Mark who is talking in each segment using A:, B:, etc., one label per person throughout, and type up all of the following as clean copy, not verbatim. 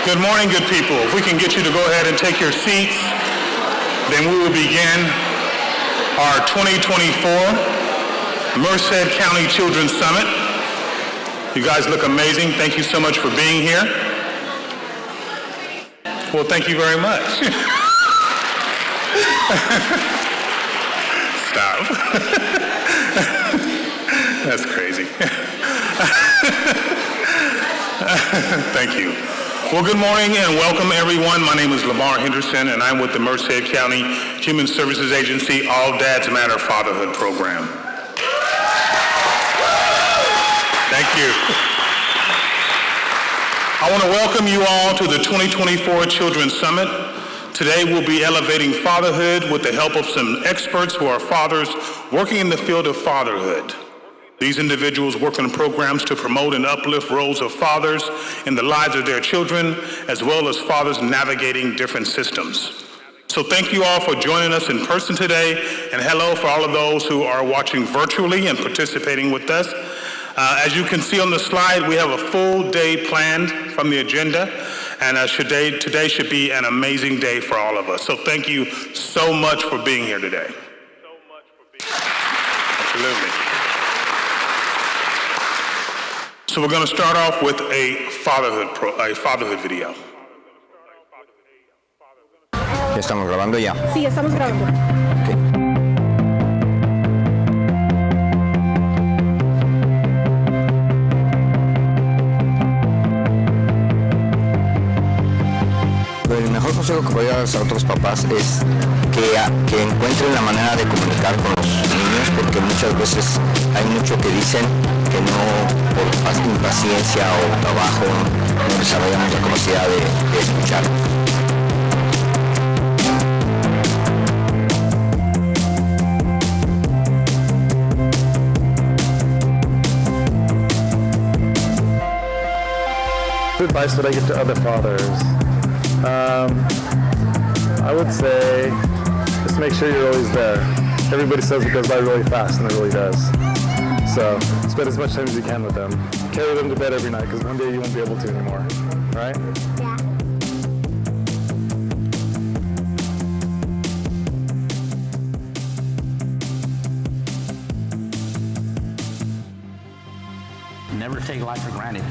A: Good morning, good people. If we can get you to go ahead and take your seats, then we will begin our 2024 Merced County Children's Summit. You guys look amazing. Thank you so much for being here. Well, thank you very much. Stop. That's crazy. Thank you. Well, good morning and welcome, everyone. My name is Lamar Henderson, and I'm with the Merced County Human Services Agency All Dads Matter Fatherhood Program. Thank you. I want to welcome you all to the 2024 Children's Summit. Today we'll be elevating fatherhood with the help of some experts who are fathers working in the field of fatherhood. These individuals work on programs to promote and uplift roles of fathers in the lives of their children, as well as fathers navigating different systems. So thank you all for joining us in person today, and hello for all of those who are watching virtually and participating with us. As you can see on the slide, we have a full day planned from the agenda, and today should be an amazing day for all of us. So thank you so much for being here today. Absolutely. So we're going to start off with a fatherhood video.
B: ¿Ya estamos grabando ya?
C: Sí, ya estamos grabando.
B: Okay. El mejor consejo que podría dar a otros papás es que encuentren la manera de comunicar con los niños, porque muchas veces hay mucho que dicen que no, por impaciencia o trabajo, no desarrollamos la capacidad de escuchar.
D: Advice that I give to other fathers. I would say just make sure you're always there. Everybody says it goes by really fast, and it really does. So spend as much time as you can with them. Carry them to bed every night, because one day you won't be able to anymore, right?
C: Yeah.
E: Never take life for granted.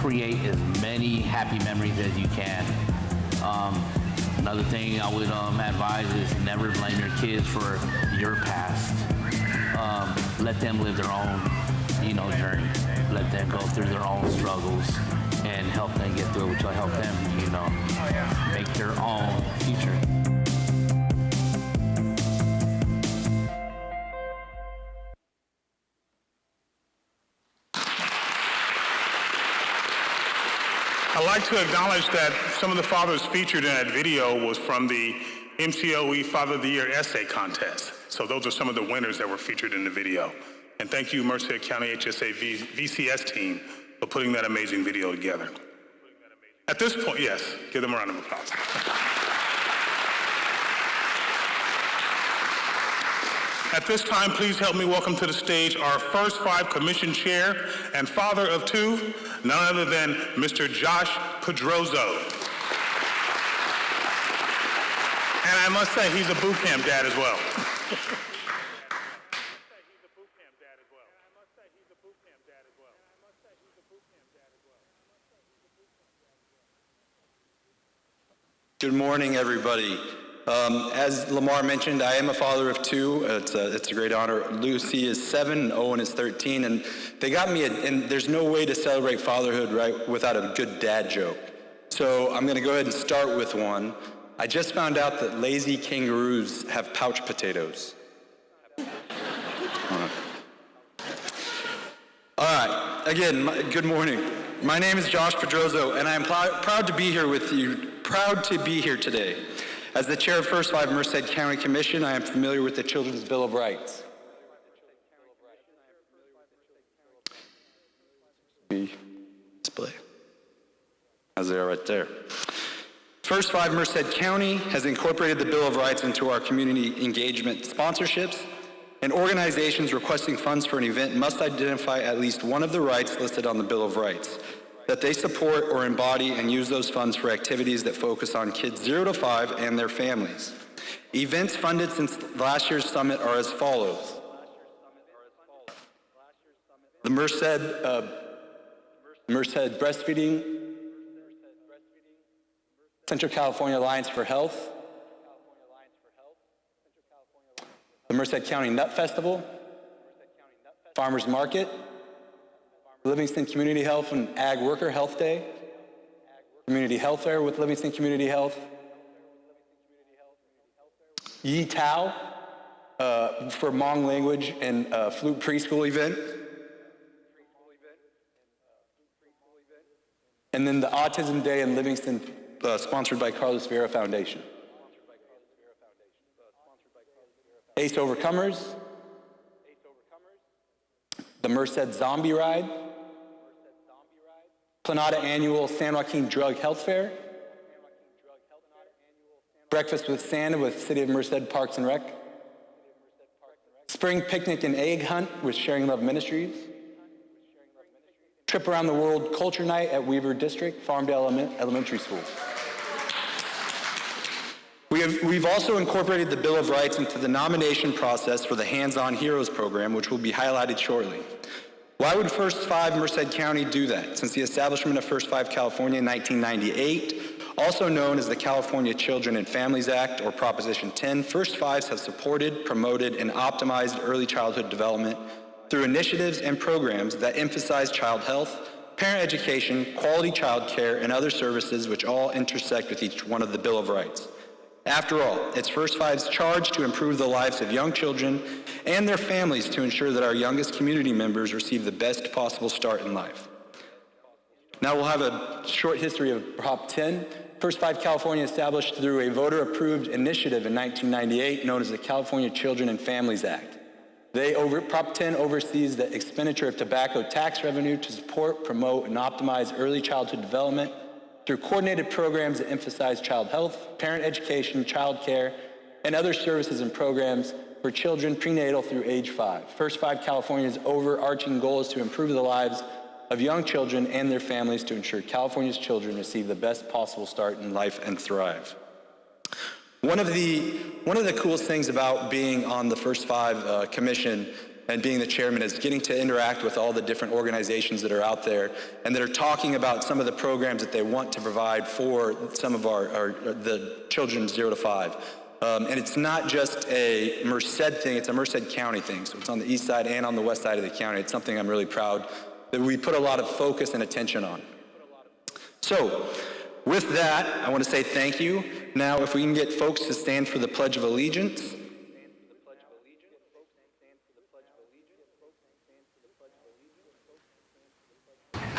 E: Create as many happy memories as you can. Another thing I would advise is never blame your kids for your past. Let them live their own, journey. Let them go through their own struggles and help them get through it, which will help them, make their own future.
A: I'd like to acknowledge that some of the fathers featured in that video was from the MCOE Father of the Year Essay Contest. So those are some of the winners that were featured in the video. And thank you, Merced County HSA VCS team, for putting that amazing video together. At this point, yes, give them a round of applause. At this time, please help me welcome to the stage our first 5 commission chair and father of 2, none other than Mr. Josh Pedrozo. And I must say, he's a boot camp dad as well.
F: Good morning, everybody. As Lamar mentioned, I am a father of 2. It's a great honor. Lucy is 7, and Owen is 13, and they got me, and there's no way to celebrate fatherhood right without a good dad joke. So I'm gonna go ahead and start with one. I just found out that lazy kangaroos have pouch potatoes. All right, again, good morning. My name is Josh Pedrozo, and I am proud to be here with you, proud to be here today. As the chair of First 5 Merced County Commission, I am familiar with the Children's Bill of Rights. Display, as they are right there. First 5 Merced County has incorporated the Bill of Rights into our community engagement sponsorships, and organizations requesting funds for an event must identify at least one of the rights listed on the Bill of Rights. that they support or embody and use those funds for activities that focus on kids 0 to 5 and their families. Events funded since last year's summit are as follows. The Merced Breastfeeding, Central California Alliance for Health, the Merced County Nut Festival, Farmers Market, Livingston Community Health and Ag Worker Health Day, Community Health Fair with Livingston Community Health, Yi Tao for Hmong language and flute preschool event, and then the Autism Day in Livingston sponsored by Carlos Vera Foundation. ACE Overcomers, the Merced Zombie Ride, Planada Annual San Joaquin Drug Health Fair, Breakfast with Santa with City of Merced Parks and Rec, Spring Picnic and Egg Hunt with Sharing Love Ministries, Trip Around the World Culture Night at Weaver District, Farmdale Elementary School. We've also incorporated the Bill of Rights into the nomination process for the Hands-On Heroes program, which will be highlighted shortly. Why would First 5 Merced County do that? Since the establishment of First 5 California in 1998, also known as the California Children and Families Act, or Proposition 10, First Fives have supported, promoted, and optimized early childhood development through initiatives and programs that emphasize child health, parent education, quality child care, and other services which all intersect with each one of the Bill of Rights. After all, it's First Five's charge to improve the lives of young children and their families to ensure that our youngest community members receive the best possible start in life. Now we'll have a short history of Prop 10. First 5 California established through a voter-approved initiative in 1998 known as the California Children and Families Act. Prop 10 oversees the expenditure of tobacco tax revenue to support, promote, and optimize early childhood development through coordinated programs that emphasize child health, parent education, child care, and other services and programs for children prenatal through age 5. First 5 California's overarching goal is to improve the lives of young children and their families to ensure California's children receive the best possible start in life and thrive. One of the coolest things about being on the First 5 Commission and being the chairman is getting to interact with all the different organizations that are out there and that are talking about some of the programs that they want to provide for some of the children 0 to 5. And it's not just a Merced thing, it's a Merced County thing. So it's on the east side and on the west side of the county. It's something I'm really proud that we put a lot of focus and attention on. So with that, I want to say thank you. Now, if we can get folks to stand for the Pledge of Allegiance.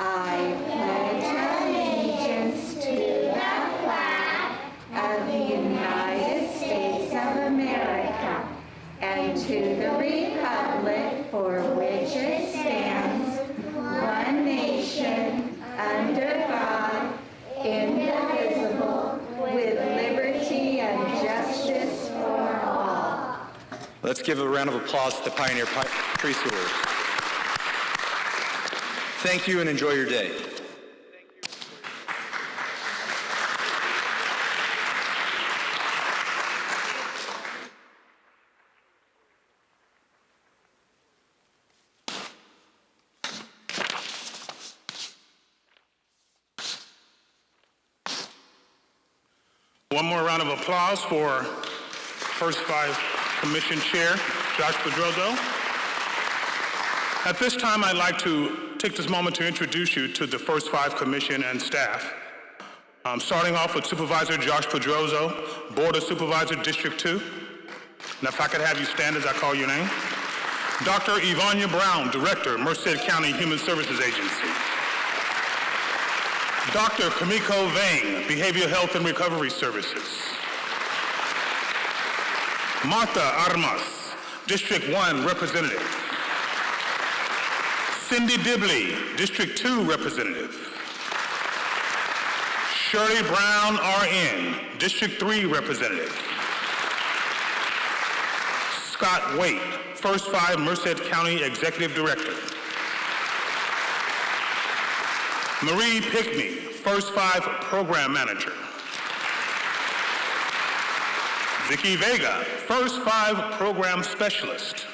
C: I pledge allegiance to the flag of the United States of America and to the republic for which it stands, one nation, under God, indivisible, with liberty and justice for all.
F: Let's give a round of applause to the Pioneer Preschoolers. Thank you and enjoy your day.
A: One more round of applause for First 5 Commission Chair, Josh Pedroso. At this time, I'd like to take this moment to introduce you to the First 5 Commission and staff. Starting off with Supervisor Josh Pedroso, Board of Supervisor, District 2. Now, if I could have you stand as I call your name. Dr. Ivania Brown, Director, Merced County Human Services Agency. Dr. Kamiko Vang, Behavioral Health and Recovery Services. Martha Armas, District 1 Representative. Cindy Dibley, District 2 Representative. Shirley Brown, RN, District 3 Representative. Scott Waite, First 5 Merced County Executive Director. Marie Pickney, First Five Program Manager. Vicky Vega, First Five Program Specialist.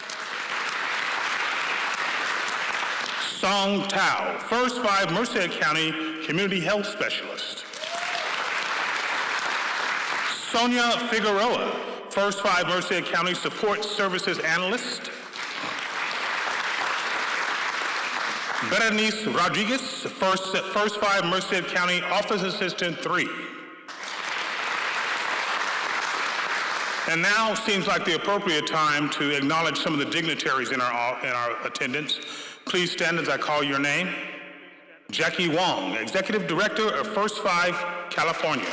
A: Song Tao, First Five Merced County Community Health Specialist. Sonia Figueroa, First Five Merced County Support Services Analyst. Berenice Rodriguez, First Five Merced County Office Assistant 3. And now seems like the appropriate time to acknowledge some of the dignitaries in our attendance. Please stand as I call your name. Jackie Wong, Executive Director of First Five California.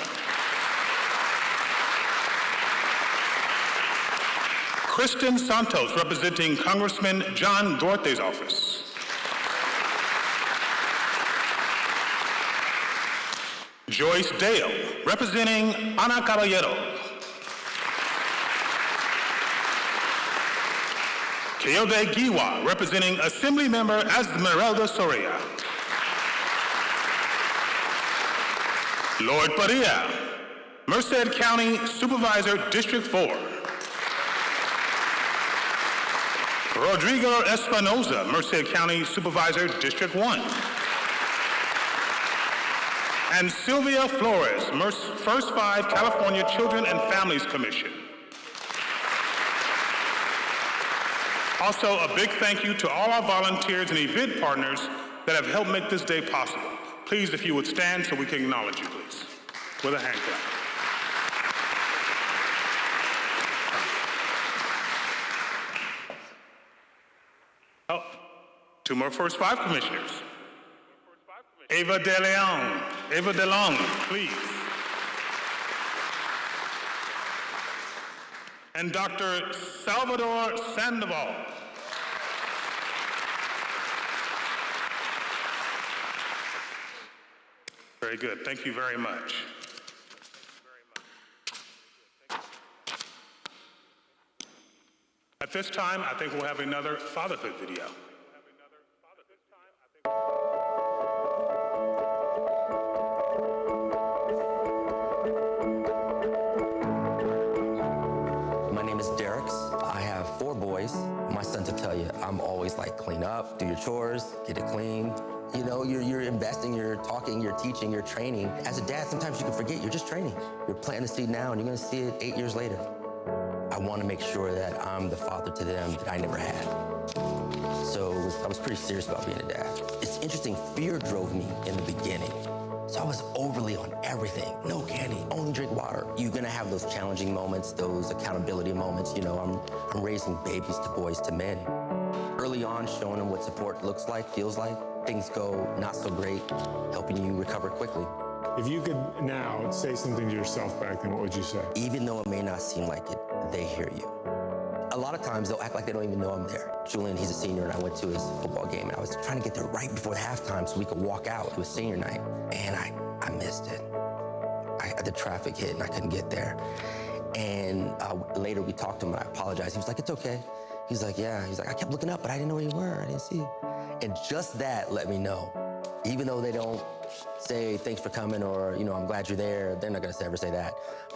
A: Kristen Santos, representing Congressman John Duarte's office. Joyce Dale, representing Ana Caballero. Kayode Giwa, representing Assemblymember Esmeralda Soria. Lord Padilla, Merced County Supervisor, District 4. Rodrigo Espinoza, Merced County Supervisor, District 1. And Sylvia Flores, First Five California Children and Families Commission. Also, a big thank you to all our volunteers and event partners that have helped make this day possible. Please, if you would stand so we can acknowledge you, please, with a hand clap. Oh, two more First Five commissioners. Ava De Long, please. And Dr. Salvador Sandoval. Very good, thank you very much. At this time, I think we'll have another fatherhood video.
G: My name is Derek. I have 4 boys. My son to tell you, I'm always like, clean up, do your chores, get it clean. You know, you're investing, you're talking, you're teaching, you're training. As a dad, sometimes you can forget, you're just training. You're planting the seed now and you're gonna see it 8 years later. I wanna make sure that I'm the father to them that I never had. So I was pretty serious about being a dad. It's interesting, fear drove me in the beginning. So I was overly on everything. No candy, only drink water. You're gonna have those challenging moments, those accountability moments. You know, I'm raising babies to boys to men. Early on, showing them what support looks like, feels like. Things go not so great, helping you recover quickly.
H: If you could now say something to yourself back then, what would you say?
G: Even though it may not seem like it, they hear you. A lot of times they'll act like they don't even know I'm there. Julian, he's a senior, and I went to his football game, and I was trying to get there right before halftime so we could walk out. It was senior night, and I missed it. The traffic hit, and I couldn't get there. And later we talked to him, and I apologized. He was like, it's okay. He's like, yeah. He's like, I kept looking up, but I didn't know where you were. I didn't see you. And just that let me know, even though they don't say thanks for coming or, you know, I'm glad you're there, they're not gonna ever say that.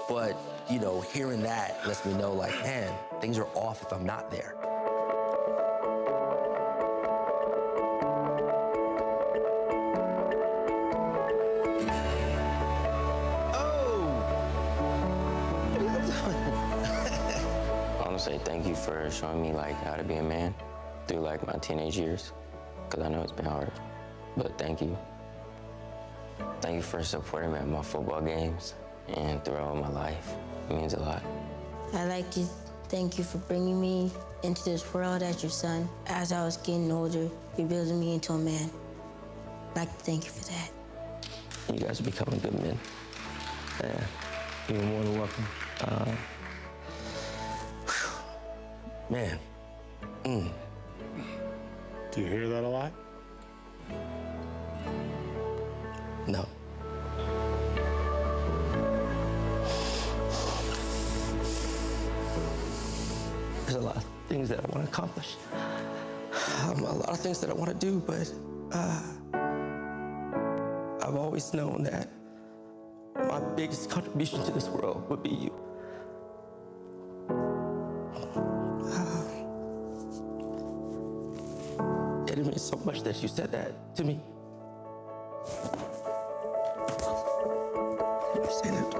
G: But, you know, hearing that lets me know, like, man, things are off if I'm not there.
I: I want to say thank you for showing me like how to be a man through like my teenage years, because I know it's been hard, but thank you. Thank you for supporting me at my football games and throughout my life. It means a lot.
J: I'd like to thank you for bringing me into this world as your son. As I was getting older, you're building me into a man. I'd like to thank you for that.
I: You guys are becoming good men. Yeah, you're more than welcome.
G: Man.
H: Do you hear that a lot?
G: No. There's a lot of things that I want to accomplish. A lot of things that I want to do, but I've always known that my biggest contribution to this world would be you. It means so much that you said that to me. I've seen it.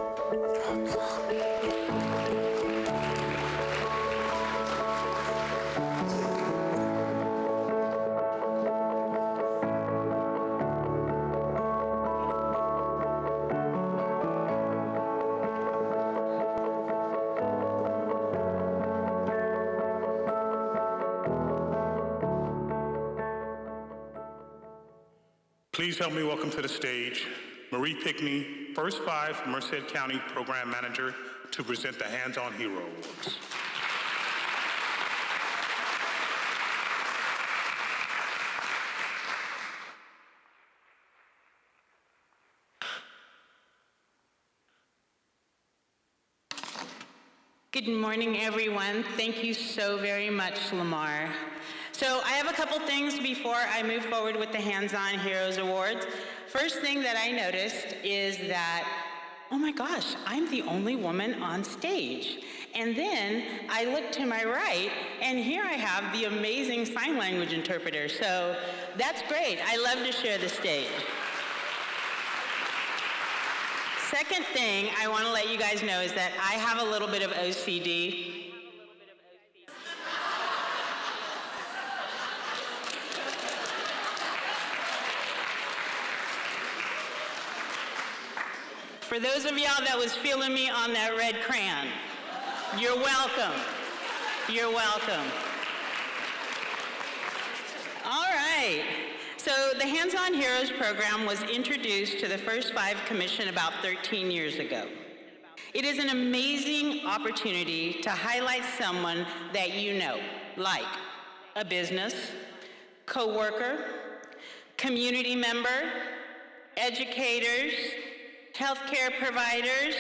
A: Please help me welcome to the stage Marie Pickney, First 5 Merced County Program Manager, to present the Hands On Hero Awards.
K: Good morning, everyone. Thank you so very much, Lamar. So I have a couple things before I move forward with the Hands On Heroes Awards. First thing that I noticed is that, oh my gosh, I'm the only woman on stage. And then I look to my right, and here I have the amazing sign language interpreter. So that's great. I love to share the stage. Second thing I want to let you guys know is that I have a little bit of OCD. For those of y'all that was feeling me on that red crayon, you're welcome. You're welcome. All right. So the Hands On Heroes program was introduced to the First 5 Commission about 13 years ago. It is an amazing opportunity to highlight someone that you know, like a business, coworker, community member, educators, healthcare providers,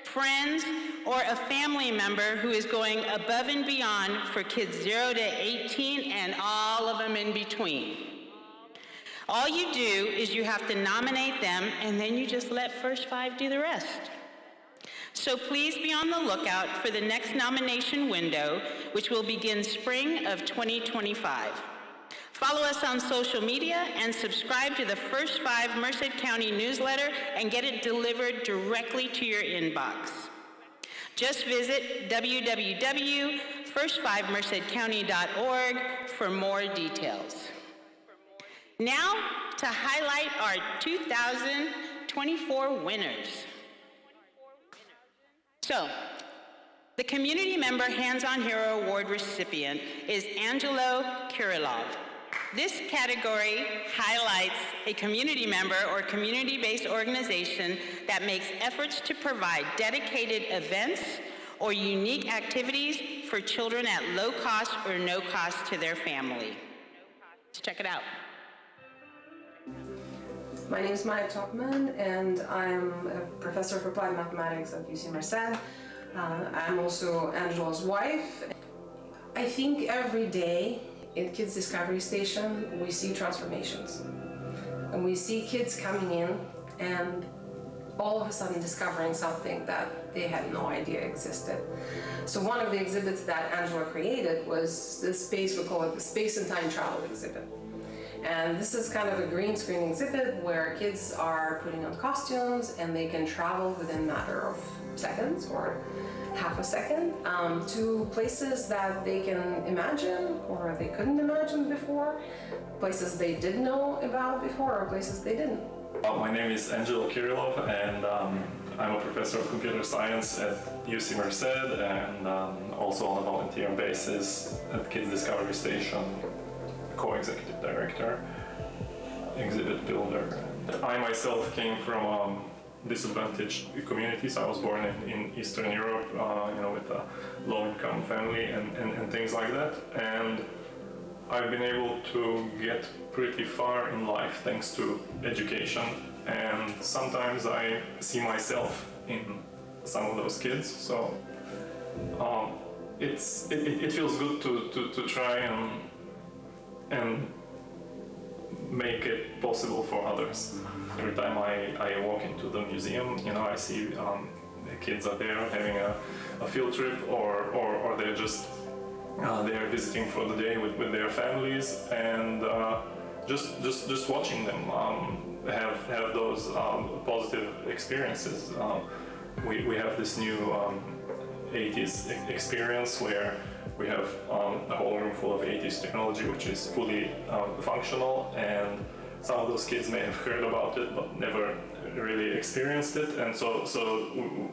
K: friends, or a family member who is going above and beyond for kids 0 to 18 and all of them in between. All you do is you have to nominate them, and then you just let First 5 do the rest. So please be on the lookout for the next nomination window, which will begin spring of 2025. Follow us on social media and subscribe to the First 5 Merced County newsletter and get it delivered directly to your inbox. Just visit www.first5mercedcounty.org for more details. Now to highlight our 2024 winners. So, the Community Member Hands On Hero Award recipient is Angelo Kirilov. This category highlights a community member or community-based organization that makes efforts to provide dedicated events or unique activities for children at low cost or no cost to their family. Let's check it out.
L: My name is Maya Topman, and I'm a professor of applied mathematics at UC Merced. I'm also Angelo's wife. I think every day in Kids Discovery Station, we see transformations. And we see kids coming in and all of a sudden discovering something that they had no idea existed. So one of the exhibits that Angela created was this space, we call it the Space and Time Travel exhibit. And this is kind of a green screen exhibit where kids are putting on costumes and they can travel within a matter of seconds or half a second to places that they can imagine or they couldn't imagine before, places they did know about before or places they didn't.
D: My name is Angelo Kirilov, and I'm a professor of computer science at UC Merced, and also on a volunteer basis at Kids Discovery Station, co-executive director, exhibit builder. I myself came from disadvantaged communities. I was born in Eastern Europe, with a low-income family and things like that. And I've been able to get pretty far in life thanks to education. And sometimes I see myself in some of those kids. So it feels good to try and make it possible for others. Every time I walk into the museum, I see the kids are there having a field trip, or they're just they're visiting for the day with their families, and just watching them have those positive experiences. We have this new 80s experience where we have a whole room full of 80s technology, which is fully functional, and some of those kids may have heard about it but never really experienced it, and so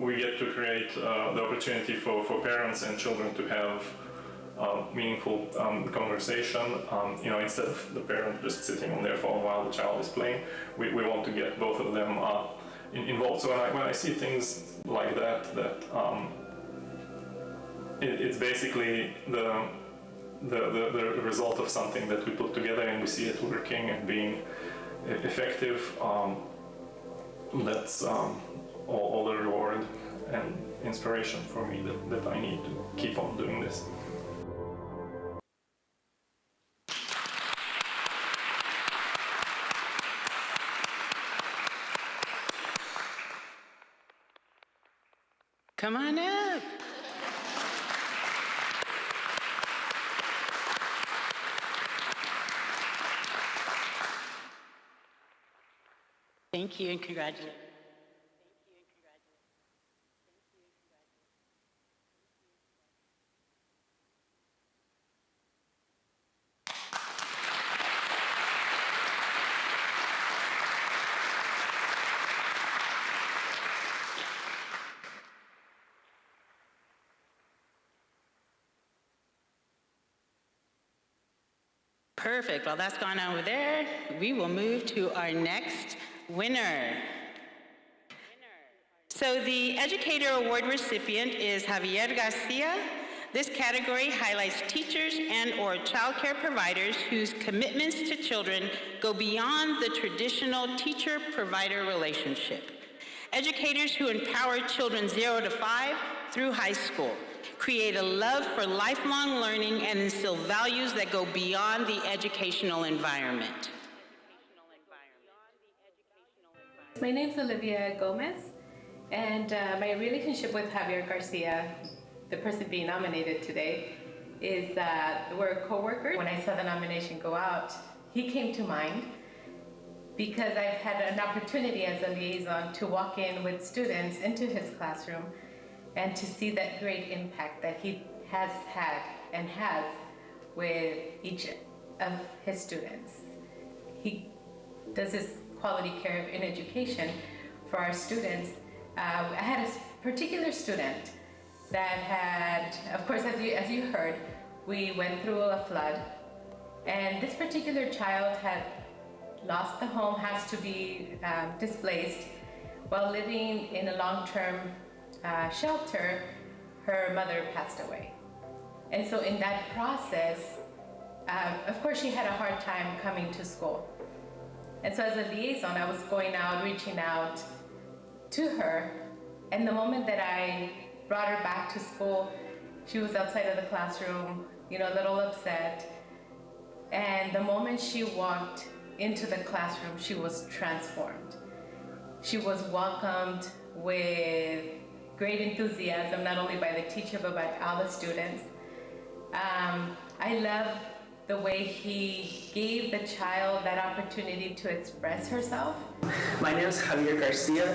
D: we get to create the opportunity for parents and children to have meaningful conversation. Instead of the parent just sitting on their phone while the child is playing, we want to get both of them involved. So when I see things like that it's basically the result of something that we put together, and we see it working and being effective. That's all the reward and inspiration for me that I need to keep on doing this.
K: Come on up. Thank you and congratulations. Perfect. While that's gone on over there, we will move to our next winner. So the Educator Award recipient is Javier Garcia. This category highlights teachers and/or childcare providers whose commitments to children go beyond the traditional teacher-provider relationship. Educators who empower children 0 to 5 through high school, create a love for lifelong learning, and instill values that go beyond the educational environment.
M: My name's Olivia Gomez, and my relationship with Javier Garcia, the person being nominated today, is that we're co-workers. When I saw the nomination go out, he came to mind because I've had an opportunity as a liaison to walk in with students into his classroom and to see that great impact that he has had and has with each of his students. He does his quality care in education for our students. I had a particular student that had, of course, as you heard, we went through a flood, and this particular child had lost the home, has to be displaced. While living in a long-term shelter, her mother passed away. And so in that process, of course, she had a hard time coming to school. And so as a liaison, I was going out, reaching out to her. And the moment that I brought her back to school, she was outside of the classroom, a little upset. And the moment she walked into the classroom, she was transformed. She was welcomed with great enthusiasm, not only by the teacher, but by all the students. I love the way he gave the child that opportunity to express herself.
N: My name is Javier Garcia.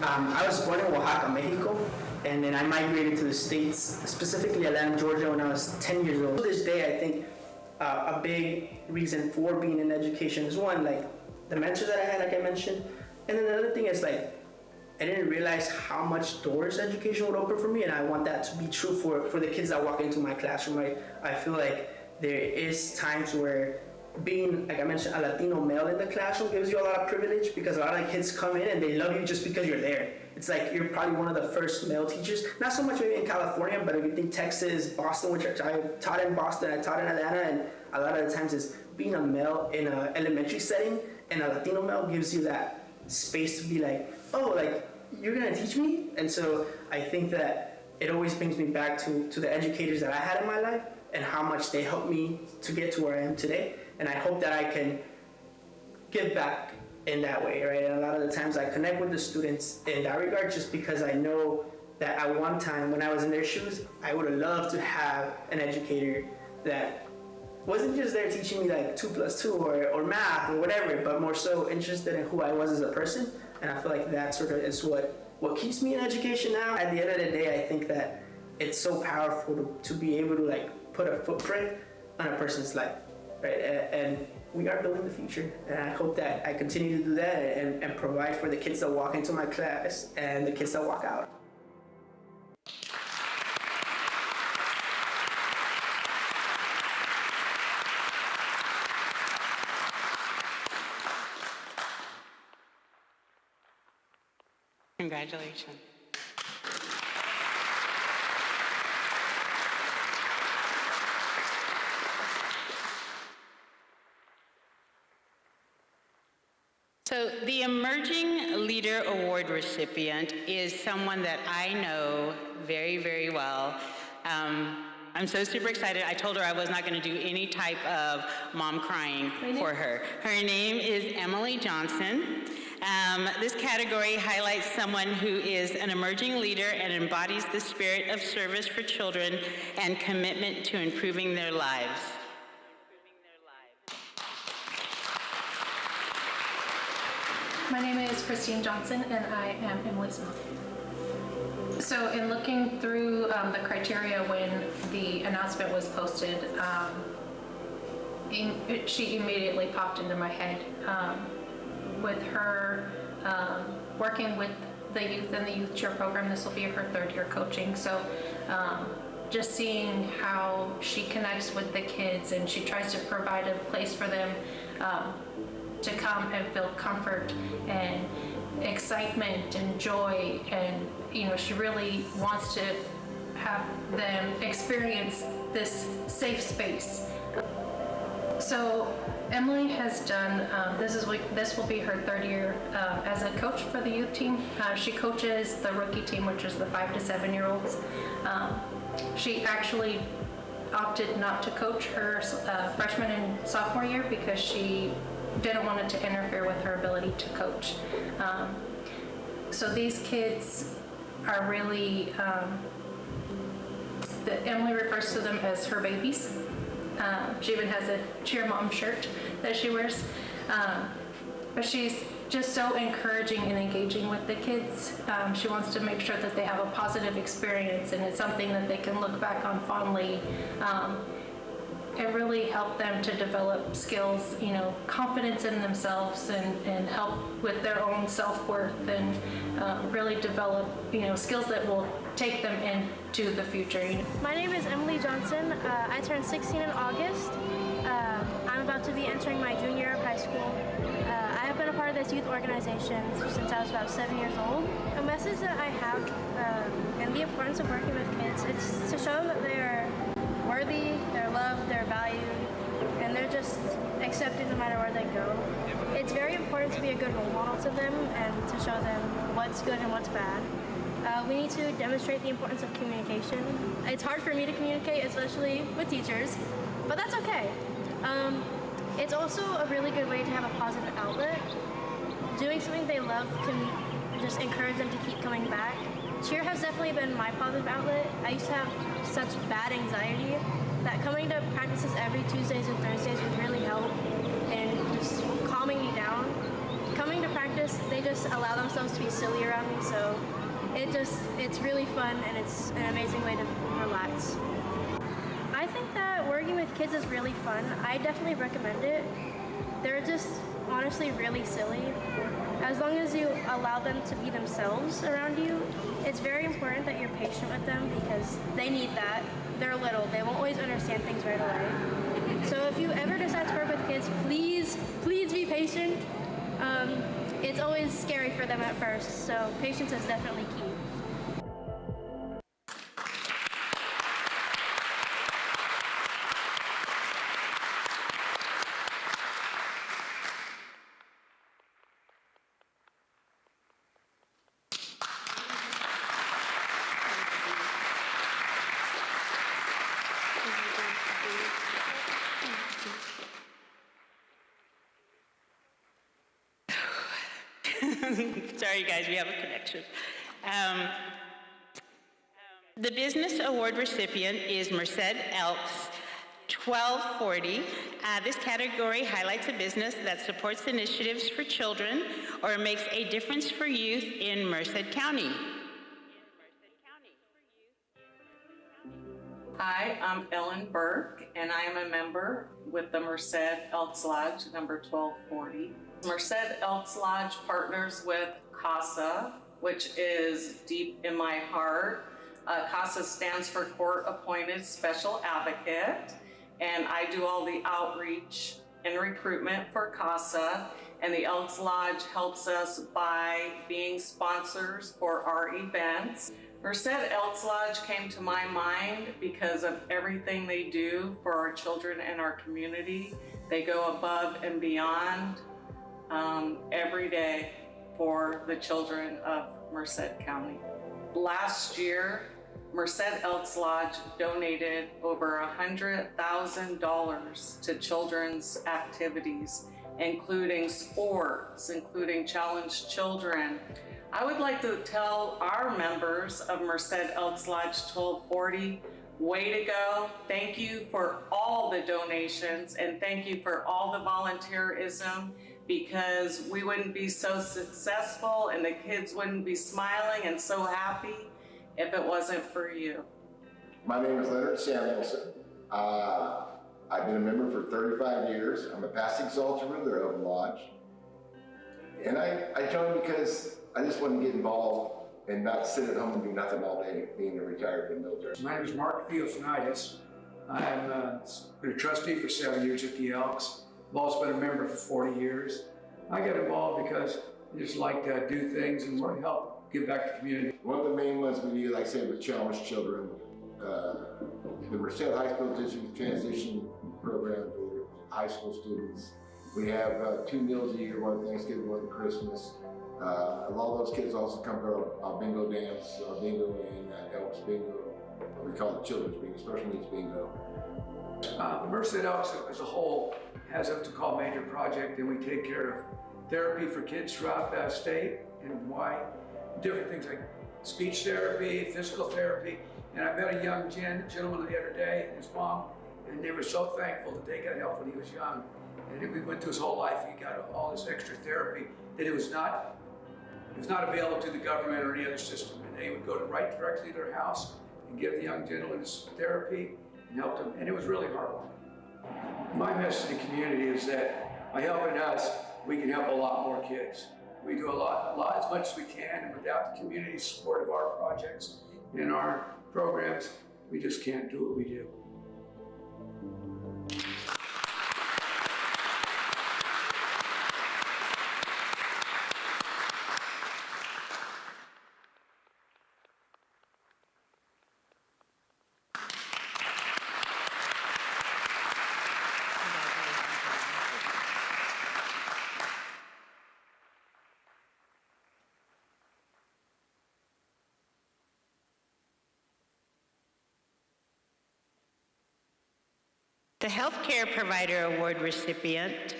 N: I was born in Oaxaca, Mexico, and then I migrated to the States, specifically Atlanta, Georgia, when I was 10 years old. To this day, I think a big reason for being in education is one, like the mentors that I had, like I mentioned, and then the other thing is I didn't realize how much doors education would open for me, and I want that to be true for the kids that walk into my classroom. Right? I feel like there is times where being, like I mentioned, a Latino male in the classroom gives you a lot of privilege, because a lot of kids come in and they love you just because you're there. It's like you're probably one of the first male teachers, not so much maybe in California, but if you think Texas, Boston, which I taught in Boston, I taught in Atlanta, and a lot of the times is being a male in an elementary setting, and a Latino male gives you that space to be like, oh, like, you're gonna teach me? And so I think that it always brings me back to the educators that I had in my life and how much they helped me to get to where I am today. And I hope that I can give back in that way, right? And a lot of the times I connect with the students in that regard just because I know that at one time when I was in their shoes, I would have loved to have an educator that wasn't just there teaching me like 2 + 2 or math or whatever, but more so interested in who I was as a person. And I feel like that sort of is what keeps me in education now. At the end of the day, I think that it's so powerful to be able to like put a footprint on a person's life, right? And we are building the future. And I hope that I continue to do that and provide for the kids that walk into my class and the kids that walk out.
K: Congratulations. So the Emerging Leader Award recipient is someone that I know very, very well. I'm so super excited. I told her I was not going to do any type of mom crying for her. Her name is Emily Johnson. This category highlights someone who is an emerging leader and embodies the spirit of service for children and commitment to improving their lives.
M: My name is Christine Johnson, and I am Emily's mom. So in looking through the criteria when the announcement was posted, she immediately popped into my head. With her working with the youth in the youth cheer program, this will be her 3rd year coaching. So just seeing how she connects with the kids and she tries to provide a place for them to come and feel comfort and excitement and joy, and she really wants to have them experience this safe space. So Emily has done, this will be her 3rd year as a coach for the youth team. She coaches the rookie team, which is the 5 to 7-year-olds. She actually opted not to coach her freshman and sophomore year because she didn't want it to interfere with her ability to coach. So these kids are really, Emily refers to them as her babies. She even has a cheer mom shirt that she wears. But she's just so encouraging and engaging with the kids. She wants to make sure that they have a positive experience and it's something that they can look back on fondly. And really help them to develop skills, confidence in themselves and help with their own self-worth and really develop, skills that will take them into the future.
O: My name is Emily Johnson. I turned 16 in August. I'm about to be entering my junior year of high school. I have been a part of this youth organization since I was about 7 years old. A message that I have and the importance of working with kids, it's to show them that they're worthy, they're loved, they're valued, and they're just accepted no matter where they go. It's very important to be a good role model to them and to show them what's good and what's bad. We need to demonstrate the importance of communication. It's hard for me to communicate, especially with teachers, but that's okay. It's also a really good way to have a positive outlet. Doing something they love can just encourage them to keep coming back. Cheer has definitely been my positive outlet. I used to have such bad anxiety that coming to practices every Tuesdays and Thursdays would really help in just calming me down. Coming to practice, they just allow themselves to be silly around me, so it's really fun and it's an amazing way to relax. I think that working with kids is really fun. I definitely recommend it. They're just honestly really silly. As long as you allow them to be themselves around you, it's very important that you're patient with them because they need that. They're little, they won't always understand things right away. So if you ever decide to work with kids, please be patient. It's always scary for them at first, so patience is definitely key.
K: Sorry, guys, we have a connection. The Business Award recipient is Merced Elks 1240. This category highlights a business that supports initiatives for children or makes a difference for youth in Merced County.
P: Hi, I'm Ellen Burke, and I am a member with the Merced Elks Lodge, number 1240. Merced Elks Lodge partners with CASA, which is deep in my heart. CASA stands for Court Appointed Special Advocate, and I do all the outreach and recruitment for CASA, and the Elks Lodge helps us by being sponsors for our events. Merced Elks Lodge came to my mind because of everything they do for our children and our community. They go above and beyond every day for the children of Merced County. Last year, Merced Elks Lodge donated over $100,000 to children's activities, including sports, including challenged children. I would like to tell our members of Merced Elks Lodge 1240, way to go. Thank you for all the donations and thank you for all the volunteerism, because we wouldn't be so successful and the kids wouldn't be smiling and so happy if it wasn't for you.
Q: My name is Leonard Samuelson. I've been a member for 35 years. I'm a past exalted ruler of the lodge. And I joined because I just wanted to get involved and not sit at home and do nothing all day, being a retired from the military.
R: My name is Mark Theophanitis. I'm been a trustee for 7 years at the Elks. I've also been a member for 40 years. I got involved because I just like to do things and want to help give back to the community.
Q: One of the main ones we do, like I said, with challenged children, the Merced High School District transition program for high school students. We have 2 meals a year, one Thanksgiving, one Christmas. A lot of those kids also come to our bingo dance, our bingo and Elks bingo. We call it children's bingo, special needs bingo.
R: The Merced Elks as a whole has what's called major project, and we take care of therapy for kids throughout the state and why different things like speech therapy, physical therapy. And I met a young gentleman the other day and his mom, and they were so thankful that they got help when he was young. And we went through his whole life, he got all this extra therapy that it was not available to the government or any other system. And they would go right directly to their house and give the young gentleman this therapy and help them. And it was really heartwarming. My message to the community is that by helping us, we can help a lot more kids. We do a lot as much as we can, and without the community support of our projects and our programs, we just can't do what we do.
K: The Healthcare Provider Award recipient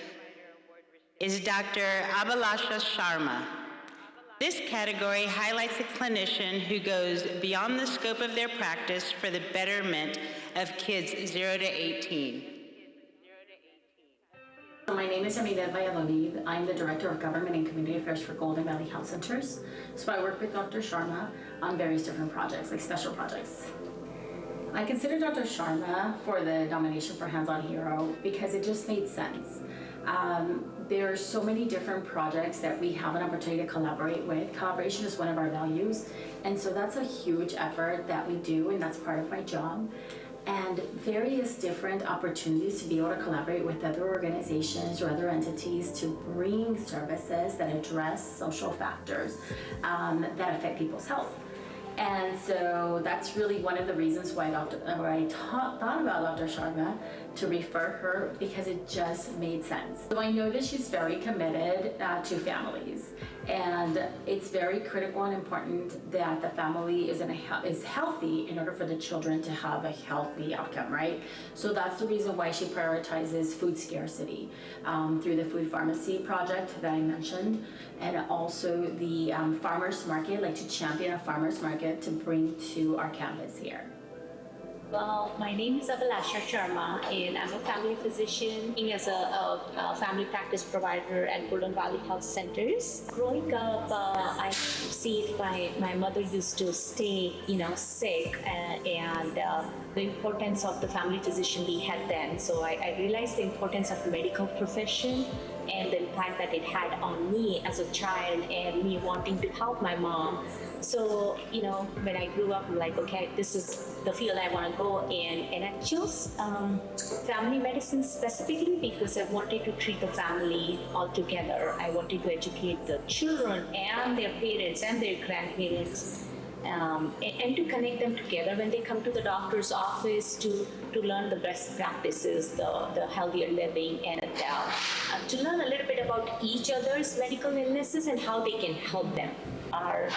K: is Dr. Abhilasha Sharma. This category highlights a clinician who goes beyond the scope of their practice for the betterment of kids 0 to 18.
S: My name is Amida Valladolid. I'm the Director of Government and Community Affairs for Golden Valley Health Centers. So I work with Dr. Sharma on various different projects, like special projects. I consider Dr. Sharma for the nomination for Hands-On Hero because it just made sense. There are so many different projects that we have an opportunity to collaborate with. Collaboration is one of our values, and so that's a huge effort that we do, and that's part of my job. And various different opportunities to be able to collaborate with other organizations or other entities to bring services that address social factors that affect people's health. And so that's really one of the reasons why I thought about Dr. Sharma, to refer her because it just made sense. So I know that she's very committed to families, and it's very critical and important that the family is healthy in order for the children to have a healthy outcome, right? So that's the reason why she prioritizes food scarcity through the food pharmacy project that I mentioned, and also the farmers market, like to champion a farmers market to bring to our campus here.
T: Well, my name is Abhilasha Sharma, and I'm a family physician as a family practice provider at Golden Valley Health Centers. Growing up, I see my mother used to stay, sick, and the importance of the family physician we had then. So I realized the importance of the medical profession and the impact that it had on me as a child and me wanting to help my mom. So, when I grew up, I'm like, okay, this is the field I want to go in. And I chose family medicine specifically because I wanted to treat the family all together. I wanted to educate the children and their parents and their grandparents. And to connect them together when they come to the doctor's office to learn the best practices, the healthier living, and to learn a little bit about each other's medical illnesses and how they can help them. Our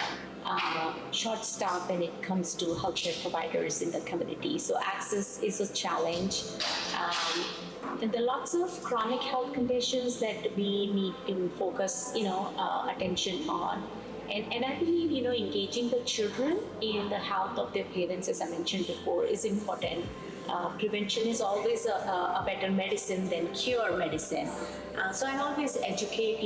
T: short staff when it comes to healthcare providers in the community. So access is a challenge. And there are lots of chronic health conditions that we need to focus, attention on. And I believe, engaging the children in the health of their parents, as I mentioned before, is important. Prevention is always a better medicine than cure medicine. So I always educate,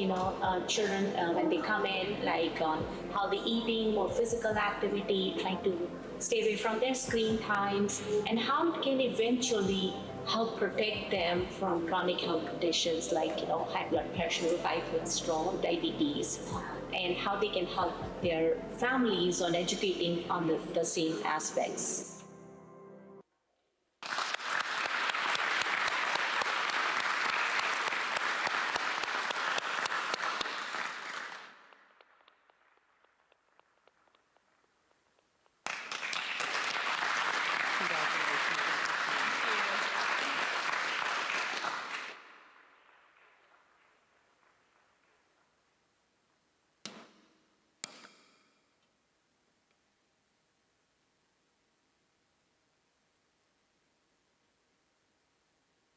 T: children when they come in, like on healthy eating, more physical activity, trying to stay away from their screen times, and how it can eventually help protect them from chronic health conditions like, high blood pressure, high cholesterol, diabetes, and how they can help their families on educating on the same aspects.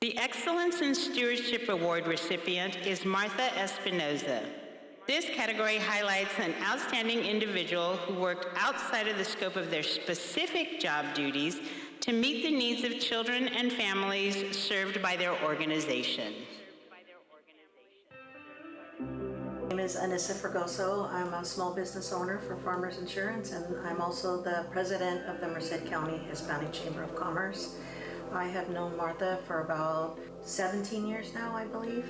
K: The Excellence in Stewardship Award recipient is Martha Espinoza. This category highlights an outstanding individual who worked outside of the scope of their specific job duties to meet the needs of children and families served by their organization.
U: My name is Anissa Fregoso. I'm a small business owner for Farmers Insurance, and I'm also the president of the Merced County Hispanic Chamber of Commerce. I have known Martha for about 17 years now, I believe.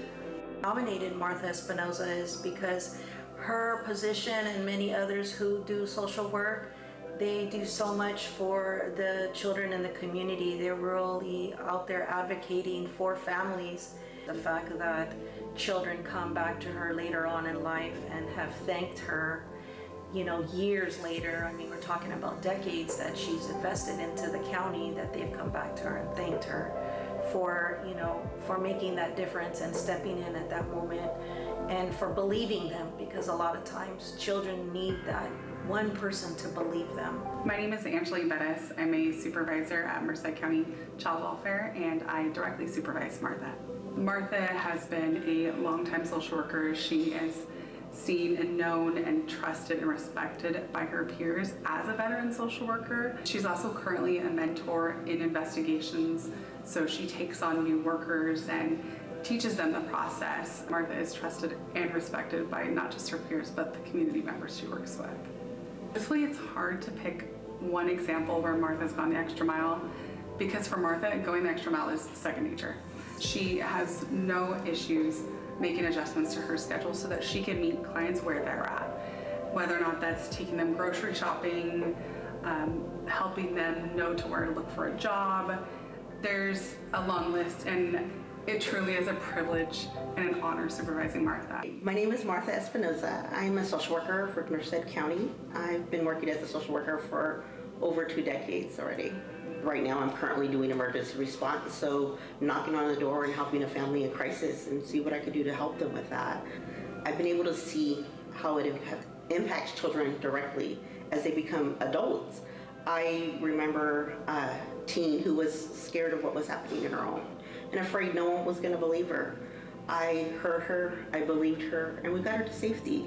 U: Nominated Martha Espinoza is because her position and many others who do social work, they do so much for the children in the community. They're really out there advocating for families. The fact that children come back to her later on in life and have thanked her, years later, we're talking about decades that she's invested into the county, that they've come back to her and thanked her for, for making that difference and stepping in at that moment, and for believing them, because a lot of times children need that one person to believe them.
V: My name is Angeline Bettis. I'm a supervisor at Merced County Child Welfare, and I directly supervise Martha. Martha has been a longtime social worker. She is seen and known and trusted and respected by her peers as a veteran social worker. She's also currently a mentor in investigations, so she takes on new workers and teaches them the process. Martha is trusted and respected by not just her peers, but the community members she works with. Truthfully, it's hard to pick one example where Martha's gone the extra mile, because for Martha, going the extra mile is second nature. She has no issues making adjustments to her schedule so that she can meet clients where they're at. Whether or not that's taking them grocery shopping, helping them know to where to look for a job. There's a long list, and it truly is a privilege and an honor supervising Martha.
U: My name is Martha Espinoza. I'm a social worker for Merced County. I've been working as a social worker for over 2 decades already.
B: right now I'm currently doing emergency response, so knocking on the door and helping a family in crisis and see what I could do to help them with that. I've been able to see how it impacts children directly as they become adults. I remember a teen who was scared of what was happening in her home and afraid no one was going to believe her. I heard her, I believed her, and we got her to safety.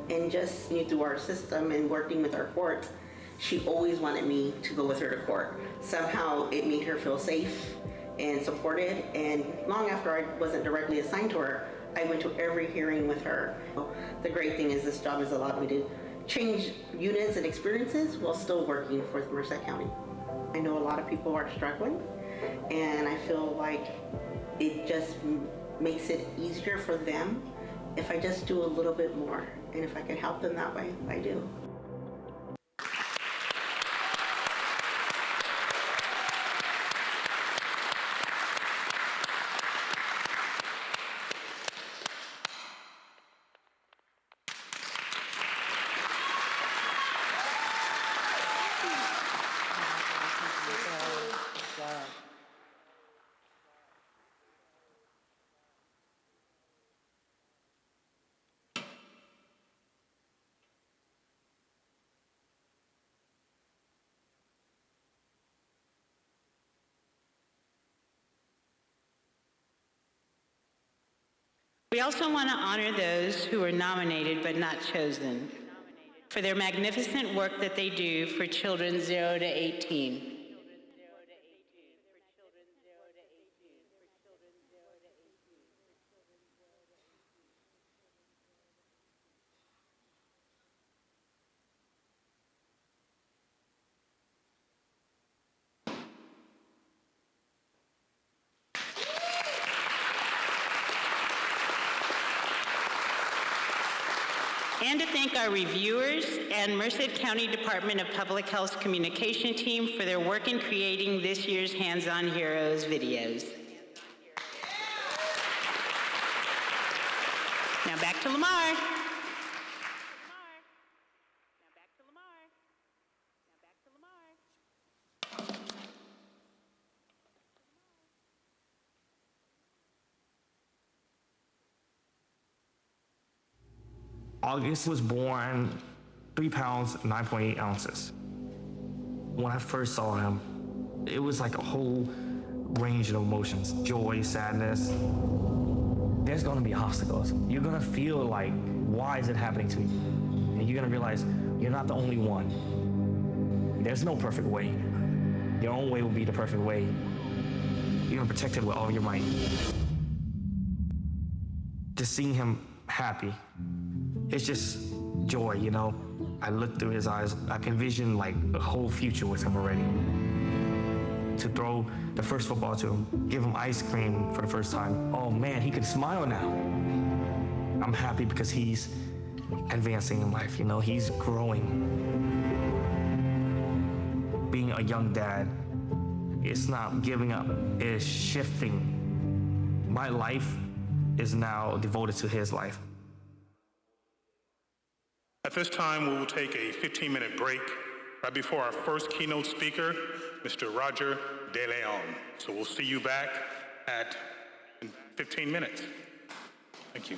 B: And just through our system and working with our courts, she always wanted me to go with her to court. Somehow it made her feel safe and supported, and long after I wasn't directly assigned to her, I went to every hearing with her. The great thing is this job has allowed me to change units and experiences while still working for Merced County. I know a lot of people are struggling, and I feel like it just makes it easier for them if I just do a little bit more, and if I can help them that way, I do.
K: We also want to honor those who were nominated but not chosen for their magnificent work that they do for children 0 to 18. And to thank our reviewers and Merced County Department of Public Health's communication team for their work in creating this year's Hands-On Heroes videos. Now back to Lamar.
E: August was born 3 pounds, 9.8 ounces. When I first saw him, it was like a whole range of emotions, joy, sadness. There's gonna be obstacles. You're gonna feel like, why is it happening to me? And you're gonna realize you're not the only one. There's no perfect way. Your own way will be the perfect way. You're gonna protect it with all your might. Just seeing him happy, it's just joy, you know? I look through his eyes, I can envision like a whole future with him already. To throw the first football to him, give him ice cream for the first time. Oh man, he can smile now. I'm happy because he's advancing in life, you know? He's growing. Being a young dad, it's not giving up, it's shifting. My life is now devoted to his life.
A: At this time, we will take a 15-minute break right before our first keynote speaker, Mr. Roger De Leon. So we'll see you back in 15 minutes. Thank you.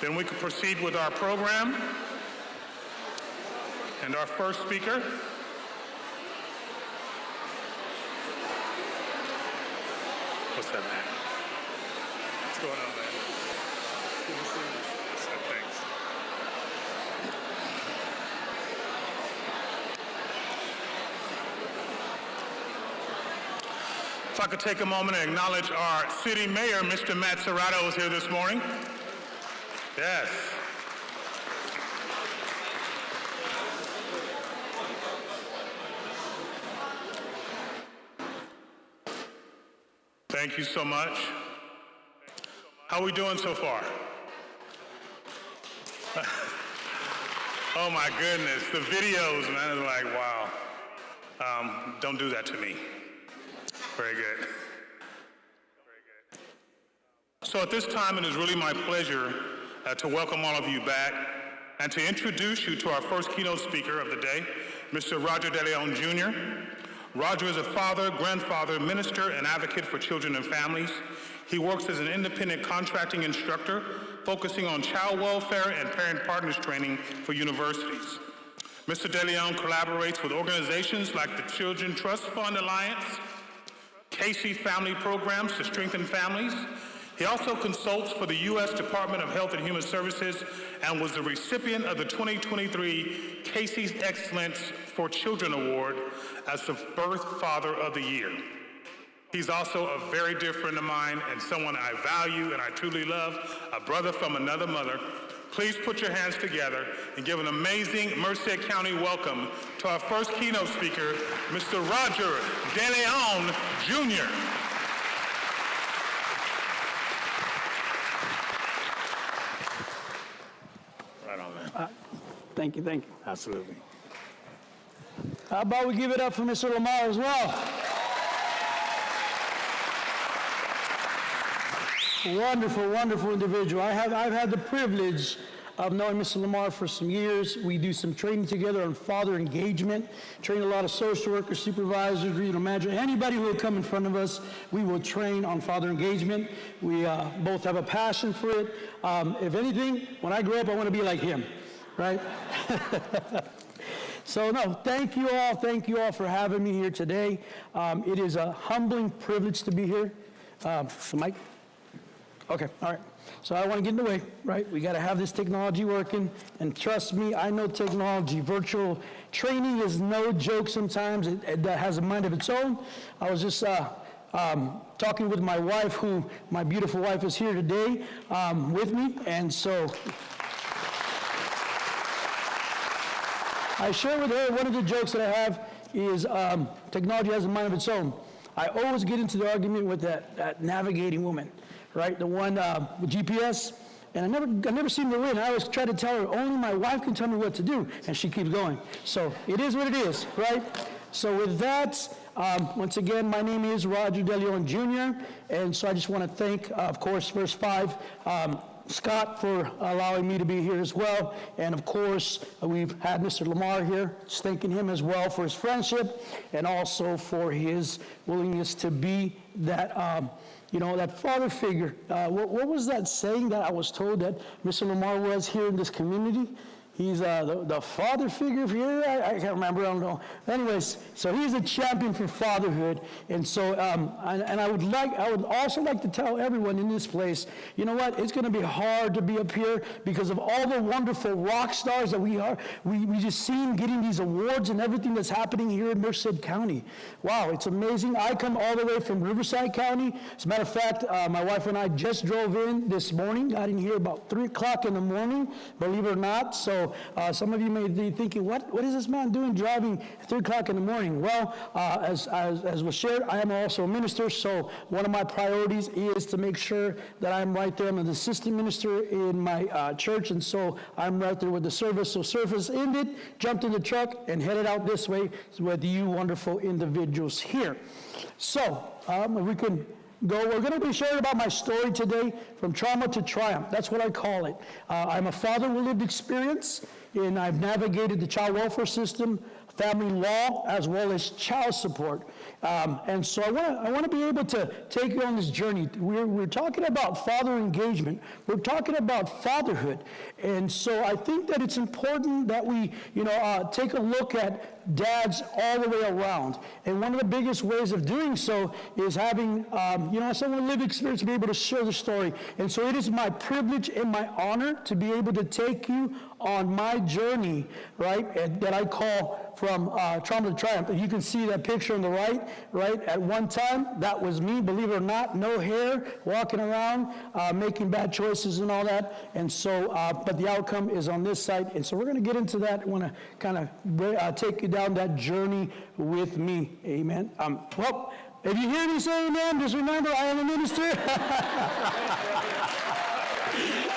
A: Then we can proceed with our program. And our first speaker what's that, man? What's going on, man? Thanks. If I could take a moment and acknowledge our city mayor, Mr. Matt Serrato, is here this morning. Yes. Thank you so much. How are we doing so far? Oh my goodness, the videos, man, is like, wow. Don't do that to me. Very good. So at this time, it is really my pleasure to welcome all of you back and to introduce you to our first keynote speaker of the day, Mr. Roger DeLeon Jr. Roger is a father, grandfather, minister, and advocate for children and families. He works as an independent contracting instructor, focusing on child welfare and parent partners training for universities. Mr. DeLeon collaborates with organizations like the Children Trust Fund Alliance, Casey Family Programs to strengthen families. He also consults for the U.S. Department of Health and Human Services and was the recipient of the 2023 Casey's Excellence for Children Award as the Birth Father of the Year. He's also a very dear friend of mine and someone I value and I truly love, a brother from another mother. Please put your hands together and give an amazing Merced County welcome to our first keynote speaker, Mr. Roger DeLeon Jr. Right on, man.
C: Thank you. Absolutely. How about we give it up for Mr. Lamar as well? Wonderful, wonderful individual. I've had the privilege of knowing Mr. Lamar for some years. We do some training together on father engagement, train a lot of social workers, supervisors, regional managers, anybody who will come in front of us, we will train on father engagement. We both have a passion for it. If anything, when I grow up, I want to be like him, right? So no, thank you all for having me here today. It is a humbling privilege to be here. The mic? Okay, all right. So I don't want to get in the way, right? We got to have this technology working, and trust me, I know technology. Virtual training is no joke sometimes. It has a mind of its own. I was just talking with my wife, who, my beautiful wife is here today with me, and so I share with her one of the jokes that I have is technology has a mind of its own. I always get into the argument with that navigating woman, right? The one with GPS, and I never seem to win. I always try to tell her only my wife can tell me what to do, and she keeps going. So it is what it is, right? So with that, once again, my name is Roger DeLeon Jr., and so I just want to thank, of course, Verse 5, Scott for allowing me to be here as well. And of course, we've had Mr. Lamar here, just thanking him as well for his friendship and also for his willingness to be that, that father figure. What was that saying that I was told that Mr. Lamar was here in this community? He's the father figure. I can't remember. I don't know. Anyways, so he's a champion for fatherhood, and so I would also like to tell everyone in this place, you know what? It's going to be hard to be up here because of all the wonderful rock stars that we are. We just seen getting these awards and everything that's happening here in Merced County. Wow, it's amazing. I come all the way from Riverside County. As a matter of fact, my wife and I just drove in this morning. Got in here about 3 o'clock in the morning. Believe it or not. So some of you may be thinking, what is this man doing driving at 3 o'clock in the morning? Well, as was shared, I am also a minister, so one of my priorities is to make sure that I'm right there. I'm an assistant minister in my church, and so I'm right there with the service. So service ended, jumped in the truck, and headed out this way with you wonderful individuals here. So we can go. We're going to be sharing about my story today, from trauma to triumph. That's what I call it. I'm a father with lived experience, and I've navigated the child welfare system family law, as well as child support. And so I want to be able to take you on this journey. We're talking about father engagement. We're talking about fatherhood. And so I think that it's important that we, take a look at dads all the way around. And one of the biggest ways of doing so is having, someone with lived experience to be able to share the story. And so it is my privilege and my honor to be able to take you on my journey, right, and that I call from trauma to triumph. And you can see that picture on the right, at one time, that was me, believe it or not, no hair, walking around, making bad choices and all that. And so, but the outcome is on this side. And so we're going to get into that. I want to kind of take you down that journey with me. Amen. Well, if you hear me say amen, just remember I am a minister.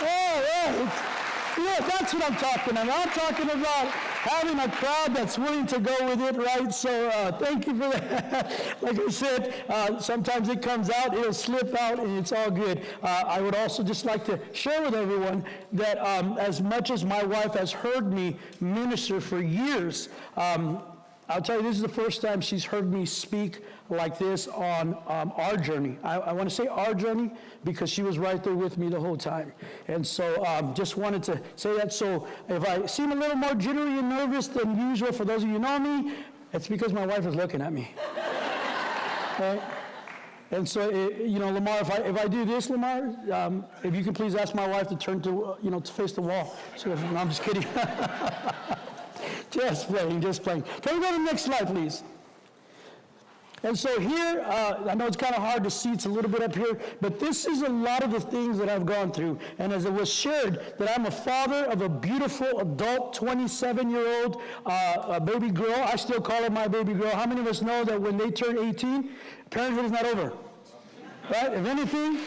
C: All right. Yeah, that's what I'm talking about. I'm talking about having a crowd that's willing to go with it, right? So thank you for that. Like I said, sometimes it comes out, it'll slip out, and it's all good. I would also just like to share with everyone that as much as my wife has heard me minister for years, I'll tell you, this is the first time she's heard me speak like this on our journey. I want to say our journey because she was right there with me the whole time. And so just wanted to say that. So if I seem a little more jittery and nervous than usual, for those of you who know me, it's because my wife is looking at me. Right? And so, Lamar, if I do this, Lamar, if you can please ask my wife to turn to, to face the wall. So, no, I'm just kidding. Just playing. Can we go to the next slide, please? And so here, I know it's kind of hard to see, it's a little bit up here, but this is a lot of the things that I've gone through. And as it was shared, that I'm a father of a beautiful adult 27-year-old baby girl. I still call her my baby girl. How many of us know that when they turn 18, parenthood is not over? Right? If anything,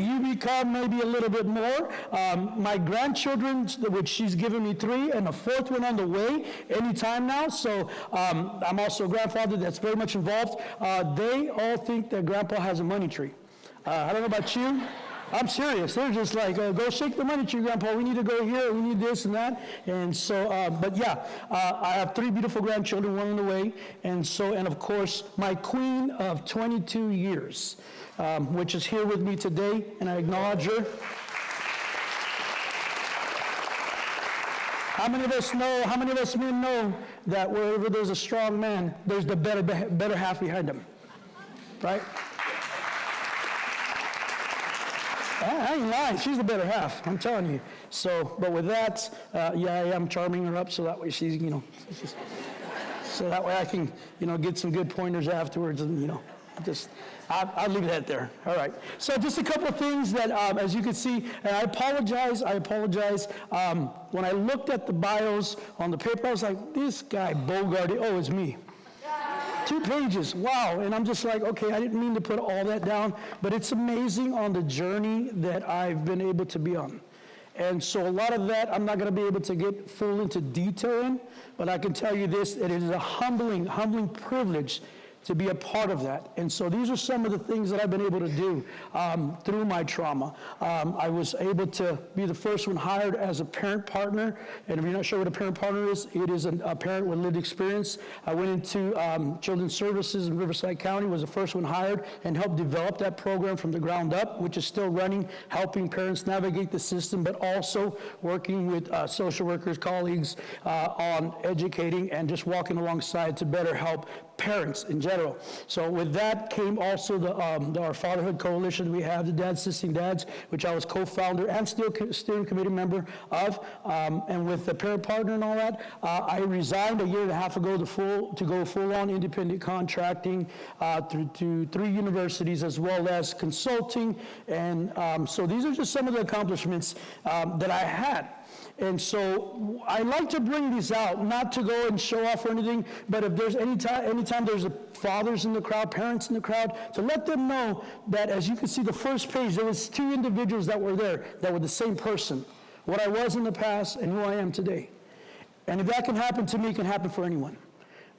C: you become maybe a little bit more. My grandchildren, which she's given me 3, and a 4th one on the way anytime now. So I'm also a grandfather that's very much involved. They all think that Grandpa has a money tree. I don't know about you. I'm serious. They're just like, go shake the money tree, Grandpa. We need to go here. We need this and that. And so, I have 3 beautiful grandchildren, 1 on the way. And so, and of course, my queen of 22 years, which is here with me today, and I acknowledge her. How many of us men know that wherever there's a strong man, there's the better half behind him, right? I ain't lying. She's the better half. I'm telling you. So, but with that, I am charming her up so that way she's, so that way I can, get some good pointers afterwards, and I'll leave that there. All right. So just a couple of things that, as you can see, and I apologize. When I looked at the bios on the paper, I was like, this guy Bogarty, it's me. 2 pages, wow. And I'm just like, okay, I didn't mean to put all that down, but it's amazing on the journey that I've been able to be on. And so a lot of that I'm not going to be able to get full into detail in, but I can tell you this, it is a humbling privilege to be a part of that. And so these are some of the things that I've been able to do through my trauma. I was able to be the first one hired as a parent partner. And if you're not sure what a parent partner is, it is a parent with lived experience. I went into Children's Services in Riverside County, was the first one hired, and helped develop that program from the ground up, which is still running, helping parents navigate the system, but also working with social workers, colleagues on educating and just walking alongside to better help parents in general. So with that came also our Fatherhood Coalition. We have the Dads Assisting Dads, which I was co-founder and still steering committee member of. And with the parent partner and all that, I resigned a year and a half ago to go full-on independent contracting through 3 universities, as well as consulting. And so these are just some of the accomplishments that I had. And so I like to bring these out, not to go and show off or anything, but if there's anytime there's fathers in the crowd, parents in the crowd, to let them know that, as you can see the first page, there was 2 individuals that were there that were the same person, what I was in the past and who I am today. And if that can happen to me, it can happen for anyone.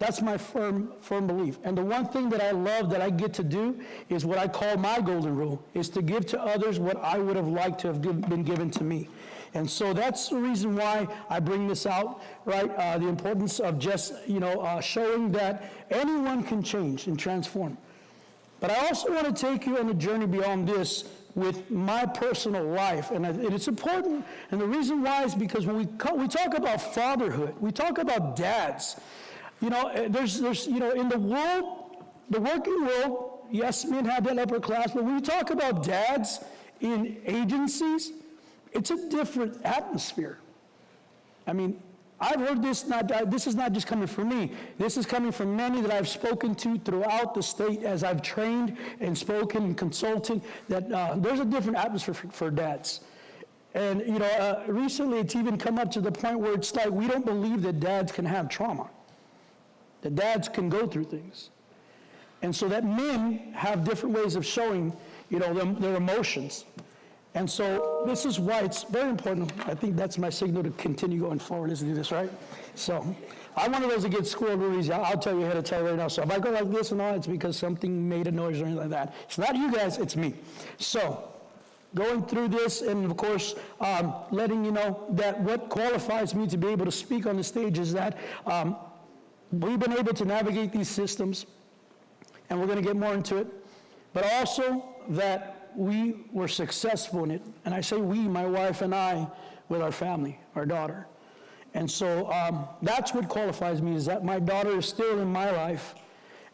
C: That's my firm belief. And the one thing that I love that I get to do is what I call my golden rule, is to give to others what I would have liked to have been given to me. And so that's the reason why I bring this out, right? The importance of just, showing that anyone can change and transform. But I also want to take you on a journey beyond this with my personal life, and it's important, and the reason why is because when we talk about fatherhood, we talk about dads. There's in the world, the working world, yes, men have that upper class, but when we talk about dads in agencies, it's a different atmosphere. I mean, I've heard this, this is not just coming from me. This is coming from many that I've spoken to throughout the state as I've trained and spoken and consulted, that there's a different atmosphere for dads. And, recently it's even come up to the point where it's like we don't believe that dads can have trauma, that dads can go through things. And so that men have different ways of showing, their emotions. And so this is why it's very important. I think that's my signal to continue going forward, is to do this, right? So I'm one of those that gets squirreled real easy. I'll tell you ahead of time right now. So if I go like this and all, it's because something made a noise or anything like that. It's not you guys, it's me. So going through this and, of course, letting you know that what qualifies me to be able to speak on the stage is that we've been able to navigate these systems, and we're going to get more into it, but also that we were successful in it. And I say we, my wife and I, with our family, our daughter. And so that's what qualifies me, is that my daughter is still in my life,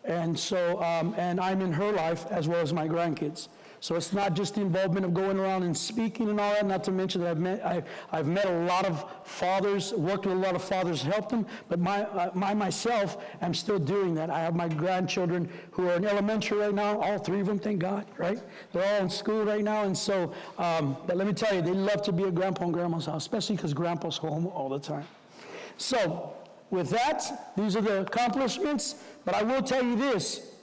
C: and so and I'm in her life as well as my grandkids. So it's not just the involvement of going around and speaking and all that, not to mention that I've met a lot of fathers, worked with a lot of fathers, helped them, but myself, I'm still doing that. I have my grandchildren who are in elementary right now, all three of them, thank God, right? They're all in school right now, and so, but let me tell you, they love to be at Grandpa and Grandma's house, especially because Grandpa's home all the time. So, with that, these are the accomplishments, but I will tell you this,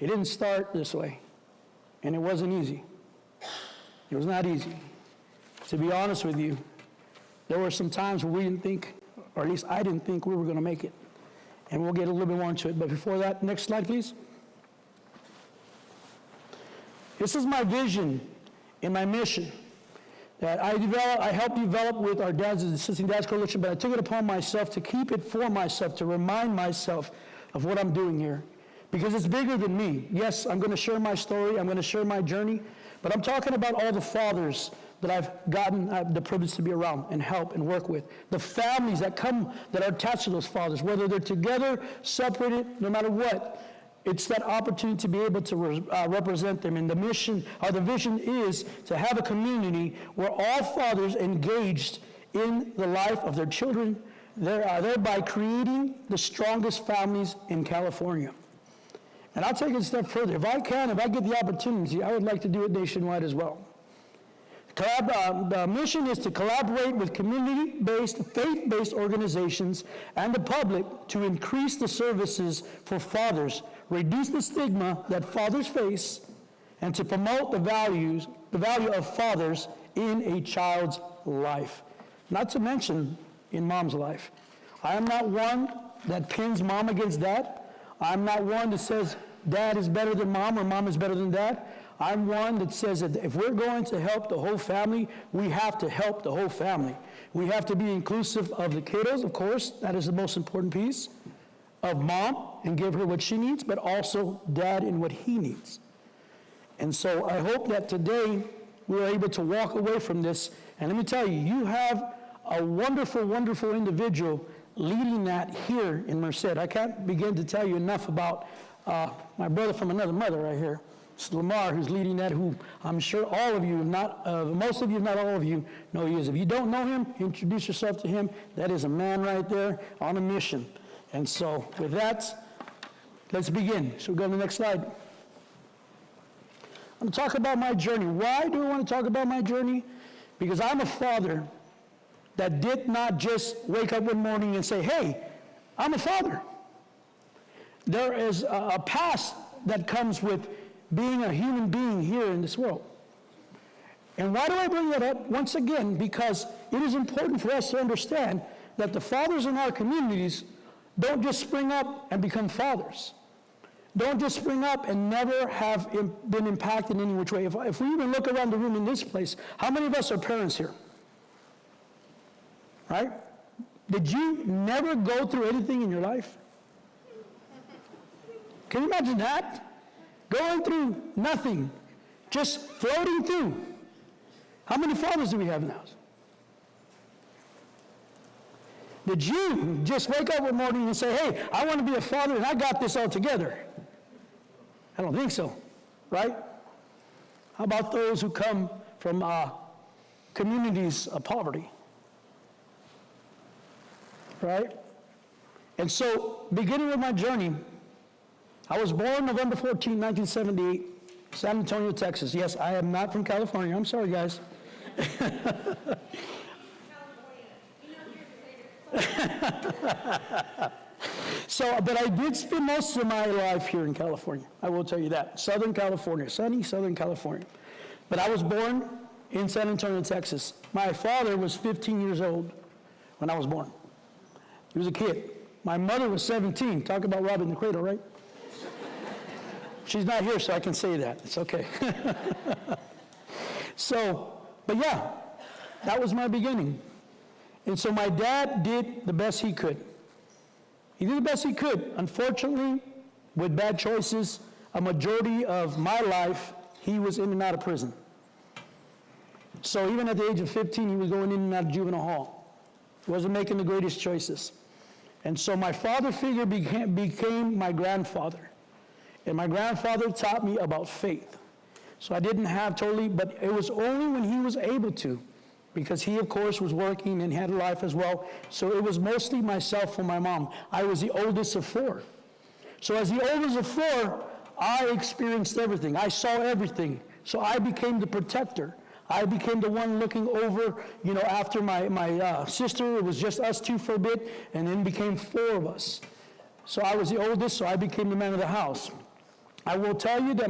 C: it didn't start this way. And it wasn't easy. It was not easy. To be honest with you, there were some times where we didn't think, or at least I didn't think we were going to make it. And we'll get a little bit more into it. But before that, next slide, please. This is my vision and my mission that I helped develop with our dads, the Assisting Dads Coalition, but I took it upon myself to keep it for myself, to remind myself of what I'm doing here. Because it's bigger than me. Yes, I'm going to share my story, I'm going to share my journey, but I'm talking about all the fathers that I've gotten the privilege to be around and help and work with. The families that are attached to those fathers, whether they're together, separated, no matter what. It's that opportunity to be able to represent them. And the mission, or the vision, is to have a community where all fathers engaged in the life of their children, thereby creating the strongest families in California. And I'll take it a step further. If I get the opportunity, I would like to do it nationwide as well. The mission is to collaborate with community-based, faith-based organizations and the public to increase the services for fathers, reduce the stigma that fathers face, and to promote the value of fathers in a child's life. Not to mention in mom's life. I am not one that pins mom against dad. I'm not one that says dad is better than mom or mom is better than dad. I'm one that says that if we're going to help the whole family, we have to help the whole family. We have to be inclusive of the kiddos, of course, that is the most important piece, of mom and give her what she needs, but also dad and what he needs. And so I hope that today we're able to walk away from this. And let me tell you, you have a wonderful, wonderful individual leading that here in Merced. I can't begin to tell you enough about my brother from another mother right here. It's Lamar who's leading that, who I'm sure all of you, most of you, not all of you, know he is. If you don't know him, introduce yourself to him. That is a man right there on a mission. And so with that, let's begin. So we go to the next slide. I'm going to talk about my journey. Why do I want to talk about my journey? Because I'm a father that did not just wake up one morning and say, hey, I'm a father. There is a past that comes with being a human being here in this world. And why do I bring that up? Once again, because it is important for us to understand that the fathers in our communities don't just spring up and become fathers. Don't just spring up and never have been impacted in any which way. If we even look around the room in this place, how many of us are parents here? right? Did you never go through anything in your life? Can you imagine that? Going through nothing, just floating through. How many fathers do we have in the house? Did you just wake up one morning and say, hey, I want to be a father and I got this all together? I don't think so, right? How about those who come from communities of poverty? Right? And so, beginning with my journey, I was born November 14, 1978, San Antonio, Texas. Yes, I am not from California. I'm sorry, guys. So, but I did spend most of my life here in California. I will tell you that. Southern California, sunny Southern California. But I was born in San Antonio, Texas. My father was 15 years old when I was born. He was a kid. My mother was 17. Talk about robbing the cradle, right? She's not here, so I can say that. It's okay. So, but yeah, that was my beginning. And so my dad did the best he could. He did the best he could. Unfortunately, with bad choices, a majority of my life, he was in and out of prison. So even at the age of 15, he was going in and out of juvenile hall. He wasn't making the greatest choices. And so my father figure became my grandfather. And my grandfather taught me about faith. So I didn't have totally, but it was only when he was able to, because he, of course, was working and had a life as well. So it was mostly myself and my mom. I was the oldest of four. So as the oldest of four, I experienced everything. I saw everything. So I became the protector. I became the one looking over, after my sister. It was just us two for a bit, and then became four of us. So I was the oldest, so I became the man of the house. I will tell you that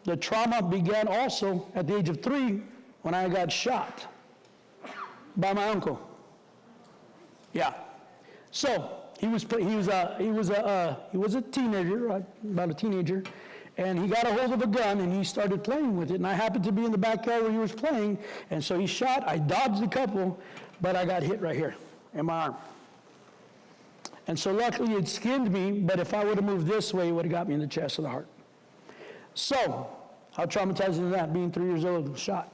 C: the trauma began also at the age of 3 when I got shot by my uncle. Yeah. So he was a teenager, about a teenager, and he got a hold of a gun and he started playing with it. And I happened to be in the backyard where he was playing, and so he shot. I dodged a couple, but I got hit right here in my arm. And so luckily it skinned me, but if I would have moved this way, it would have got me in the chest or the heart. So, how traumatizing is that, being 3 years old, shot,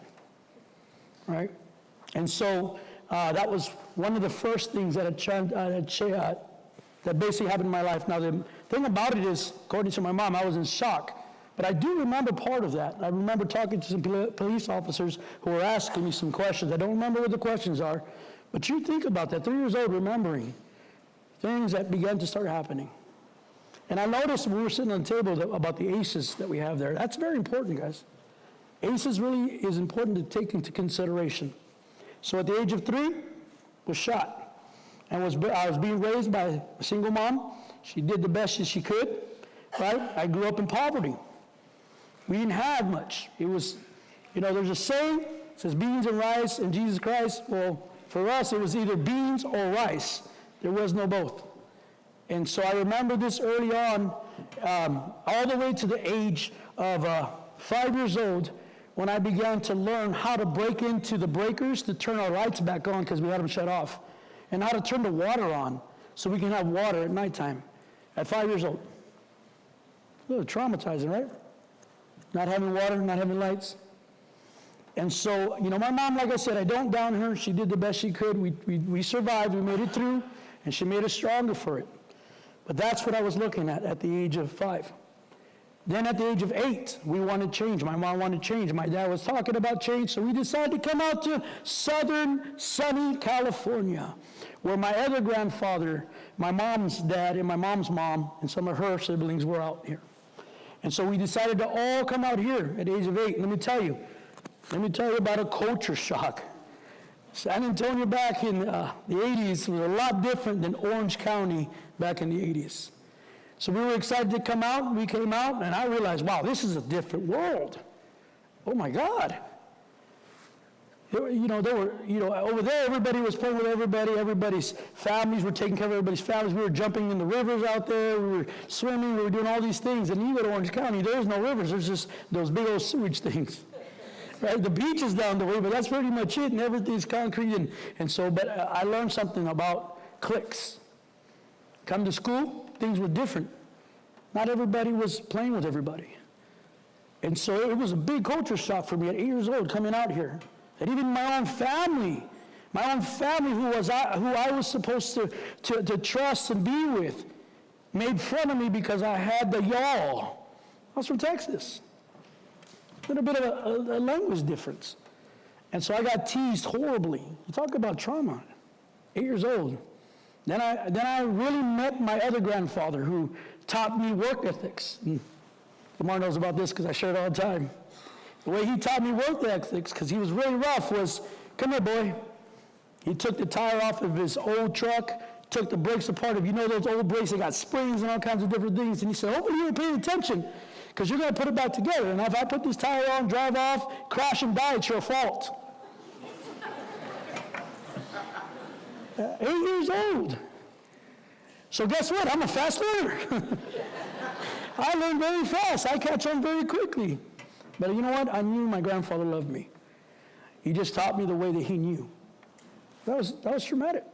C: right? And so that was one of the first things that basically happened in my life. Now, the thing about it is, according to my mom, I was in shock. But I do remember part of that. I remember talking to some police officers who were asking me some questions. I don't remember what the questions are, but you think about that, 3 years old, remembering things that began to start happening. And I noticed when we were sitting on the table about the ACEs that we have there. That's very important, guys. ACEs really is important to take into consideration. So at the age of 3, was shot. And I was being raised by a single mom. She did the best that she could, right? I grew up in poverty. We didn't have much. It was, there's a saying, it says beans and rice and Jesus Christ. Well, for us, it was either beans or rice. There was no both. And so I remember this early on, all the way to the age of 5 years old, when I began to learn how to break into the breakers to turn our lights back on because we had them shut off, and how to turn the water on so we can have water at nighttime at 5 years old. A little traumatizing, right? Not having water, not having lights. And so, my mom, like I said, I don't down her. She did the best she could. We survived. We made it through, and she made us stronger for it. But that's what I was looking at the age of 5. Then at the age of 8, we wanted change. My mom wanted change. My dad was talking about change, so we decided to come out to southern, sunny California, where my other grandfather, my mom's dad, and my mom's mom, and some of her siblings were out here. And so we decided to all come out here at the age of 8. Let me tell you about a culture shock. San Antonio back in the 80s was a lot different than Orange County back in the 80s. So we were excited to come out. We came out, and I realized, wow, this is a different world. Oh my God. Over there, everybody was playing with everybody. Everybody's families were taking care of everybody's families. We were jumping in the rivers out there. We were swimming. We were doing all these things. And you go to Orange County, there's no rivers. There's just those big old sewage things. right? The beach is down the way, but that's pretty much it, and everything's concrete. But I learned something about cliques. Come to school, things were different. Not everybody was playing with everybody. And so it was a big culture shock for me at 8 years old coming out here. And even my own family who I was supposed to trust and be with, made fun of me because I had the y'all. I was from Texas. A little bit of a language difference. And so I got teased horribly. You talk about trauma. 8 years old. Then I really met my other grandfather who taught me work ethics. And Lamar knows about this because I share it all the time. The way he taught me work ethics, because he was really rough, was, come here, boy. He took the tire off of his old truck, took the brakes apart. If you know those old brakes, they got springs and all kinds of different things. And he said, hopefully you were paying attention, because you're going to put it back together. And if I put this tire on, drive off, crash and die, it's your fault. 8 years old. So guess what? I'm a fast learner. I learn very fast. I catch on very quickly. But you know what? I knew my grandfather loved me. He just taught me the way that he knew. That was traumatic.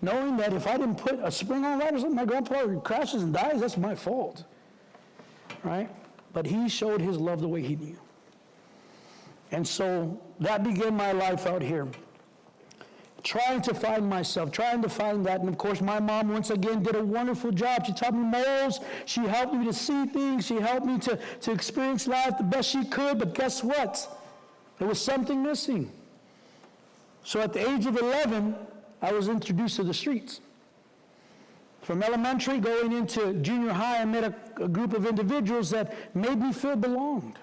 C: Knowing that if I didn't put a spring on right or something, my grandfather crashes and dies, that's my fault. Right? But he showed his love the way he knew. And so that began my life out here. Trying to find myself, trying to find that. And of course, my mom, once again, did a wonderful job. She taught me morals. She helped me to see things. She helped me to experience life the best she could. But guess what? There was something missing. So at the age of 11, I was introduced to the streets. From elementary going into junior high, I met a group of individuals that made me feel belonged.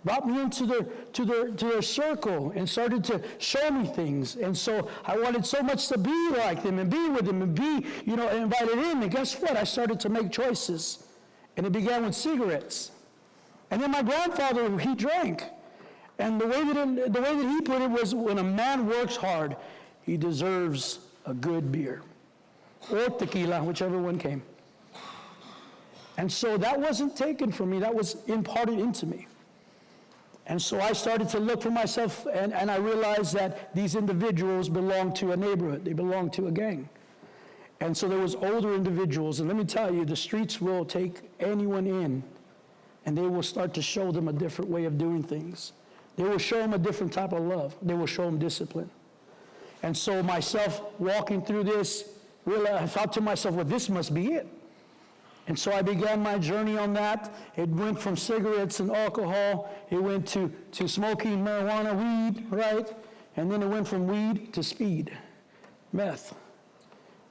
C: Brought me into their circle and started to show me things. And so I wanted so much to be like them and be with them and be, invited in. And guess what? I started to make choices. And it began with cigarettes. And then my grandfather, he drank. And the way that he put it was, when a man works hard, he deserves a good beer. Or tequila, whichever one came. And so that wasn't taken from me. That was imparted into me. And so I started to look for myself, and I realized that these individuals belonged to a neighborhood. They belonged to a gang. And so there was older individuals, and let me tell you, the streets will take anyone in, and they will start to show them a different way of doing things. They will show them a different type of love. They will show them discipline. And so myself walking through this, really, I thought to myself, well, this must be it. And so I began my journey on that. It went from cigarettes and alcohol. It went to smoking marijuana, weed, right? And then it went from weed to speed, meth.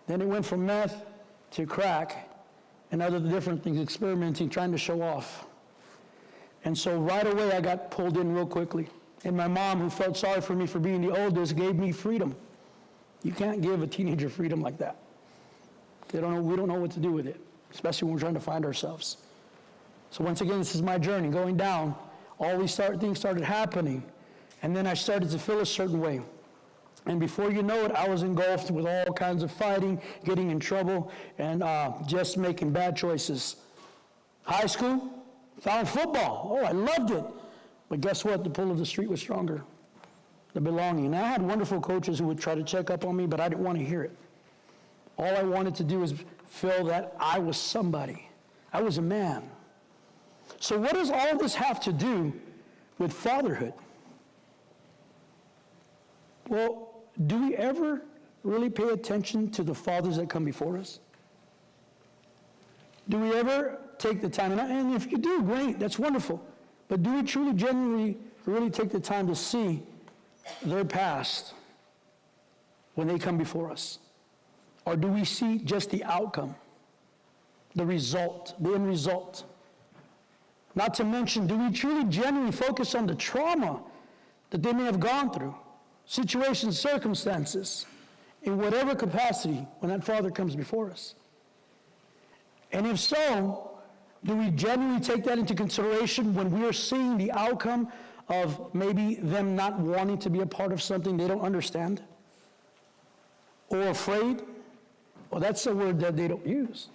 C: Then it went from meth to crack and other different things, experimenting, trying to show off. And so right away I got pulled in real quickly. And my mom, who felt sorry for me for being the oldest, gave me freedom. You can't give a teenager freedom like that. We don't know what to do with it, especially when we're trying to find ourselves. So once again, this is my journey, going down. All these things started happening, and then I started to feel a certain way. And before you know it, I was engulfed with all kinds of fighting, getting in trouble, and just making bad choices. High school, found football. Oh, I loved it. But guess what? The pull of the street was stronger. The belonging. And I had wonderful coaches who would try to check up on me, but I didn't want to hear it. All I wanted to do was feel that I was somebody. I was a man. So what does all of this have to do with fatherhood? Well, do we ever really pay attention to the fathers that come before us? Do we ever take the time? And if you do, great, that's wonderful. But do we truly, genuinely, really take the time to see their past when they come before us? Or do we see just the outcome, the result, the end result? Not to mention, do we truly, genuinely focus on the trauma that they may have gone through, situations, circumstances, in whatever capacity when that father comes before us? And if so, do we genuinely take that into consideration when we are seeing the outcome of maybe them not wanting to be a part of something they don't understand? Or afraid? Well, that's a word that they don't use.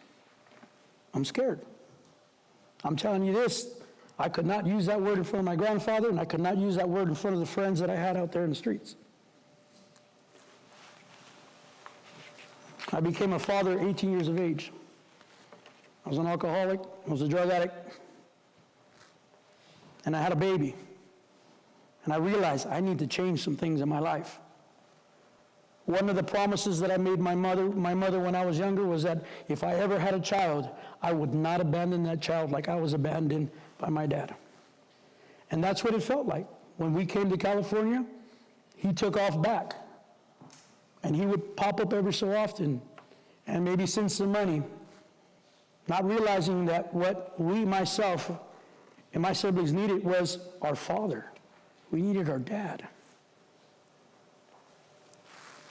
C: I'm scared. I'm telling you this, I could not use that word in front of my grandfather, and I could not use that word in front of the friends that I had out there in the streets. I became a father at 18 years of age. I was an alcoholic, I was a drug addict, and I had a baby. And I realized I need to change some things in my life. One of the promises that I made my mother when I was younger was that if I ever had a child, I would not abandon that child like I was abandoned by my dad. And that's what it felt like. When we came to California, he took off back. And he would pop up every so often and maybe send some money, not realizing that what we, myself, and my siblings needed was our father. We needed our dad.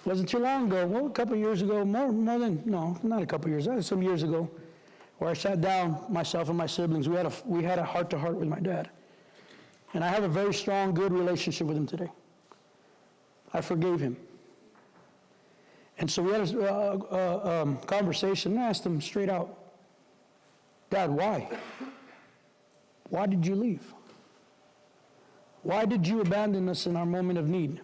C: It wasn't too long ago, well, a couple of years ago, not a couple of years, some years ago, where I sat down, myself and my siblings, we had a heart-to-heart with my dad. And I have a very strong, good relationship with him today. I forgave him. And so we had a conversation, and I asked him straight out, Dad, why? Why did you leave? Why did you abandon us in our moment of need?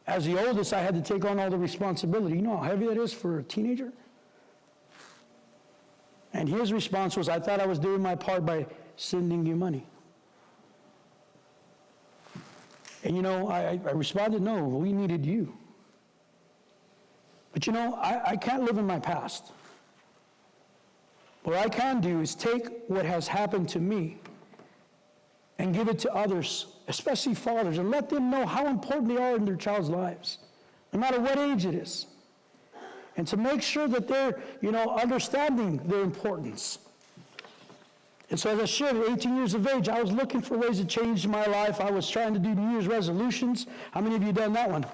C: As the oldest, I had to take on all the responsibility. You know how heavy that is for a teenager? And his response was, I thought I was doing my part by sending you money. And you know, I responded, no, we needed you. But you know, I can't live in my past. What I can do is take what has happened to me and give it to others, especially fathers, and let them know how important they are in their child's lives, no matter what age it is. And to make sure that they're, understanding their importance. And so as I shared, at 18 years of age, I was looking for ways to change my life. I was trying to do New Year's resolutions. How many of you done that one?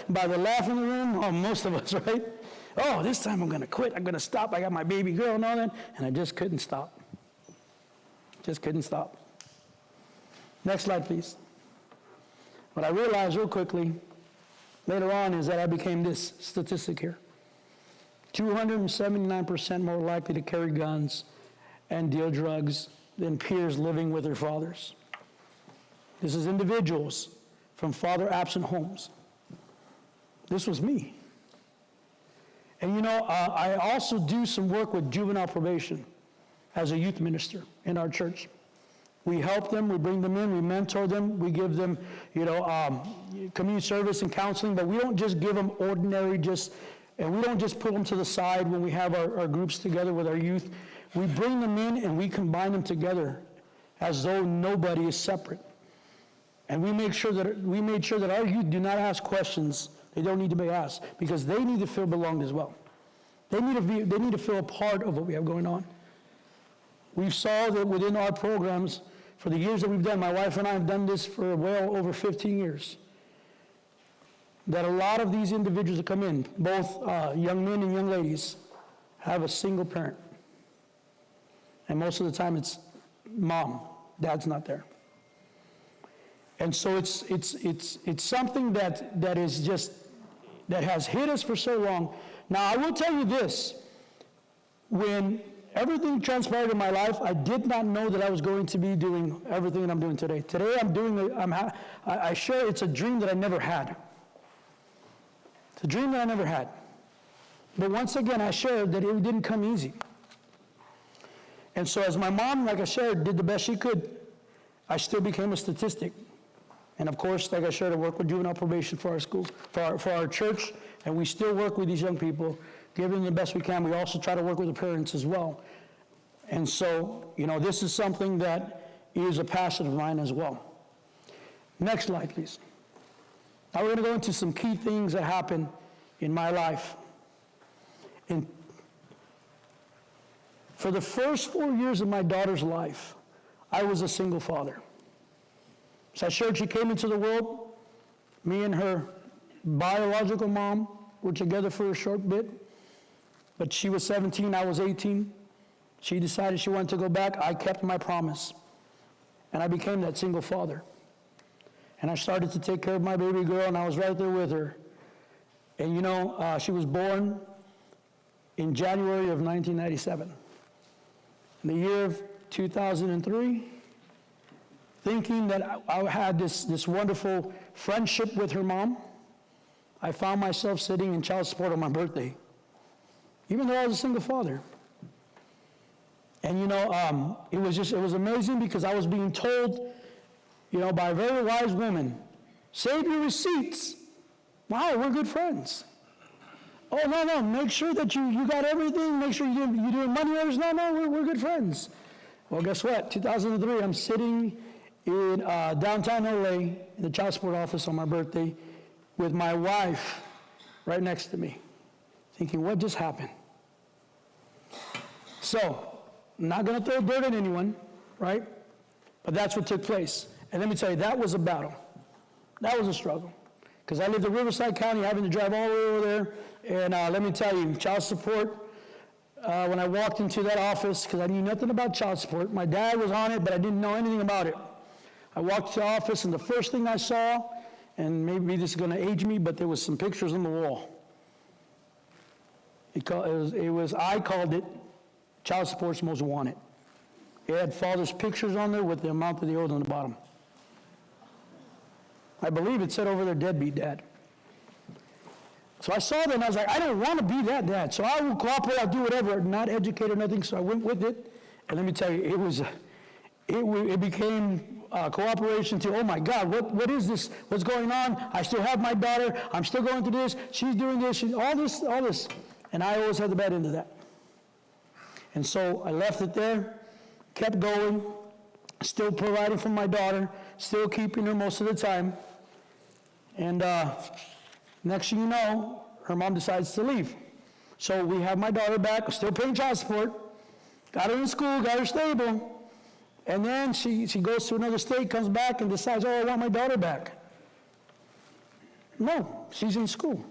C: By the laugh in the room, oh, most of us, right? Oh, this time I'm going to quit. I'm going to stop. I got my baby girl and all that. And I just couldn't stop. Just couldn't stop. Next slide, please. What I realized real quickly later on is that I became this statistic here. 279% more likely to carry guns and deal drugs than peers living with their fathers. This is individuals from father-absent homes. This was me. And I also do some work with juvenile probation as a youth minister in our church. We help them, we bring them in, we mentor them, we give them, community service and counseling, but we don't just give them ordinary, and we don't just put them to the side when we have our groups together with our youth. We bring them in and we combine them together as though nobody is separate. And we made sure that our youth do not ask questions they don't need to be asked, because they need to feel belonged as well. They need to feel a part of what we have going on. We've saw that within our programs, for the years that we've done, my wife and I have done this for well over 15 years, that a lot of these individuals that come in, both young men and young ladies, have a single parent. And most of the time it's mom, dad's not there. And so it's something that is just, that has hit us for so long. Now, I will tell you this. When everything transpired in my life, I did not know that I was going to be doing everything that I'm doing today. Today I share it's a dream that I never had. It's a dream that I never had. But once again, I shared that it didn't come easy. And so as my mom, like I shared, did the best she could, I still became a statistic. And of course, like I shared, I work with juvenile probation for our school, for our church, and we still work with these young people, giving them the best we can. We also try to work with the parents as well. And so, this is something that is a passion of mine as well. Next slide, please. Now we're going to go into some key things that happened in my life. For the first 4 years of my daughter's life, I was a single father. So I shared she came into the world. Me and her biological mom were together for a short bit. But she was 17, I was 18. She decided she wanted to go back. I kept my promise. And I became that single father. And I started to take care of my baby girl, and I was right there with her. And she was born in January of 1997. In the year of 2003, thinking that I had this wonderful friendship with her mom. I found myself sitting in child support on my birthday, even though I was a single father. And it was amazing because I was being told, by a very wise woman, save your receipts. Wow, we're good friends. Oh, no, make sure that you got everything. Make sure you're doing money orders. No, we're good friends. Well, guess what? 2003, I'm sitting in downtown LA in the child support office on my birthday with my wife right next to me, thinking, what just happened? So, I'm not going to throw dirt at anyone, right? But that's what took place. And let me tell you, that was a battle. That was a struggle. Because I lived in Riverside County, having to drive all the way over there. And let me tell you, child support, when I walked into that office, because I knew nothing about child support, my dad was on it, but I didn't know anything about it. I walked to the office, and the first thing I saw, and maybe this is going to age me, but there was some pictures on the wall. I called it Child Support's Most Wanted. It had fathers' pictures on there with the amount that they owed on the bottom. I believe it said over there, deadbeat dad. So I saw that and I was like, I don't want to be that dad. So I will cooperate, I'll do whatever, not educate or nothing. So I went with it. And let me tell you, it became cooperation to, oh my God, what is this? What's going on? I still have my daughter. I'm still going through this. She's doing this. All this. And I always had the bad end of that. And so I left it there, kept going, still providing for my daughter, still keeping her most of the time. And next thing you know, her mom decides to leave. So we have my daughter back, still paying child support, got her in school, got her stable, and then she goes to another state, comes back and decides, oh, I want my daughter back. No, she's in school.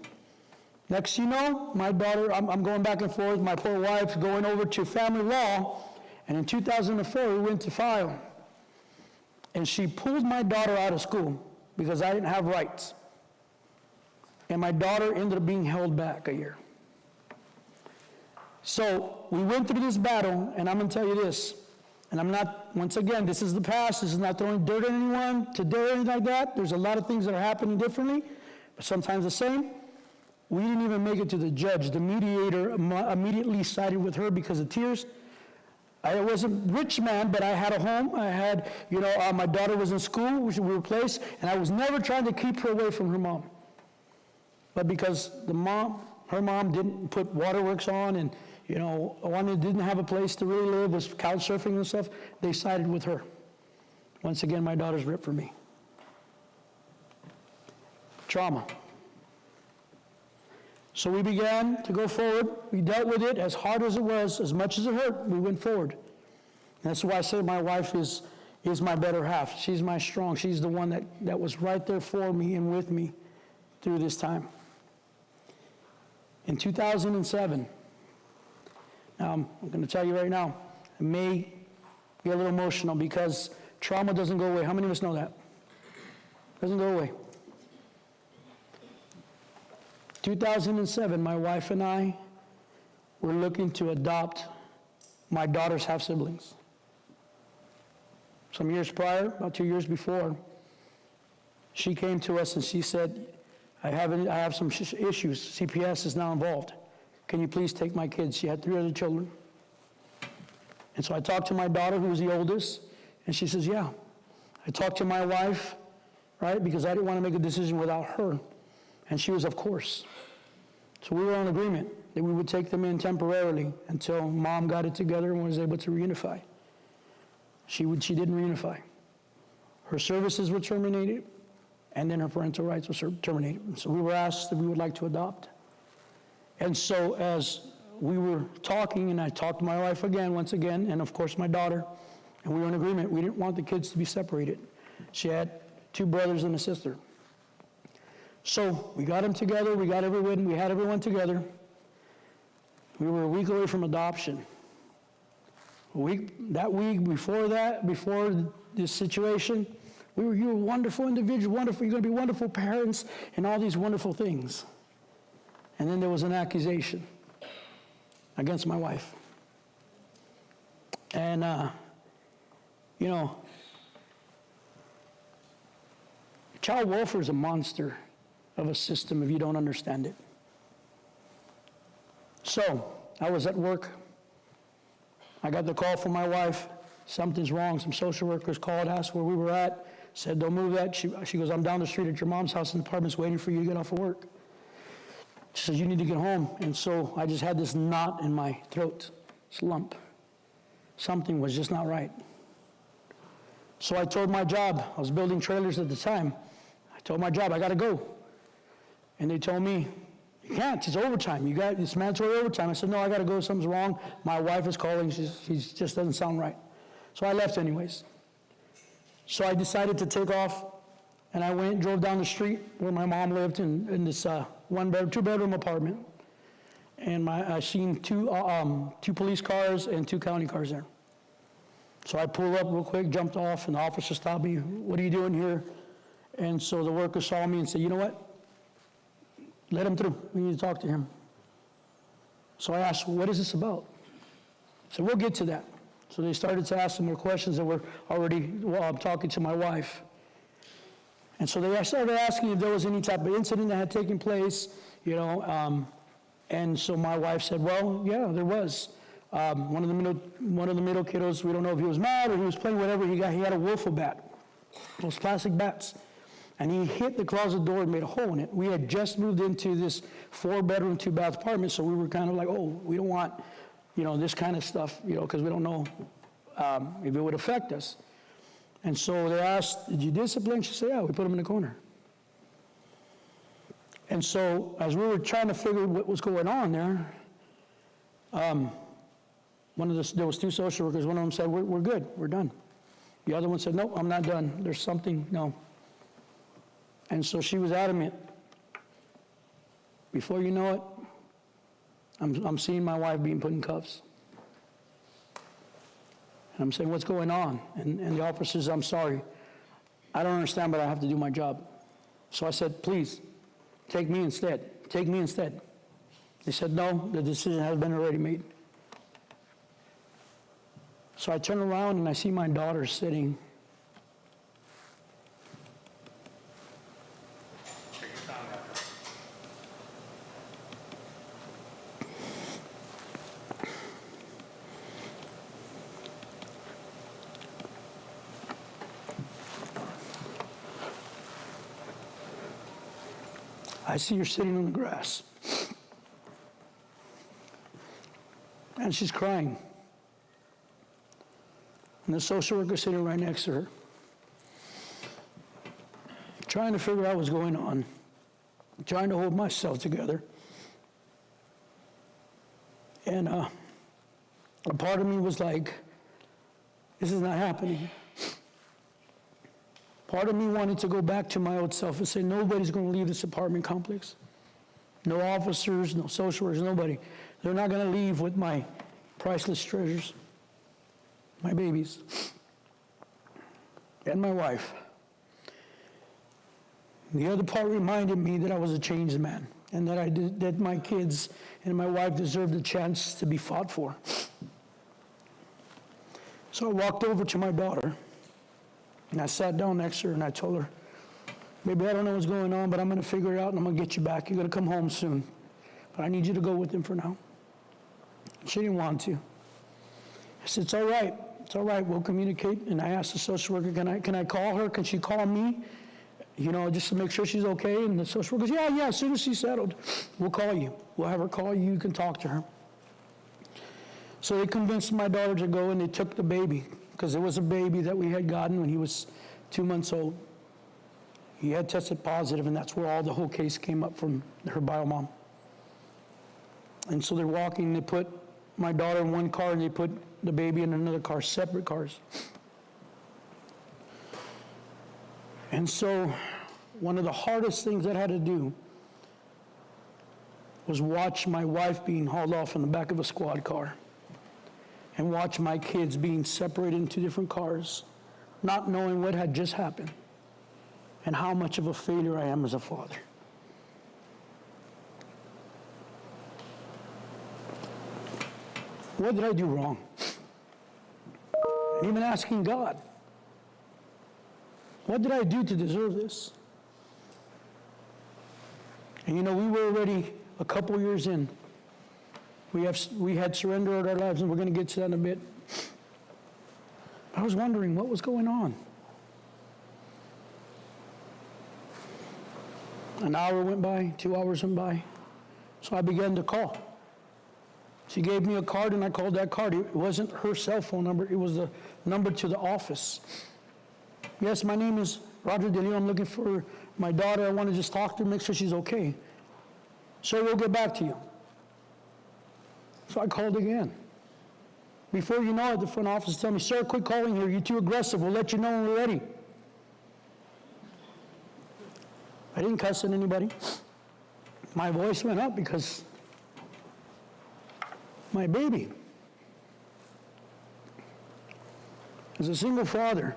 C: Next thing you know, my daughter, I'm going back and forth, my poor wife's going over to family law, and in 2004, we went to file. And she pulled my daughter out of school because I didn't have rights. And my daughter ended up being held back a year. So we went through this battle, and I'm going to tell you this, and I'm not, once again, this is the past, this is not throwing dirt at anyone today or anything like that. There's a lot of things that are happening differently, but sometimes the same. We didn't even make it to the judge. The mediator immediately sided with her because of tears. I wasn't a rich man, but I had a home. I had, my daughter was in school, we were placed, and I was never trying to keep her away from her mom. But because her mom didn't put waterworks on and, didn't have a place to really live, was couch surfing and stuff, they sided with her. Once again, my daughter's ripped for me. Trauma. So we began to go forward. We dealt with it as hard as it was, as much as it hurt, we went forward. And that's why I say my wife is my better half. She's my strong. She's the one that was right there for me and with me through this time. In 2007, now I'm going to tell you right now, I may be a little emotional because trauma doesn't go away. How many of us know that? Doesn't go away. 2007, my wife and I were looking to adopt my daughter's half-siblings. Some years prior, about 2 years before, she came to us and she said, I have some issues. CPS is now involved. Can you please take my kids? She had 3 other children. And so I talked to my daughter, who was the oldest, and she says, yeah. I talked to my wife, right, because I didn't want to make a decision without her. And she was, of course. So we were on agreement that we would take them in temporarily until mom got it together and was able to reunify. She didn't reunify. Her services were terminated, and then her parental rights were terminated. And so we were asked that we would like to adopt. And so as we were talking, and I talked to my wife again, once again, and of course my daughter, and we were in agreement. We didn't want the kids to be separated. She had 2 brothers and a sister. So we got them together, we had everyone together. We were a week away from adoption. That week before this situation, you were wonderful individuals, you're going to be wonderful parents, and all these wonderful things. And then there was an accusation against my wife. And You know, child welfare is a monster of a system if you don't understand it. So, I was at work. I got the call from my wife. Something's wrong. Some social workers called, asked where we were at, said, don't move that. She goes, I'm down the street at your mom's house in the apartment's waiting for you to get off of work. She says, you need to get home. And so I just had this knot in my throat, this lump. Something was just not right. So I told my job, I was building trailers at the time. I told my job, I got to go. And they told me, you can't, it's overtime. It's mandatory overtime. I said, no, I got to go, something's wrong. My wife is calling, she just doesn't sound right. So I left anyways. So I decided to take off, and I went, drove down the street where my mom lived in this two-bedroom apartment. And I seen two police cars and 2 county cars there. So I pulled up real quick, jumped off, and the officer stopped me. What are you doing here? And so the worker saw me and said, you know what? Let him through. We need to talk to him. So I asked, what is this about? So we'll get to that. So they started to ask some more questions that were already talking to my wife. And so they started asking if there was any type of incident that had taken place, you know. And so my wife said, well, yeah, there was. One of the middle kiddos, we don't know if he was mad or he was playing whatever, he had a wiffle bat, those plastic bats. And he hit the closet door and made a hole in it. We had just moved into this 4-bedroom, 2-bath apartment, so we were kind of like, oh, we don't want, you know, this kind of stuff, you know, because we don't know if it would affect us. And so they asked, did you discipline? She said, yeah, we put him in the corner. And so as we were trying to figure what was going on there, there was 2 social workers. One of them said, we're good, we're done. The other one said, no, I'm not done. There's something, no. And so she was adamant. Before you know it, I'm seeing my wife being put in cuffs. And I'm saying, what's going on? And the officer says, I'm sorry. I don't understand, but I have to do my job. So I said, please, take me instead. Take me instead. They said, no, the decision has been already made. So I turn around and I see my daughter sitting. I see her sitting on the grass. And she's crying. And the social worker sitting right next to her. Trying to figure out what's going on. Trying to hold myself together. And a part of me was like, this is not happening. Part of me wanted to go back to my old self and say, nobody's going to leave this apartment complex. No officers, no social workers, nobody. They're not going to leave with my priceless treasures, my babies, and my wife. The other part reminded me that I was a changed man and that my kids and my wife deserved a chance to be fought for. So I walked over to my daughter. And I sat down next to her and I told her, baby, I don't know what's going on, but I'm going to figure it out and I'm going to get you back. You're going to come home soon. But I need you to go with him for now. She didn't want to. I said, it's all right. It's all right. We'll communicate. And I asked the social worker, can I call her? Can she call me? You know, just to make sure she's okay. And the social worker goes, yeah, as soon as she's settled, we'll call you. We'll have her call you. You can talk to her. So they convinced my daughter to go and they took the baby. Because there was a baby that we had gotten when he was 2 months old. He had tested positive, and that's where the whole case came up from her bio mom. And so they're walking, they put my daughter in one car, and they put the baby in another car, separate cars. And so one of the hardest things that I had to do was watch my wife being hauled off in the back of a squad car. And watch my kids being separated into different cars, not knowing what had just happened and how much of a failure I am as a father. What did I do wrong? And even asking God, What did I do to deserve this? And you know, we were already a couple years in. We had surrendered our lives, and we're going to get to that in a bit. I was wondering what was going on. An hour went by, 2 hours went by, so I began to call. She gave me a card, and I called that card. It wasn't her cell phone number. It was the number to the office. Yes, my name is Roger DeLeo. I'm looking for my daughter. I want to just talk to her, make sure she's okay. So we'll get back to you. So I called again. Before you know it, the front office told me, sir, quit calling here. You're too aggressive. We'll let you know when we're ready. I didn't cuss at anybody. My voice went up because my baby. As a single father,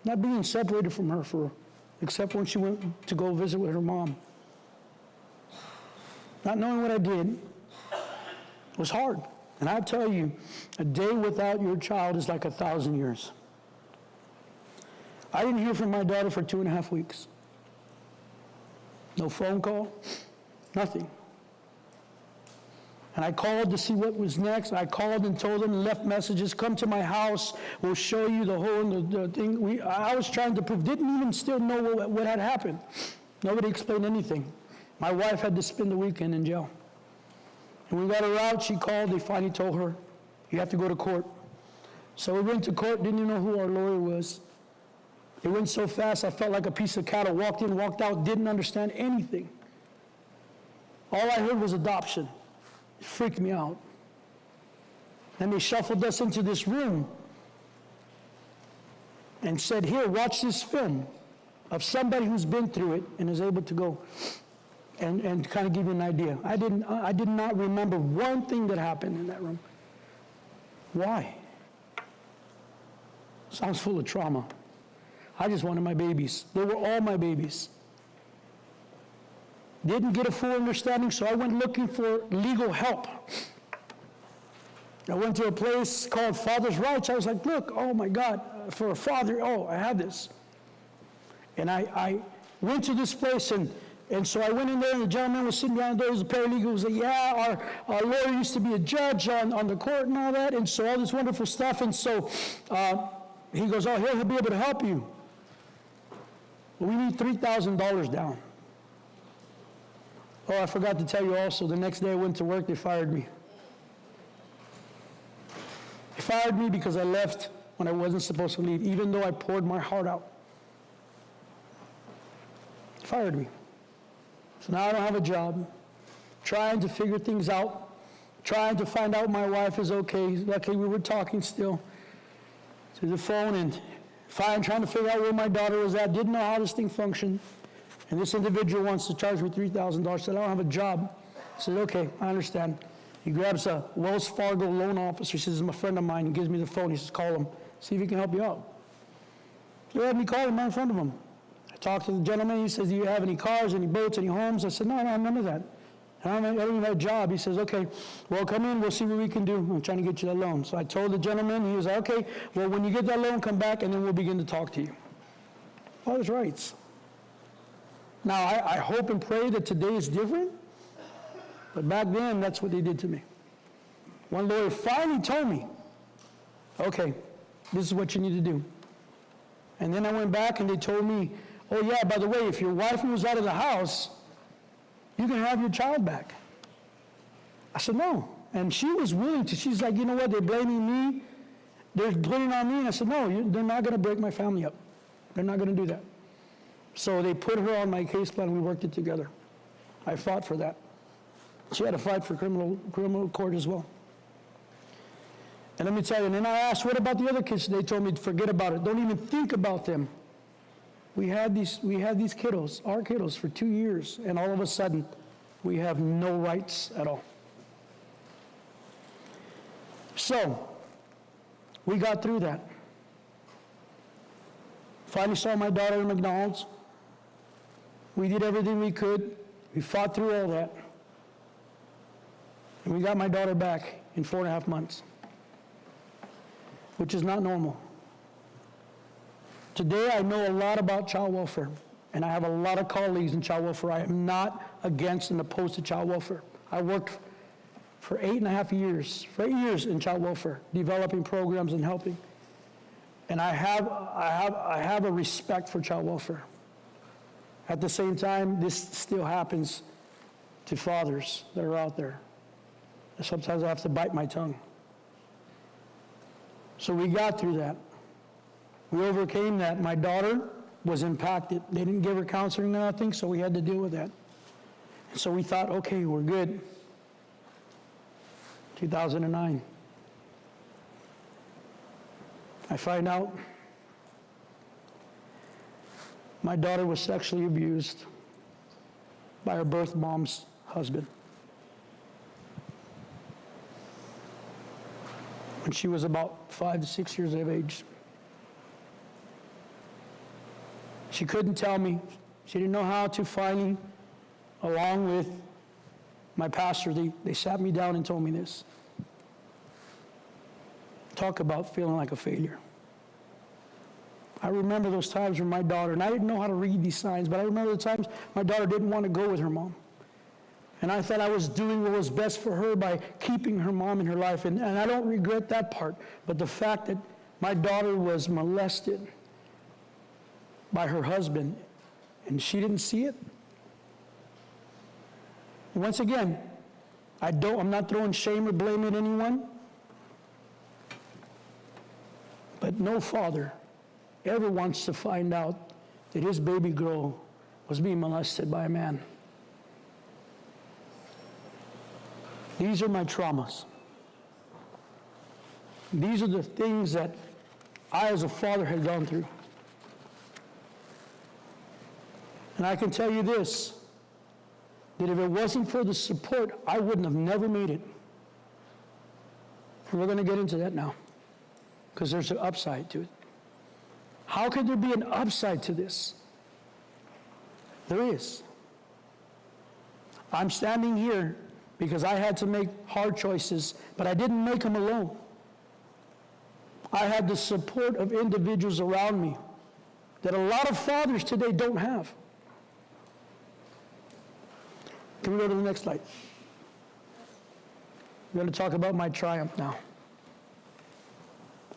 C: not being separated from her except when she went to go visit with her mom. Not knowing what I did was hard. And I'll tell you, a day without your child is like 1,000 years. I didn't hear from my daughter for 2.5 weeks. No phone call, nothing. And I called to see what was next. I called and told them, left messages, come to my house, we'll show you the whole the thing. I was trying to prove, didn't even still know what had happened. Nobody explained anything. My wife had to spend the weekend in jail. And we got her out, she called, they finally told her, you have to go to court. So we went to court, didn't even know who our lawyer was. It went so fast, I felt like a piece of cattle, walked in, walked out, didn't understand anything. All I heard was adoption. It freaked me out. Then they shuffled us into this room and said, here, watch this film of somebody who's been through it and is able to go and kind of give you an idea. I did not remember one thing that happened in that room. Why? Sounds full of trauma. I just wanted my babies. They were all my babies. Didn't get a full understanding, so I went looking for legal help. I went to a place called Father's Rights. I was like, look, oh my God, for a father, oh, I have this. And I went to this place, and so I went in there, and the gentleman was sitting down there, he was a paralegal, he said, yeah, our lawyer used to be a judge on the court and all that, and so all this wonderful stuff, and so he goes, oh, he'll be able to help you. Well, we need $3,000 down. Oh, I forgot to tell you also, the next day I went to work, they fired me. They fired me because I left when I wasn't supposed to leave, even though I poured my heart out. They fired me. So now I don't have a job, trying to figure things out, trying to find out my wife is okay. Luckily, we were talking still through the phone, and trying to figure out where my daughter was at, didn't know how this thing functioned. And this individual wants to charge me $3,000. Said, I don't have a job. I said, okay, I understand. He grabs a Wells Fargo loan officer. He says, he's a friend of mine. He gives me the phone. He says, call him. See if he can help you out. He had me call him right in front of him. I talked to the gentleman. He says, do you have any cars, any boats, any homes? I said, no, I don't have none of that. I don't even have a job. He says, okay, well, come in. We'll see what we can do. I'm trying to get you that loan. So I told the gentleman. He was like, okay, well, when you get that loan, come back, and then we'll begin to talk to you. Father's rights. Now, I hope and pray that today is different, but back then, that's what they did to me. One lawyer finally told me, okay, this is what you need to do. And then I went back and they told me, oh yeah, by the way, if your wife moves out of the house, you can have your child back. I said, no. And she was willing to, she's like, you know what, they're blaming me, they're putting on me. And I said, no, they're not going to break my family up. They're not going to do that. So they put her on my case plan, we worked it together. I fought for that. She had to fight for criminal court as well. And let me tell you, and then I asked, what about the other kids? They told me, forget about it. Don't even think about them. We had these kiddos, our kiddos, for 2 years, and all of a sudden, we have no rights at all. So, we got through that. Finally saw my daughter at McDonald's. We did everything we could. We fought through all that. And we got my daughter back in 4.5 months, which is not normal. Today, I know a lot about child welfare, and I have a lot of colleagues in child welfare. I am not against and opposed to child welfare. I worked for 8.5 years, for 8 years in child welfare, developing programs and helping. And I have a respect for child welfare. At the same time, this still happens to fathers that are out there. And sometimes I have to bite my tongue. So we got through that. We overcame that. My daughter was impacted. They didn't give her counseling or nothing, so we had to deal with that. And so we thought, okay, we're good. 2009. I find out my daughter was sexually abused by her birth mom's husband when she was about 5 to 6 years of age. She couldn't tell me. She didn't know how to. Finally, along with my pastor, they sat me down and told me this. Talk about feeling like a failure. I remember those times when my daughter, and I didn't know how to read these signs, but I remember the times my daughter didn't want to go with her mom. And I thought I was doing what was best for her by keeping her mom in her life. And I don't regret that part. But the fact that my daughter was molested by her husband, and she didn't see it. Once again, I'm not throwing shame or blame at anyone, but no father ever wants to find out that his baby girl was being molested by a man. These are my traumas. These are the things that I as a father had gone through. And I can tell you this, that if it wasn't for the support, I wouldn't have never made it. And we're going to get into that now, because there's an upside to it. How could there be an upside to this? There is. I'm standing here because I had to make hard choices, but I didn't make them alone. I had the support of individuals around me that a lot of fathers today don't have. Can we go to the next slide? We're going to talk about my triumph now.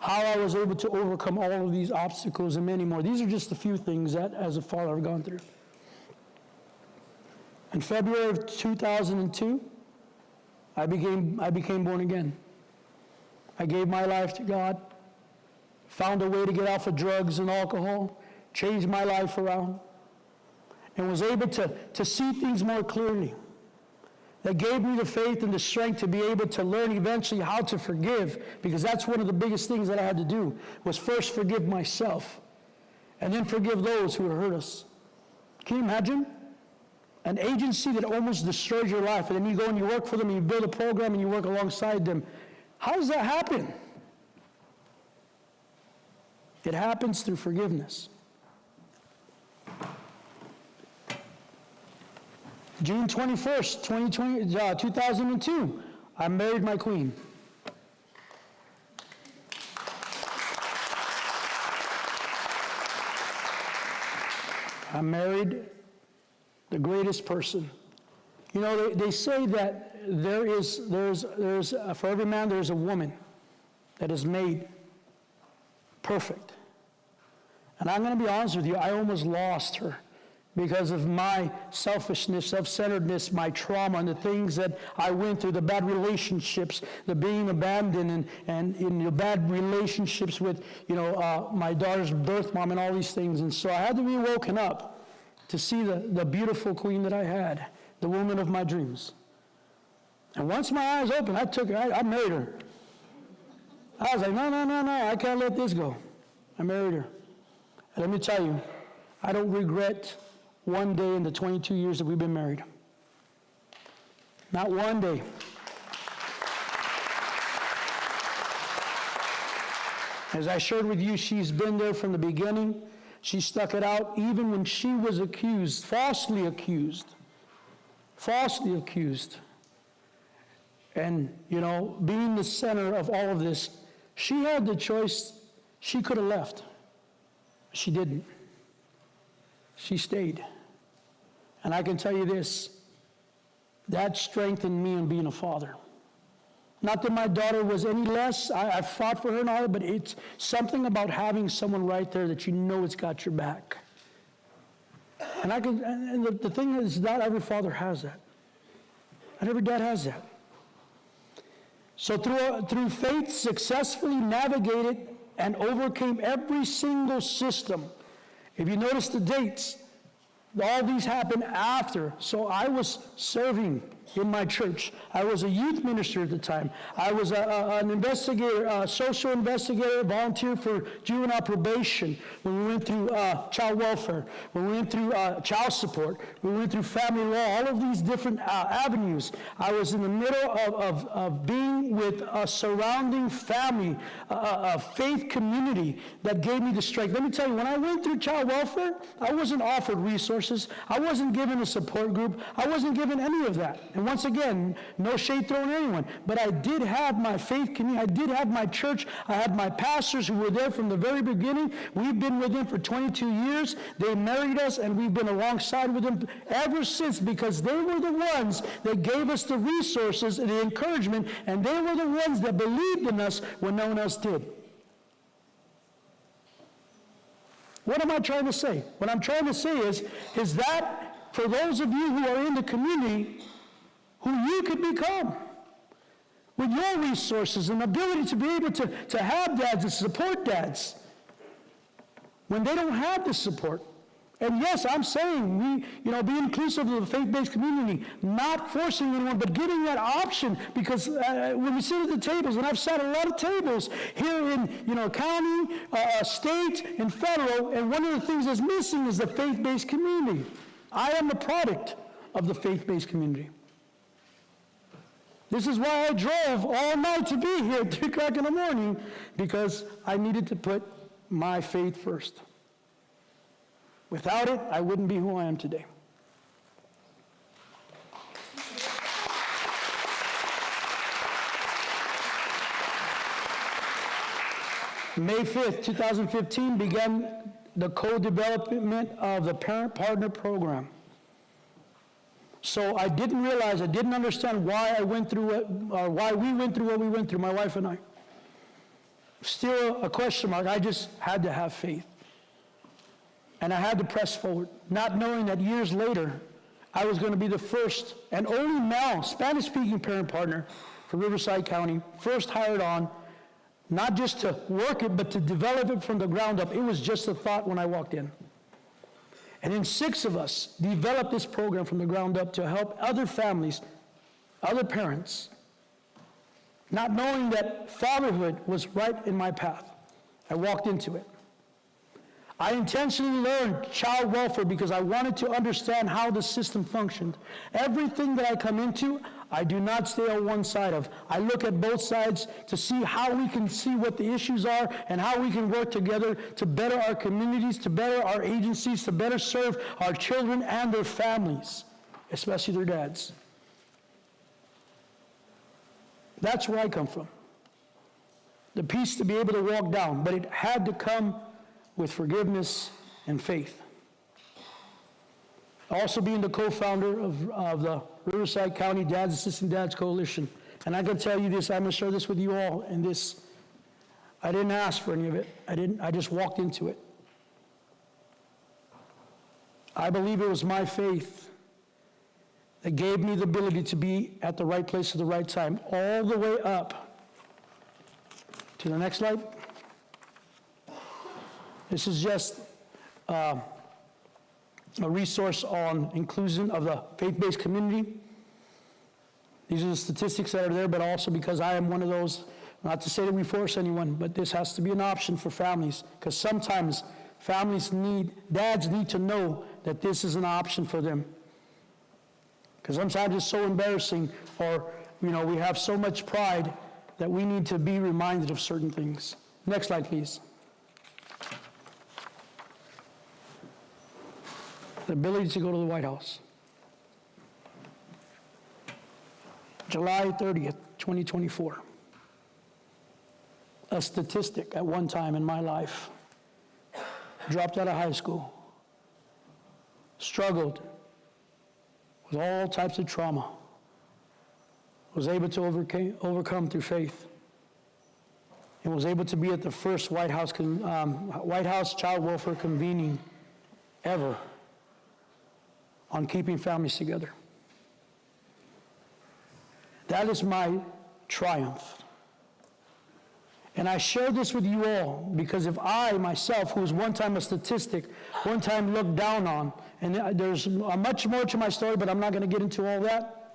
C: How I was able to overcome all of these obstacles and many more. These are just a few things that, as a father, I've gone through. In February of 2002, I became born again. I gave my life to God, found a way to get off of drugs and alcohol, changed my life around, and was able to see things more clearly. That gave me the faith and the strength to be able to learn eventually how to forgive, because that's one of the biggest things that I had to do, was first forgive myself, and then forgive those who hurt us. Can you imagine? An agency that almost destroys your life, and then you go and you work for them, and you build a program, and you work alongside them. How does that happen? It happens through forgiveness. June 21st, 2002, I married my queen. I married the greatest person. You know, they say that there's for every man there's a woman that is made perfect. And I'm going to be honest with you, I almost lost her because of my selfishness, self-centeredness, my trauma, and the things that I went through, the bad relationships, the being abandoned, and in the bad relationships with, my daughter's birth mom and all these things. And so I had to be woken up to see the beautiful queen that I had, the woman of my dreams. And once my eyes opened, I married her. I was like, no, I can't let this go. I married her. And let me tell you, I don't regret one day in the 22 years that we've been married. Not one day. As I shared with you, she's been there from the beginning. She stuck it out even when she was accused, falsely accused. And, being the center of all of this, she had the choice. She could have left. She didn't. She stayed. And I can tell you this, that strengthened me in being a father. Not that my daughter was any less, I fought for her and all that, but it's something about having someone right there that you know it's got your back. And the thing is, not every father has that. Not every dad has that. So through faith, successfully navigated and overcame every single system. If you notice the dates, all these happened after. So I was serving in my church. I was a youth minister at the time. I was an investigator, a social investigator, volunteer for juvenile probation. When we went through child welfare, when we went through child support, when we went through family law, all of these different avenues. I was in the middle of being with a surrounding family, a faith community that gave me the strength. Let me tell you, when I went through child welfare, I wasn't offered resources. I wasn't given a support group. I wasn't given any of that. And once again, no shade thrown at anyone, but I did have my faith community. I did have my church. I had my pastors who were there from the very beginning. We've been with them for 22 years. They married us, and we've been alongside with them ever since, because they were the ones that gave us the resources and the encouragement, and they were the ones that believed in us when no one else did. What am I trying to say? What I'm trying to say is that for those of you who are in the community, who you could become with your resources and ability to be able to have dads and support dads when they don't have the support. And yes, I'm saying be inclusive of the faith-based community, not forcing anyone, but giving that option, because when we sit at the tables, and I've sat at a lot of tables here in county, state, and federal, and one of the things that's missing is the faith-based community. I am a product of the faith-based community. This is why I drove all night to be here at 3 o'clock in the morning, because I needed to put my faith first. Without it, I wouldn't be who I am today. May 5th, 2015 began the co-development of the Parent Partner Program. So I didn't realize, I didn't understand why I went through why we went through what we went through, my wife and I. Still a question mark. I just had to have faith. And I had to press forward, not knowing that years later, I was going to be the first and only male Spanish-speaking parent partner for Riverside County, first hired on, not just to work it, but to develop it from the ground up. It was just a thought when I walked in. And then 6 of us developed this program from the ground up to help other families, other parents, not knowing that fatherhood was right in my path. I walked into it. I intentionally learned child welfare because I wanted to understand how the system functioned. Everything that I come into, I do not stay on one side of. I look at both sides to see how we can see what the issues are and how we can work together to better our communities, to better our agencies, to better serve our children and their families, especially their dads. That's where I come from. The peace to be able to walk down, but it had to come with forgiveness and faith. Also being the co-founder of the Riverside County Dads Assistant Dads Coalition. And I can tell you this, I'm going to share this with you all, and this, I didn't ask for any of it. I just walked into it. I believe it was my faith that gave me the ability to be at the right place at the right time, all the way up to the next slide. This is just a resource on inclusion of the faith-based community. These are the statistics that are there, but also because I am one of those, not to say that we force anyone, but this has to be an option for families, because sometimes dads need to know that this is an option for them. Because sometimes it's so embarrassing, or we have so much pride that we need to be reminded of certain things. Next slide, please. The ability to go to the White House. July 30th, 2024. A statistic at one time in my life. dropped out of high school, struggled with all types of trauma, was able to overcome through faith, and was able to be at the first White House Child Welfare convening ever on keeping families together. That is my triumph. And I share this with you all because if I, myself, who was one time a statistic, one time looked down on, and there's much more to my story, but I'm not going to get into all that,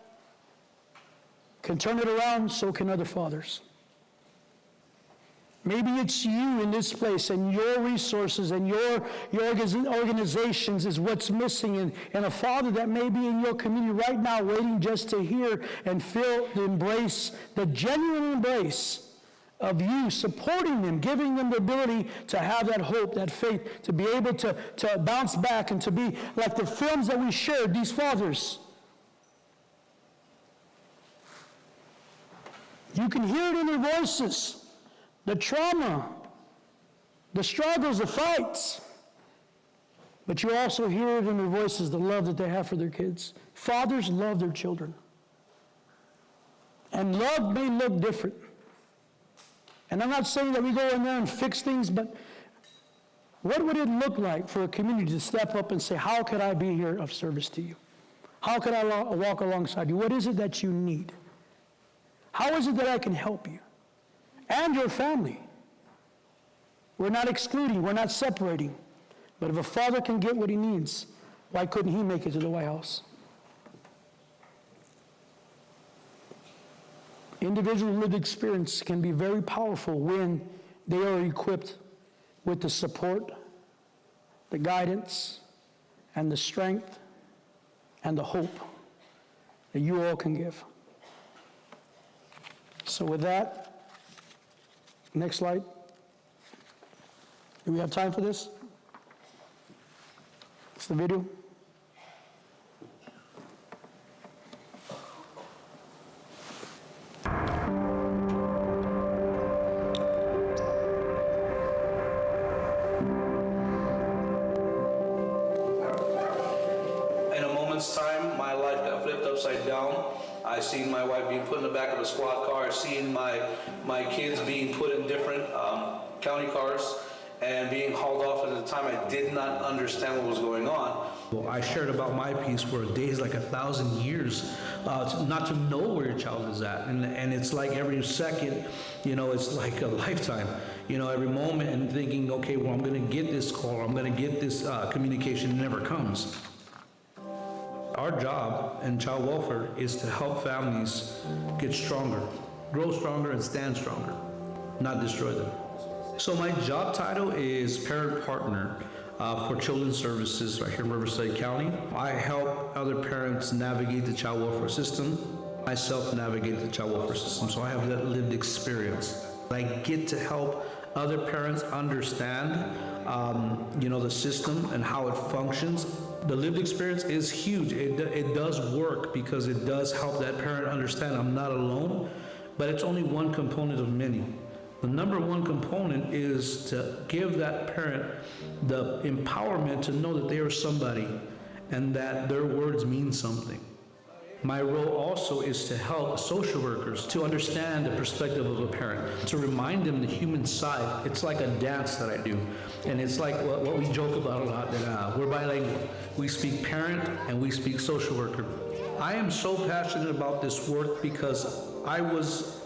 C: can turn it around, so can other fathers. Maybe it's you in this place and your resources and your organizations is what's missing, and a father that may be in your community right now waiting just to hear and feel the embrace, the genuine embrace of you supporting them, giving them the ability to have that hope, that faith, to be able to bounce back and to be like the films that we shared, these fathers. You can hear it in their voices. The trauma, the struggles, the fights. But you also hear it in their voices, the love that they have for their kids. Fathers love their children. And love may look different. And I'm not saying that we go in there and fix things, but what would it look like for a community to step up and say, how could I be here of service to you? How could I walk alongside you? What is it that you need? How is it that I can help you? And your family. We're not excluding, we're not separating. But if a father can get what he needs, why couldn't he make it to the White House? Individual lived experience can be very powerful when they are equipped with the support, the guidance, and the strength, and the hope that you all can give. So with that, next slide. Do we have time for this? It's the video.
F: In a moment's time, my life got flipped upside down. I seen my wife being put in the back of a squad car. I seen my kids being put in different county cars and being hauled off. At the time, I did not understand what was going on.
J: Well, I shared about my piece where a day is like 1,000 years, not to know where your child is at. And it's like every second, it's like a lifetime. Every moment and thinking, okay, well, I'm going to get this call, I'm going to get this communication, it never comes. Our job in child welfare is to help families get stronger, grow stronger, and stand stronger, not destroy them. So my job title is Parent Partner for Children's Services right here in Riverside County. I help other parents navigate the child welfare system. Myself navigate the child welfare system, so I have that lived experience. I get to help other parents understand the system and how it functions. The lived experience is huge. It does work because it does help that parent understand I'm not alone, but it's only one component of many. The number one component is to give that parent the empowerment to know that they are somebody and that their words mean something. My role also is to help social workers to understand the perspective of a parent, to remind them the human side. It's like a dance that I do, and it's like what we joke about a lot, that we're bilingual. We speak parent and we speak social worker. I am so passionate about this work because I was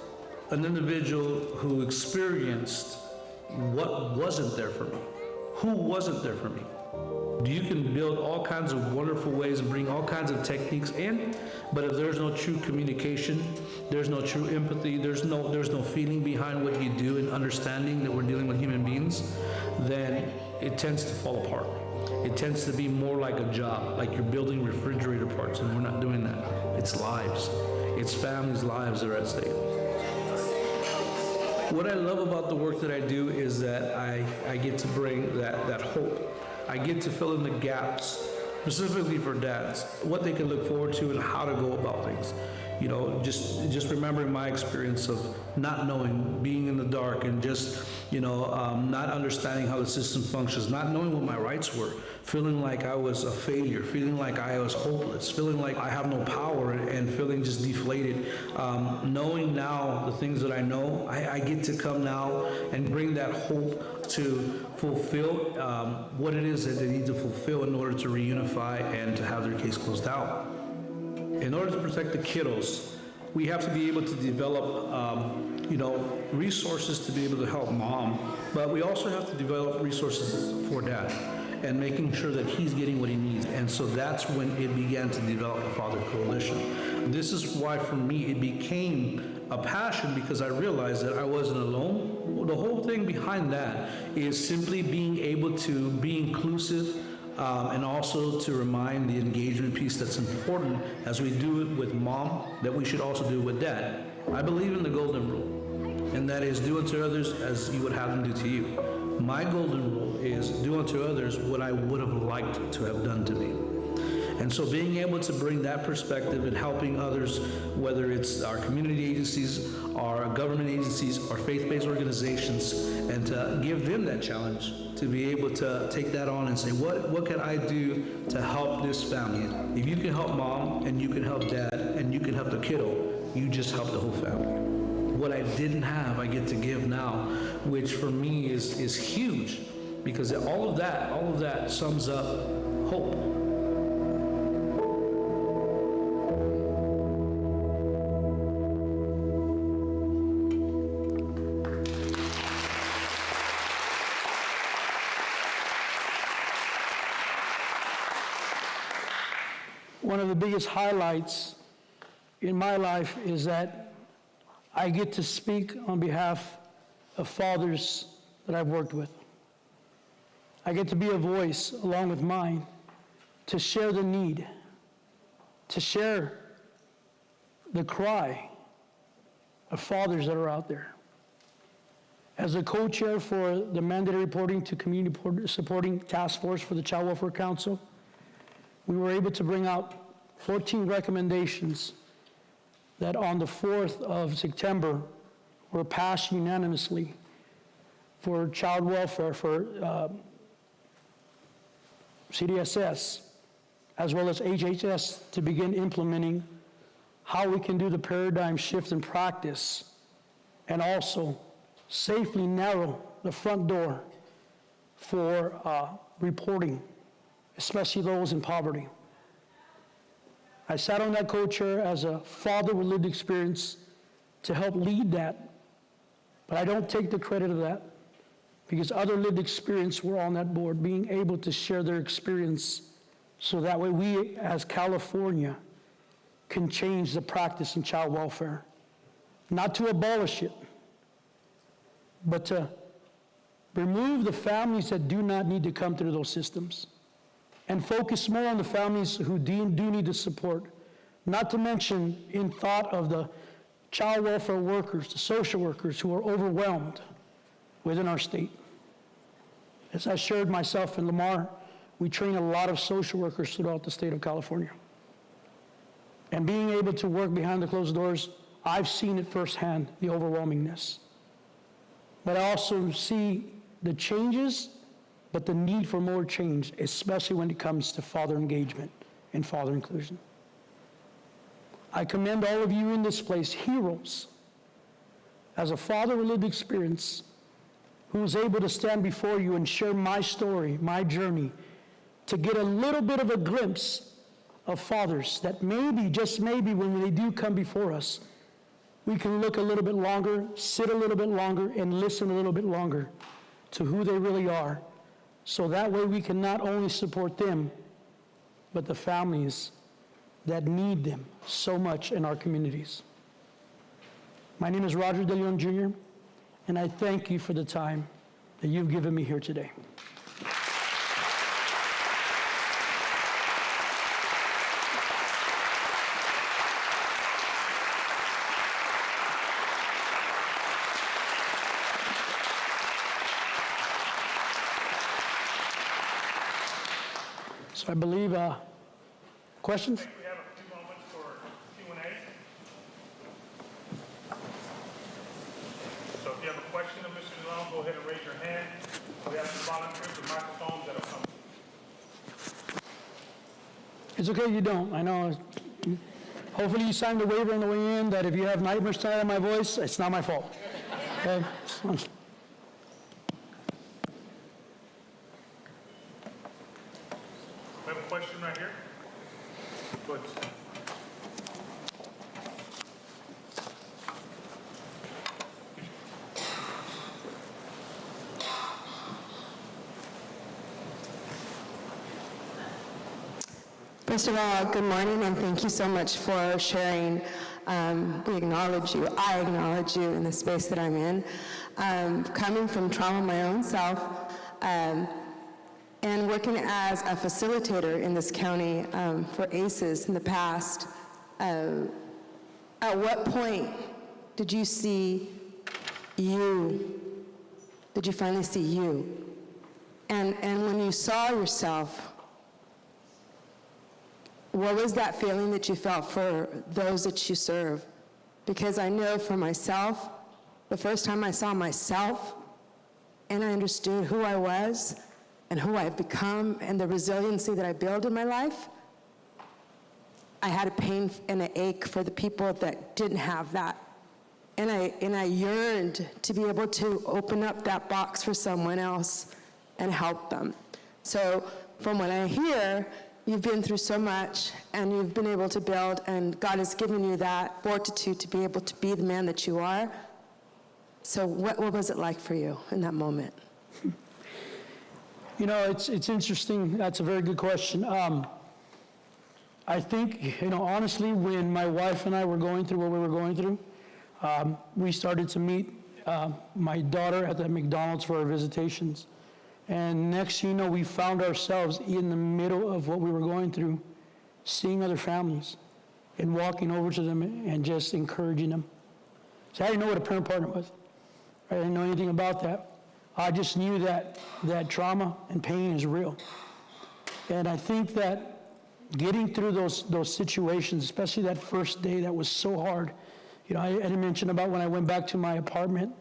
J: an individual who experienced what wasn't there for me. Who wasn't there for me? You can build all kinds of wonderful ways and bring all kinds of techniques in, but if there's no true communication, there's no true empathy, there's no feeling behind what you do and understanding that we're dealing with human beings, then it tends to fall apart. It tends to be more like a job, like you're building refrigerator parts, and we're not doing that. It's lives. It's families' lives that are at stake. What I love about the work that I do is that I get to bring that hope. I get to fill in the gaps, specifically for dads, what they can look forward to and how to go about things. Just remembering my experience of not knowing, being in the dark, and just not understanding how the system functions, not knowing what my rights were, feeling like I was a failure, feeling like I was hopeless, feeling like I have no power, and feeling just deflated. Knowing now the things that I know, I get to come now and bring that hope to fulfill what it is that they need to fulfill in order to reunify and to have their case closed out. In order to protect the kiddos, we have to be able to develop resources to be able to help mom, but we also have to develop resources for dad and making sure that he's getting what he needs. And so that's when it began to develop a Father Coalition. This is why for me it became a passion, because I realized that I wasn't alone. The whole thing behind that is simply being able to be inclusive and also to remind the engagement piece that's important as we do it with mom, that we should also do it with dad. I believe in the golden rule, and that is do unto others as you would have them do to you. My golden rule is do unto others what I would have liked to have done to me. And so being able to bring that perspective and helping others, whether it's our community agencies, our government agencies, our faith-based organizations, and to give them that challenge to be able to take that on and say, what can I do to help this family? If you can help mom, and you can help dad, and you can help the kiddo, you just help the whole family. What I didn't have, I get to give now, which for me is huge, because all of that sums up hope.
C: One of the biggest highlights in my life is that I get to speak on behalf of fathers that I've worked with. I get to be a voice along with mine to share the need, to share the cry of fathers that are out there. As a co-chair for the Mandatory Reporting to Community Supporting Task Force for the Child Welfare Council, we were able to bring out 14 recommendations that on the 4th of September were passed unanimously for child welfare, for CDSS, as well as HHS, to begin implementing how we can do the paradigm shift in practice and also safely narrow the front door for reporting, especially those in poverty. I sat on that co-chair as a father with lived experience to help lead that, but I don't take the credit of that because other lived experience were on that board, being able to share their experience so that way we as California can change the practice in child welfare. Not to abolish it, but to remove the families that do not need to come through those systems and focus more on the families who do need the support, not to mention in thought of the child welfare workers, the social workers who are overwhelmed within our state. As I shared myself in Lamar, we train a lot of social workers throughout the state of California. And being able to work behind the closed doors, I've seen it firsthand, the overwhelmingness. But I also see the changes, but the need for more change, especially when it comes to father engagement and father inclusion. I commend all of you in this place, heroes. As a father with lived experience, who was able to stand before you and share my story, my journey, to get a little bit of a glimpse of fathers that maybe, just maybe, when they do come before us, we can look a little bit longer, sit a little bit longer, and listen a little bit longer to who they really are. So that way we can not only support them, but the families that need them so much in our communities. My name is Roger De Leon Jr., and I thank you for the time that you've given me here today. So I believe, questions?
A: We have a few moments for Q&A. So if you have a question Mr. DeLong, go ahead and raise your hand. We have some volunteers with microphones that will come.
C: It's okay if you don't. I know. Hopefully you signed the waiver on the way in that if you have nightmares tonight on my voice, it's not my fault. Okay?
A: We have a question right here. Go ahead.
H: First of all, good morning, and thank you so much for sharing. We acknowledge you. I acknowledge you in the space that I'm in. Coming from trauma my own self, and working as a facilitator in this county for ACEs in the past, at what point did you see you? Did you finally see you? And when you saw yourself, what was that feeling that you felt for those that you serve? Because I know for myself, the first time I saw myself and I understood who I was and who I've become and the resiliency that I built in my life, I had a pain and an ache for the people that didn't have that. And I yearned to be able to open up that box for someone else and help them. So from what I hear, you've been through so much, and you've been able to build, and God has given you that fortitude to be able to be the man that you are. So what was it like for you in that moment?
C: You know, it's interesting. That's a very good question. I think, honestly, when my wife and I were going through what we were going through, we started to meet my daughter at the McDonald's for our visitations. And next thing you know, we found ourselves in the middle of what we were going through, seeing other families and walking over to them and just encouraging them. So I didn't know what a parent partner was. I didn't know anything about that. I just knew that trauma and pain is real. And I think that getting through those situations, especially that first day that was so hard. I didn't mention about when I went back to my apartment,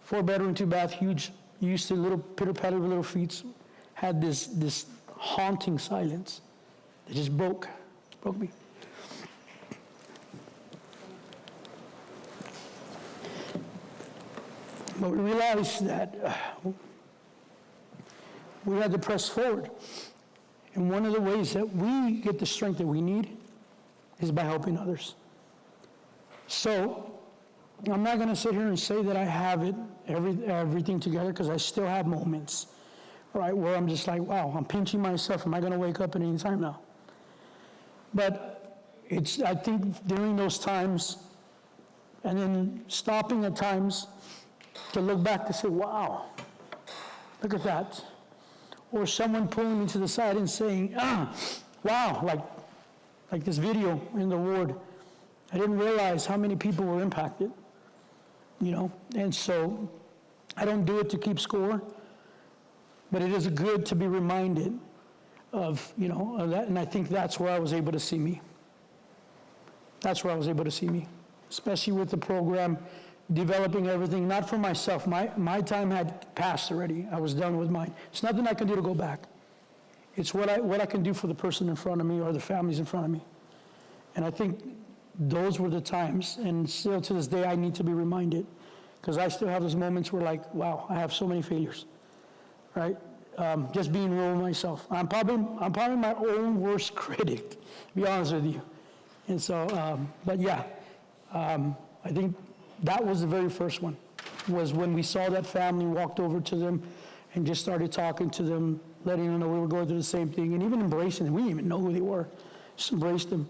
C: 4-bedroom, 2-bath, huge, used to little pitter-patter of little feet, had this haunting silence that just broke me. But we realized that we had to press forward. And one of the ways that we get the strength that we need is by helping others. So I'm not going to sit here and say that I have everything together, because I still have moments, right, where I'm just like, wow, I'm pinching myself. Am I going to wake up at any time now? But I think during those times, and then stopping at times to look back to say, wow, look at that. Or someone pulling me to the side and saying, wow, like this video in the ward. I didn't realize how many people were impacted. And so I don't do it to keep score, but it is good to be reminded of that, and I think that's where I was able to see me. That's where I was able to see me, especially with the program, developing everything, not for myself. My time had passed already. I was done with mine. It's nothing I can do to go back. It's what I can do for the person in front of me or the families in front of me. And I think those were the times, and still to this day, I need to be reminded, because I still have those moments where, like, wow, I have so many failures, right? Just being real with myself. I'm probably my own worst critic, to be honest with you. And so, but yeah, I think that was the very first one, was when we saw that family, walked over to them, and just started talking to them, letting them know we were going through the same thing, and even embracing them. We didn't even know who they were. Just embraced them.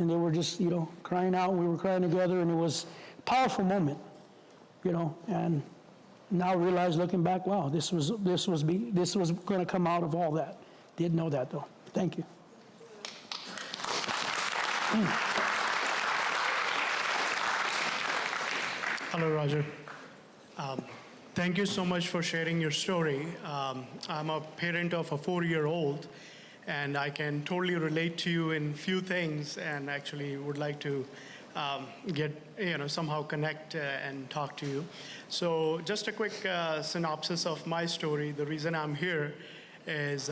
C: And they were just, crying out. We were crying together, and it was a powerful moment, And now realize, looking back, wow, this was going to come out of all that. Didn't know that though. Thank you.
I: Hello, Roger. Thank you so much for sharing your story. I'm a parent of a 4-year-old. And I can totally relate to you in few things, and actually would like to somehow connect and talk to you. So just a quick synopsis of my story. The reason I'm here is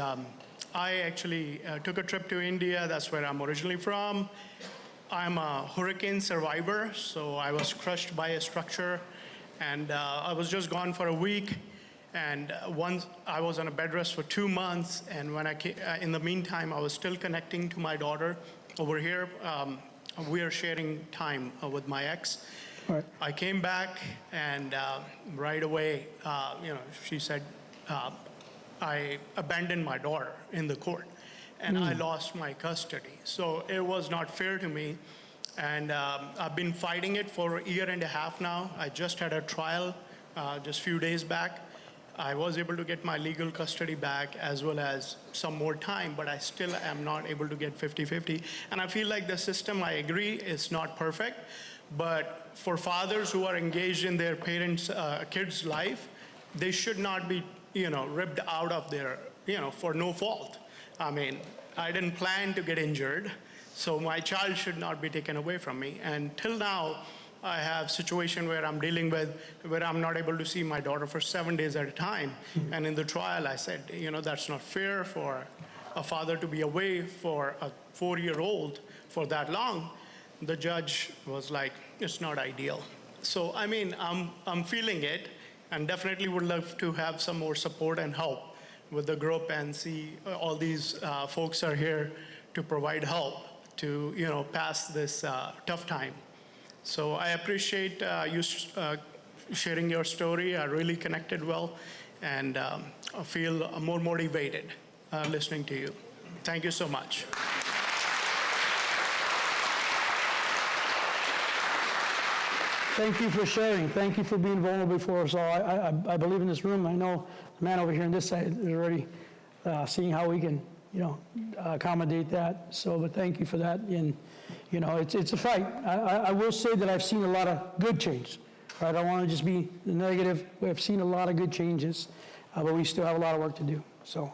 I: I actually took a trip to India. That's where I'm originally from. I'm a hurricane survivor, so I was crushed by a structure, and I was just gone for a week. And once I was on a bed rest for 2 months, and when I came, in the meantime, I was still connecting to my daughter over here. We are sharing time with my ex.
C: Right.
I: I came back, and right away, she said, I abandoned my daughter in the court, and I lost my custody. So it was not fair to me, and I've been fighting it for a year and a half now. I just had a trial just a few days back. I was able to get my legal custody back as well as some more time, but I still am not able to get 50-50. And I feel like the system, I agree, is not perfect, but for fathers who are engaged in their parents' kids' life, they should not be, ripped out of their, for no fault. I mean, I didn't plan to get injured, so my child should not be taken away from me. And till now, I have a situation where I'm dealing with, where I'm not able to see my daughter for 7 days at a time. And in the trial, I said, that's not fair for a father to be away for a 4-year-old for that long. The judge was like, it's not ideal. So, I mean, I'm feeling it, and definitely would love to have some more support and help with the group and see all these folks are here to provide help to, pass this tough time. So I appreciate you sharing your story. I really connected well, and I feel more motivated listening to you. Thank you so much.
C: Thank you for sharing. Thank you for being vulnerable before us all. I believe in this room. I know the man over here on this side is already seeing how we can, accommodate that. So, but thank you for that. And, it's a fight. I will say that I've seen a lot of good change. Right? I don't want to just be negative. We've seen a lot of good changes, but we still have a lot of work to do. So.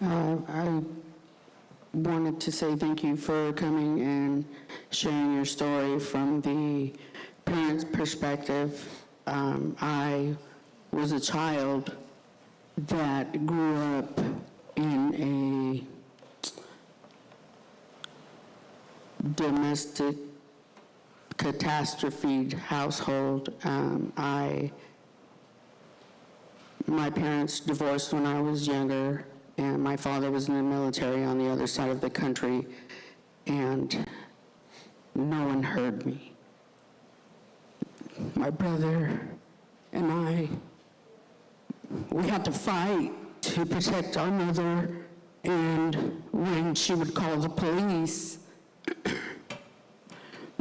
G: I wanted to say thank you for coming and sharing your story from the parent's perspective. I was a child that grew up in a domestic catastrophe household. My parents divorced when I was younger, and my father was in the military on the other side of the country, and no one heard me. My brother and I, we had to fight to protect our mother, and when she would call the police,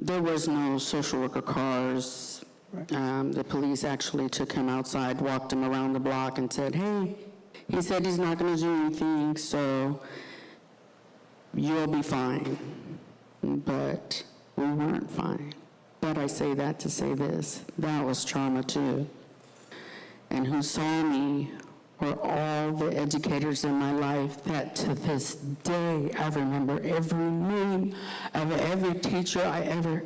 G: there was no social worker cars. The police actually took him outside, walked him around the block, and said, hey, he said he's not going to do anything, so you'll be fine. But we weren't fine. But I say that to say this, that was trauma too. And who saw me were all the educators in my life that to this day I remember every name of every teacher I ever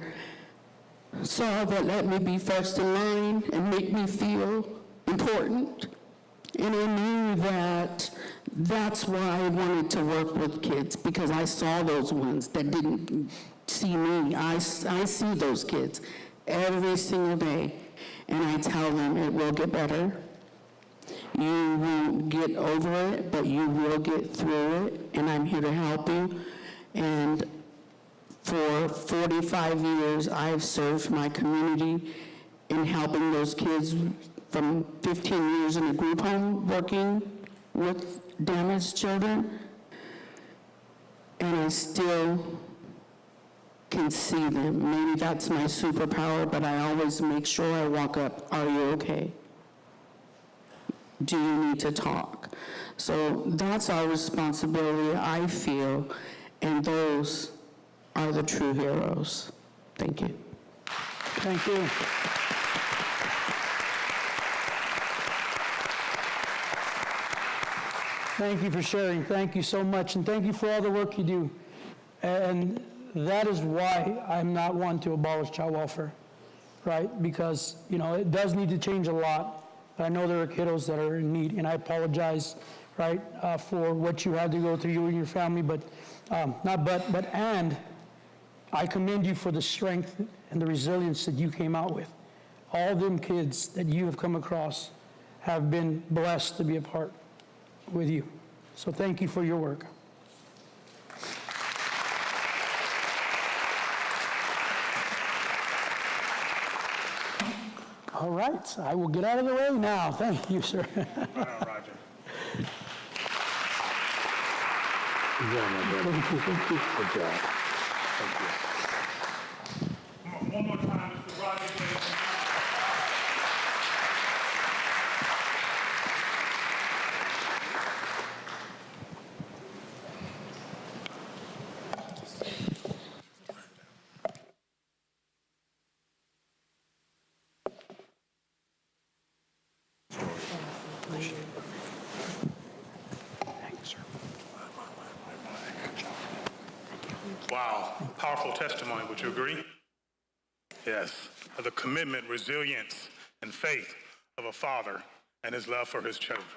G: saw that let me be first in line and make me feel important. And I knew that that's why I wanted to work with kids, because I saw those ones that didn't see me. I see those kids every single day, and I tell them it will get better. You won't get over it, but you will get through it, and I'm here to help you. And for 45 years, I've served my community in helping those kids from 15 years in a group home working with damaged children. And I still can see them. Maybe that's my superpower, but I always make sure I walk up, are you okay? Do you need to talk? So that's our responsibility, I feel, and those are the true heroes. Thank you.
C: Thank you. Thank you for sharing. Thank you so much, and thank you for all the work you do. And That is why I'm not one to abolish child welfare, right? Because, you know, it does need to change a lot. But I know there are kiddos that are in need, and I apologize, right, for what you had to go through, you and your family, but and I commend you for the strength and the resilience that you came out with. All them kids that you have come across have been blessed to be a part with you. So thank you for your work. All right, I will get out of the way now. Thank you, sir.
A: Right on, Roger.
Q: Good job.
A: One more time, Mr. Roger. Wow, powerful testimony, would you agree? Yes, of the commitment, resilience, and faith of a father and his love for his children.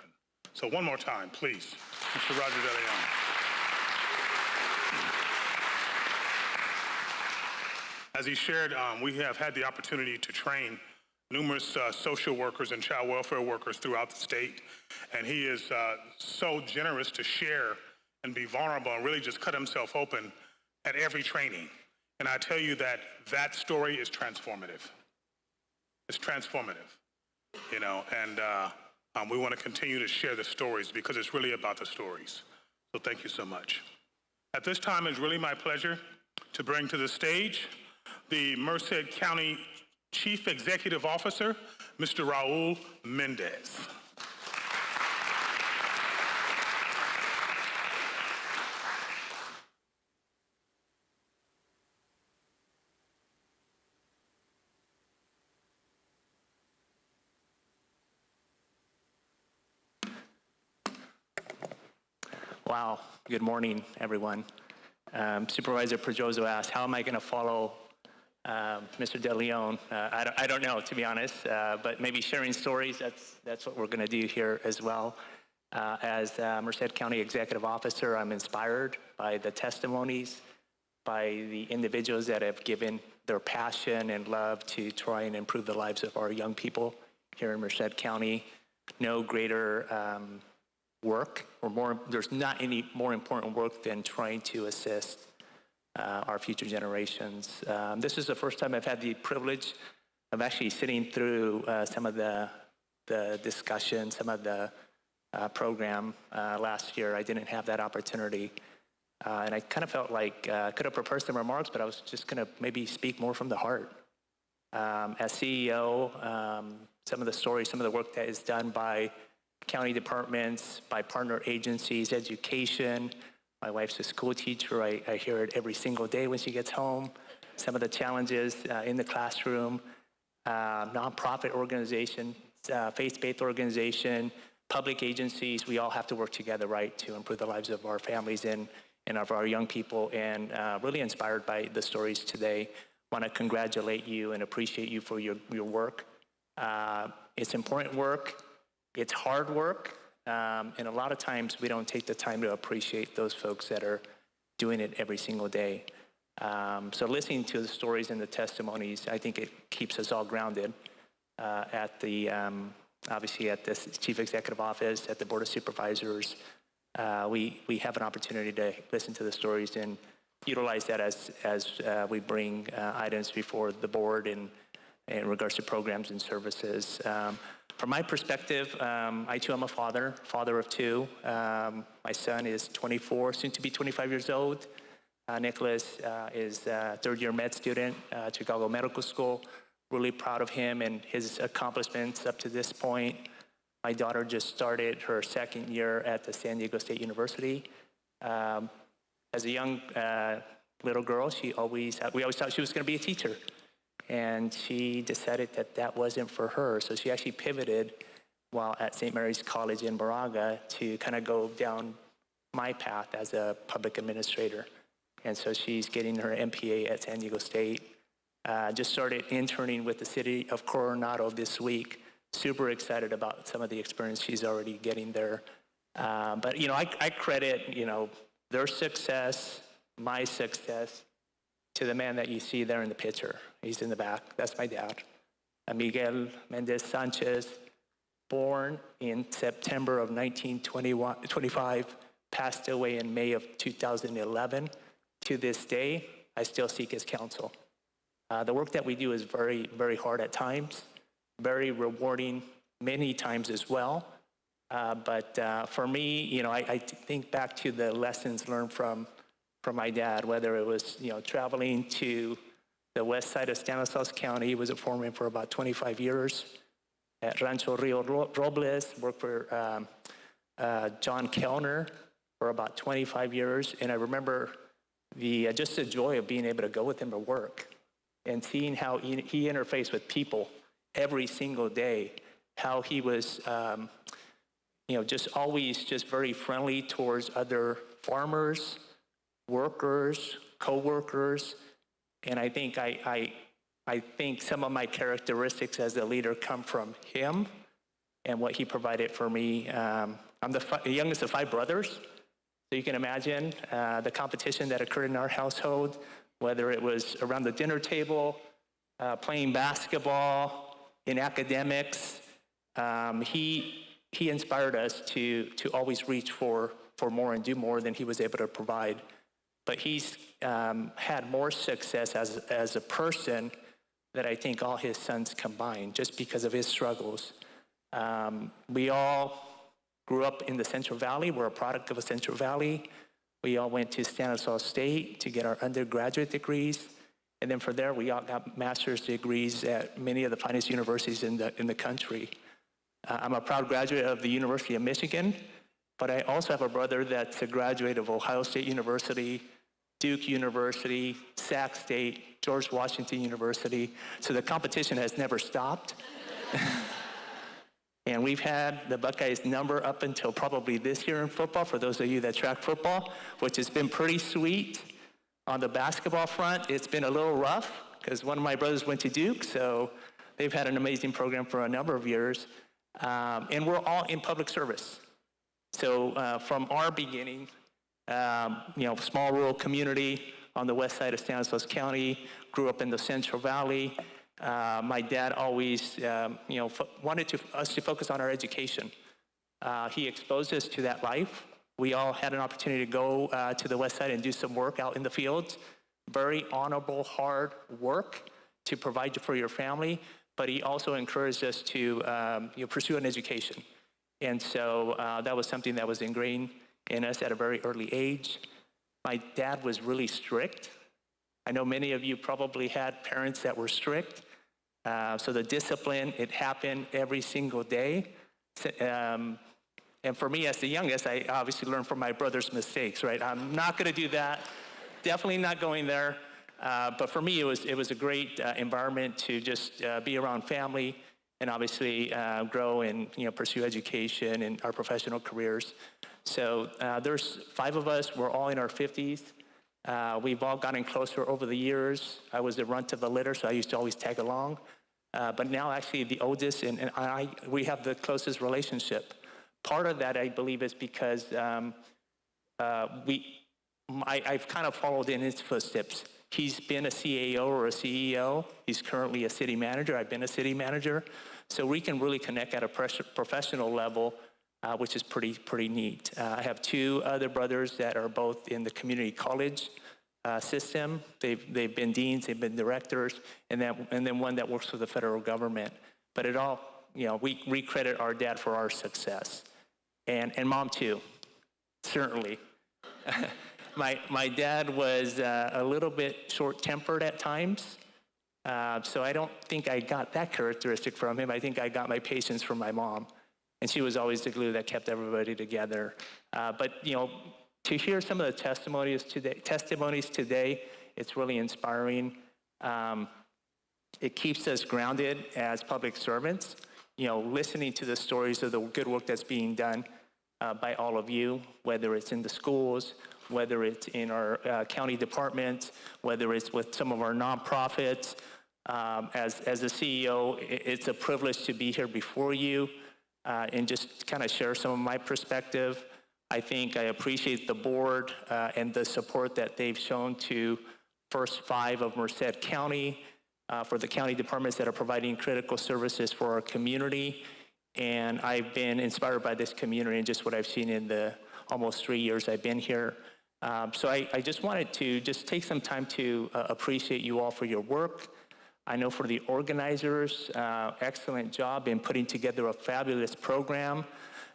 A: So one more time, please, Mr. Roger De Leon. As he shared, we have had the opportunity to train numerous social workers and child welfare workers throughout the state, and he is so generous to share and be vulnerable and really just cut himself open at every training. And I tell you that that story is transformative. It's transformative, you know, and we want to continue to share the stories because it's really about the stories. So thank you so much. At this time, it's really my pleasure to bring to the stage the Merced County Chief Executive Officer, Mr. Raul Mendez.
D: Wow, good morning, everyone. Supervisor Pedroso asked, how am I going to follow Mr. De Leon? I don't know, to be honest, but maybe sharing stories, that's what we're going to do here as well. As Merced County Executive Officer, I'm inspired by the testimonies, by the individuals that have given their passion and love to try and improve the lives of our young people here in Merced County. No greater work, or there's not any more important work than trying to assist our future generations. This is the first time I've had the privilege of actually sitting through some of the discussion, some of the program last year. I didn't have that opportunity. And I kind of felt like I could have prepared some remarks, but I was just going to maybe speak more from the heart. As CEO, some of the stories, some of the work that is done by county departments, by partner agencies, education. My wife's a school teacher. I hear it every single day when she gets home. Some of the challenges in the classroom, nonprofit organization, faith-based organization, public agencies, we all have to work together, right, to improve the lives of our families and of our young people, and really inspired by the stories today. Want to congratulate you and appreciate you for your work. It's important work. It's hard work, and a lot of times we don't take the time to appreciate those folks that are doing it every single day. So listening to the stories and the testimonies, I think it keeps us all grounded at the, obviously at this Chief Executive Office, at the Board of Supervisors. We have an opportunity to listen to the stories and utilize that as we bring items before the board in regards to programs and services. From my perspective, I too am a father of two. My son is 24, soon to be 25 years old. Nicholas is a third-year med student at Chicago Medical School. Really proud of him and his accomplishments up to this point. My daughter just started her second year at the San Diego State University. As a young little girl, we always thought she was going to be a teacher. And she decided that that wasn't for her. So she actually pivoted while at St. Mary's College in Moraga to kind of go down my path as a public administrator. and so she's getting her MPA at San Diego State. Just started interning with the city of Coronado this week. Super excited about some of the experience she's already getting there. But, I credit, their success, my success, to the man that you see there in the picture. He's in the back. That's my dad. Miguel Mendez Sanchez, born in September of 1925, passed away in May of 2011. To this day, I still seek his counsel. The work that we do is very, very hard at times, very rewarding many times as well. But for me, I think back to the lessons learned from my dad, whether it was, traveling to the west side of Stanislaus County. He was a foreman for about 25 years. At Rancho Rio Robles, worked for John Kellner for about 25 years. And I remember just the joy of being able to go with him to work and seeing how he interfaced with people every single day, how he was, just always just very friendly towards other farmers, workers, co-workers. And I think I think some of my characteristics as a leader come from him and what he provided for me. I'm the youngest of 5 brothers, so you can imagine the competition that occurred in our household, whether it was around the dinner table, playing basketball, in academics. He inspired us to always reach for more and do more than he was able to provide. But he's had more success as a person than I think all his sons combined, just because of his struggles. We all grew up in the Central Valley. We're a product of a Central Valley. We all went to Stanislaus State to get our undergraduate degrees. And then from there, we all got master's degrees at many of the finest universities in the country. I'm a proud graduate of the University of Michigan, but I also have a brother that's a graduate of Ohio State University, Duke University, Sac State, George Washington University. So the competition has never stopped. And we've had the Buckeyes number up until probably this year in football, for those of you that track football, which has been pretty sweet. On the basketball front, it's been a little rough because one of my brothers went to Duke, so they've had an amazing program for a number of years. And we're all in public service. So from our beginning, small rural community on the west side of Stanislaus County, grew up in the Central Valley. My dad always, wanted us to focus on our education. He exposed us to that life. We all had an opportunity to go to the west side and do some work out in the fields. Very honorable, hard work to provide for your family. But he also encouraged us to pursue an education. And so that was something that was ingrained in us at a very early age. My dad was really strict. I know many of you probably had parents that were strict. So the discipline, it happened every single day. And for me, as the youngest, I obviously learned from my brother's mistakes, right? I'm not going to do that. Definitely not going there. But for me, it was a great environment to just be around family and obviously grow and pursue education and our professional careers. So there's 5 of us. We're all in our 50s. We've all gotten closer over the years. I was the runt of the litter, so I used to always tag along. But now actually the oldest and we have the closest relationship. Part of that, I believe, is because I've kind of followed in his footsteps. He's been a CAO or a CEO. He's currently a city manager. I've been a city manager. So we can really connect at a professional level, which is pretty neat. I have 2 other brothers that are both in the community college system. They've been deans, they've been directors, and then one that works for the federal government. But it all, we credit our dad for our success. And mom too, certainly. My dad was a little bit short-tempered at times, so I don't think I got that characteristic from him. I think I got my patience from my mom, and she was always the glue that kept everybody together. But to hear some of the testimonies today, it's really inspiring. It keeps us grounded as public servants. Listening to the stories of the good work that's being done by all of you, whether it's in the schools whether it's in our county departments, whether it's with some of our nonprofits. As a CEO, it's a privilege to be here before you and just kind of share some of my perspective. I think I appreciate the board and the support that they've shown to first 5 of Merced County, for the county departments that are providing critical services for our community. And I've been inspired by this community and just what I've seen in the almost 3 years I've been here. So I just wanted to just take some time to appreciate you all for your work. I know for the organizers, excellent job in putting together a fabulous program.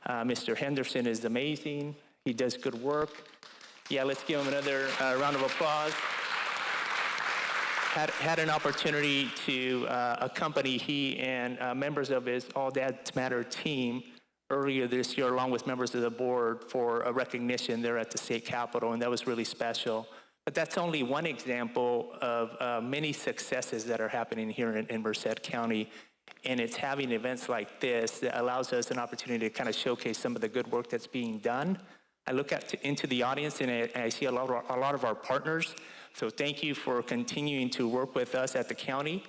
D: Mr. Henderson is amazing. He does good work. Yeah, let's give him another round of applause. Had an opportunity to accompany he and members of his All Dads Matter team earlier this year, along with members of the board, for a recognition there at the state capitol, and that was really special. But that's only one example of many successes that are happening here in Merced County, and it's having events like this that allows us an opportunity to kind of showcase some of the good work that's being done. I look into the audience and I see a lot of our partners. So thank you for continuing to work with us at the county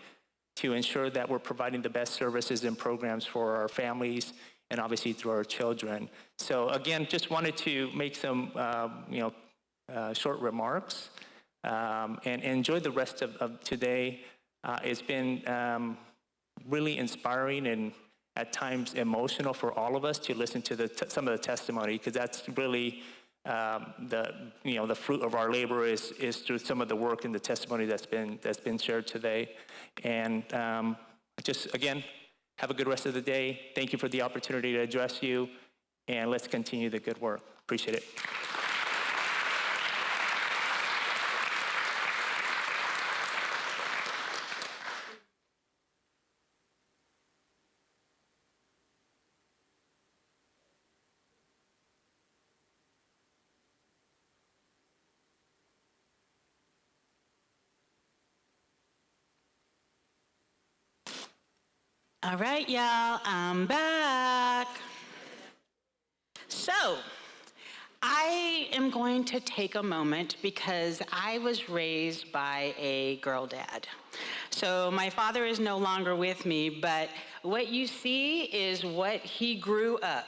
D: to ensure that we're providing the best services and programs for our families and obviously through our children. So again, just wanted to make some short remarks and enjoy the rest of today. It's been really inspiring and at times emotional for all of us to listen to some of the testimony, because that's really the fruit of our labor is through some of the work and the testimony that's been shared today. And just again, have a good rest of the day. Thank you for the opportunity to address you, and let's continue the good work. Appreciate it.
K: All right, y'all, I'm back. So, I am going to take a moment because I was raised by a girl dad. So my father is no longer with me, but what you see is what he grew up.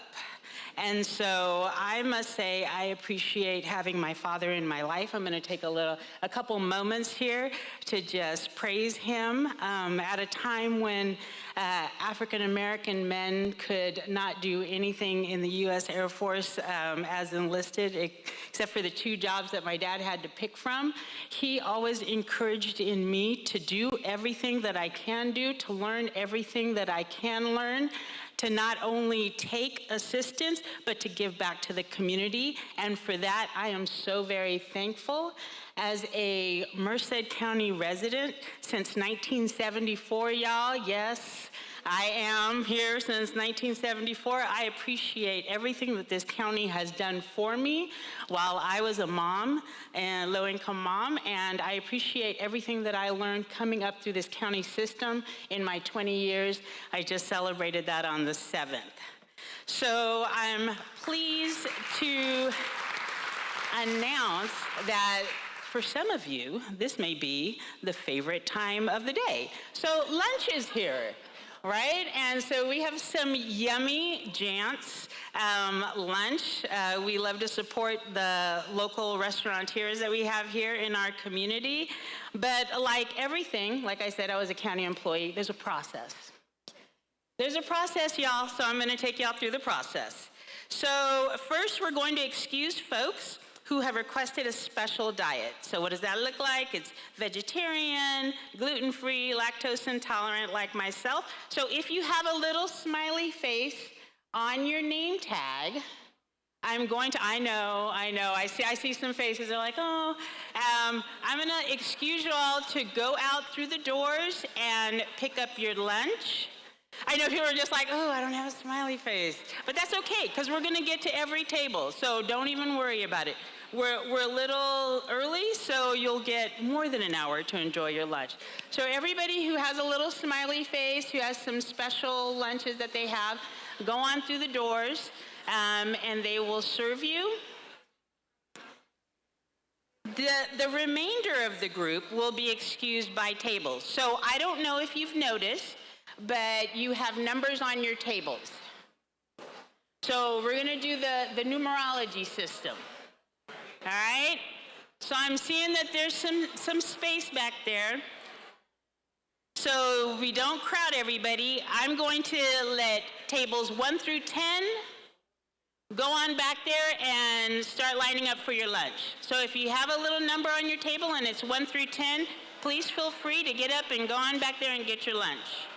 K: And so I must say I appreciate having my father in my life. I'm going to take a couple moments here to just praise him at a time when African American men could not do anything in the U.S. Air Force as enlisted, except for the 2 jobs that my dad had to pick from. He always encouraged in me to do everything that I can do, to learn everything that I can learn, to not only take assistance, but to give back to the community. And for that, I am so very thankful. As a Merced County resident since 1974, y'all, yes, I am here since 1974. I appreciate everything that this county has done for me while I was a mom, and low-income mom, and I appreciate everything that I learned coming up through this county system in my 20 years. I just celebrated that on the 7th. So I'm pleased to announce that for some of you, this may be the favorite time of the day. So lunch is here, right? And so we have some yummy Jantz lunch. We love to support the local restaurateurs that we have here in our community. But like everything, like I said, I was a county employee, there's a process. There's a process, y'all, so I'm gonna take y'all through the process. So first, we're going to excuse folks who have requested a special diet. So what does that look like? It's vegetarian, gluten-free, lactose intolerant like myself. So if you have a little smiley face on your name tag, I'm going to, I know, I see some faces, they're like, oh. I'm gonna excuse you all to go out through the doors and pick up your lunch. I know people are just like, oh, I don't have a smiley face. But that's okay, because we're gonna get to every table, so don't even worry about it. We're a little early, so you'll get more than an hour to enjoy your lunch. So everybody who has a little smiley face, who has some special lunches that they have, go on through the doors, and they will serve you. The remainder of the group will be excused by tables. So I don't know if you've noticed, but you have numbers on your tables. So we're going to do the numerology system. All right? So I'm seeing that there's some space back there. So we don't crowd everybody. I'm going to let tables 1 through 10 go on back there and start lining up for your lunch. So if you have a little number on your table and it's 1 through 10, please feel free to get up and go on back there and get your lunch.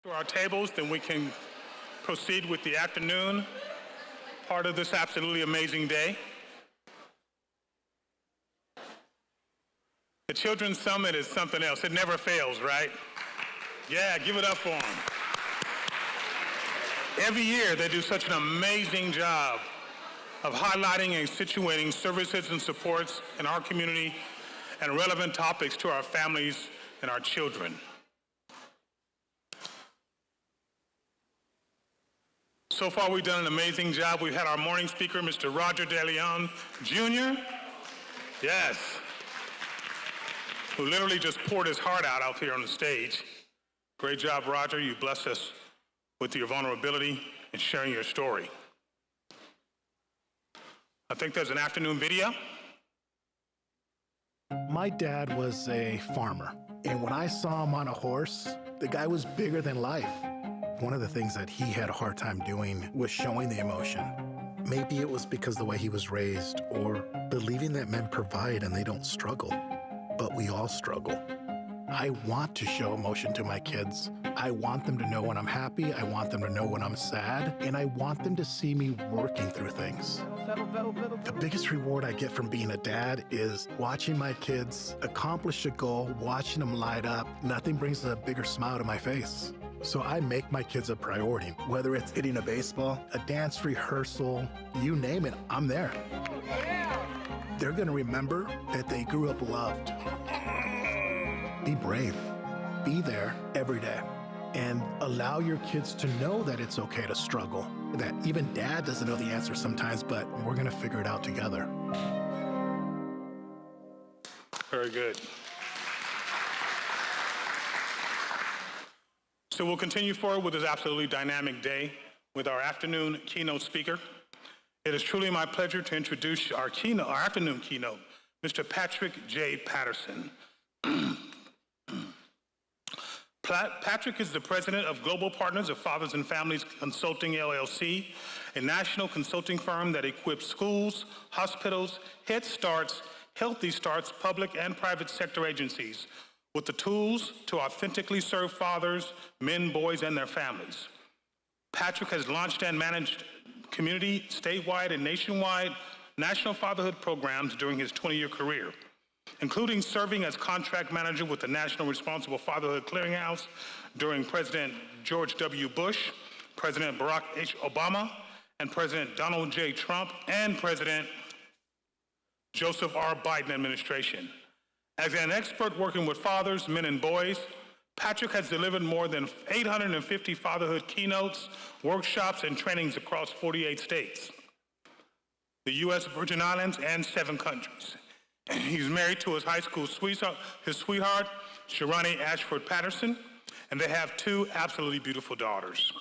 A: To our tables, then we can proceed with the afternoon part of this absolutely amazing day. The Children's Summit is something else. It never fails, right? Yeah, give it up for them. Every year, they do such an amazing job of highlighting and situating services and supports in our community and relevant topics to our families and our children. So far, we've done an amazing job. We've had our morning speaker, Mr. Roger De Leon Jr. Yes, who literally just poured his heart out here on the stage. Great job, Roger. You blessed us with your vulnerability and sharing your story. I think there's an afternoon video.
L: My dad was a farmer, and when I saw him on a horse, the guy was bigger than life. One of the things that he had a hard time doing was showing the emotion. Maybe it was because the way he was raised, or believing that men provide and they don't struggle. But we all struggle. I want to show emotion to my kids. I want them to know when I'm happy, I want them to know when I'm sad, and I want them to see me working through things. The biggest reward I get from being a dad is watching my kids accomplish a goal, watching them light up. Nothing brings a bigger smile to my face. So I make my kids a priority. Whether it's hitting a baseball, a dance rehearsal, you name it, I'm there. They're gonna remember that they grew up loved. Be brave. Be there every day. And allow your kids to know that it's okay to struggle. That even dad doesn't know the answer sometimes, but we're gonna figure it out together.
A: Very good. So we'll continue forward with this absolutely dynamic day with our afternoon keynote speaker. It is truly my pleasure to introduce our afternoon keynote, Mr. Patrick J. Patterson. Patrick is the president of Global Partners of Fathers and Families Consulting, LLC, a national consulting firm that equips schools, hospitals, Head Starts, Healthy Starts, public and private sector agencies with the tools to authentically serve fathers, men, boys, and their families. Patrick has launched and managed community, statewide, and nationwide national fatherhood programs during his 20-year career, including serving as contract manager with the National Responsible Fatherhood Clearinghouse during President George W. Bush, President Barack H. Obama, and President Donald J. Trump, and President Joseph R. Biden administration. As an expert working with fathers, men, and boys, Patrick has delivered more than 850 fatherhood keynotes, workshops, and trainings across 48 states, the U.S. Virgin Islands, and 7 countries. He's married to his high school sweetheart, Sharani Ashford Patterson, and they have 2 absolutely beautiful daughters,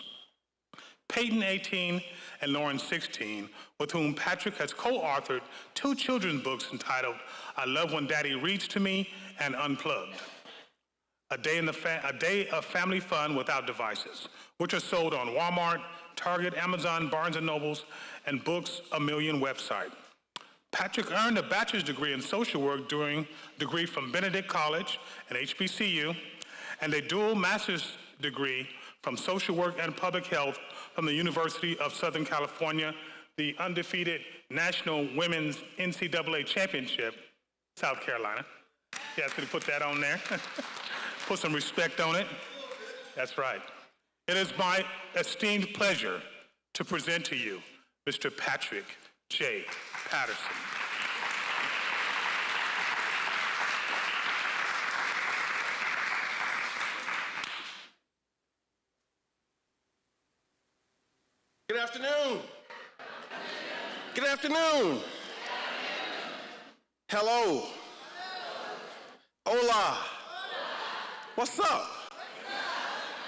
A: Peyton, 18, and Lauren, 16, with whom Patrick has co-authored 2 children's books entitled I Love When Daddy Reads to Me and Unplugged, a day of family fun without devices, which are sold on Walmart, Target, Amazon, Barnes & Nobles, and Books A Million website. Patrick earned a bachelor's degree in social work degree from Benedict College and HBCU, and a dual master's degree from social work and public health from the University of Southern California, the undefeated National Women's NCAA Championship, South Carolina. You asked me to put that on there. Put some respect on it. That's right. It is my esteemed pleasure to present to you Mr. Patrick J. Patterson.
N: Good afternoon. Good afternoon. Hello. Hola. What's up?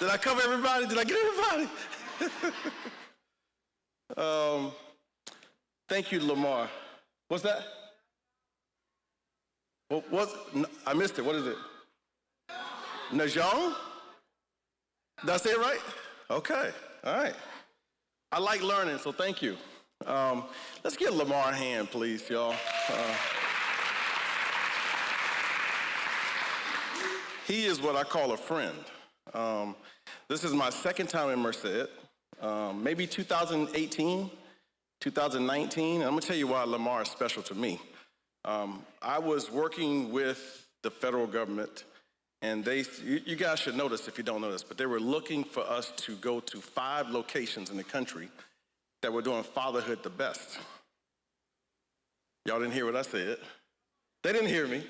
N: Did I cover everybody? Did I get everybody? Thank you, Lamar. What's that? I missed it. What is it? Najong? Did I say it right? Okay. All right. I like learning, so thank you. Let's give Lamar a hand, please, y'all. He is what I call a friend. This is my second time in Merced, maybe 2018, 2019. And I'm gonna tell you why Lamar is special to me. I was working with the federal government, and you guys should know this if you don't know this, but they were looking for us to go to 5 locations in the country that were doing fatherhood the best. Y'all didn't hear what I said. They didn't hear me.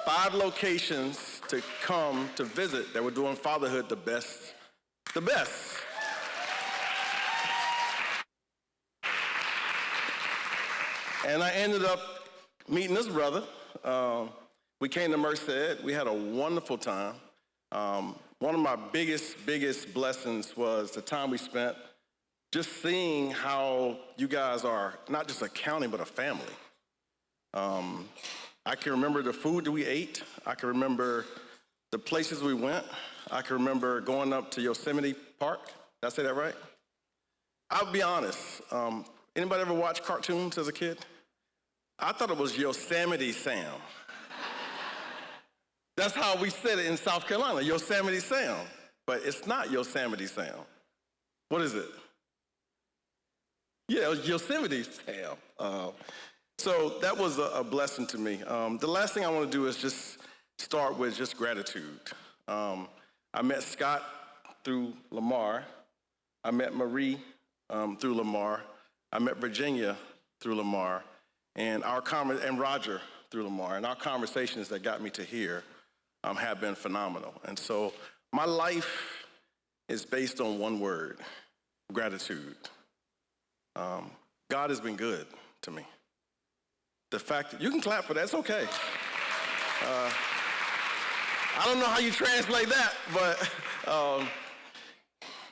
N: 5 locations to come to visit that were doing fatherhood the best. The best. And I ended up meeting this brother. We came to Merced. We had a wonderful time. One of my biggest blessings was the time we spent just seeing how you guys are not just a county, but a family. I can remember the food that we ate. I can remember the places we went. I can remember going up to Yosemite Park. Did I say that right? I'll be honest. Anybody ever watch cartoons as a kid? I thought it was Yosemite Sam. That's how we said it in South Carolina, Yosemite Sam. But it's not Yosemite Sam. What is it? Yeah, it was Yosemite Sam. So that was a blessing to me. The last thing I want to do is just start with just gratitude. I met Scott through Lamar. I met Marie through Lamar. I met Virginia through Lamar. And Roger through Lamar. And our conversations that got me to here have been phenomenal. And so my life is based on one word: gratitude. God has been good to me. The fact that you can clap for that, it's okay. I don't know how you translate that, but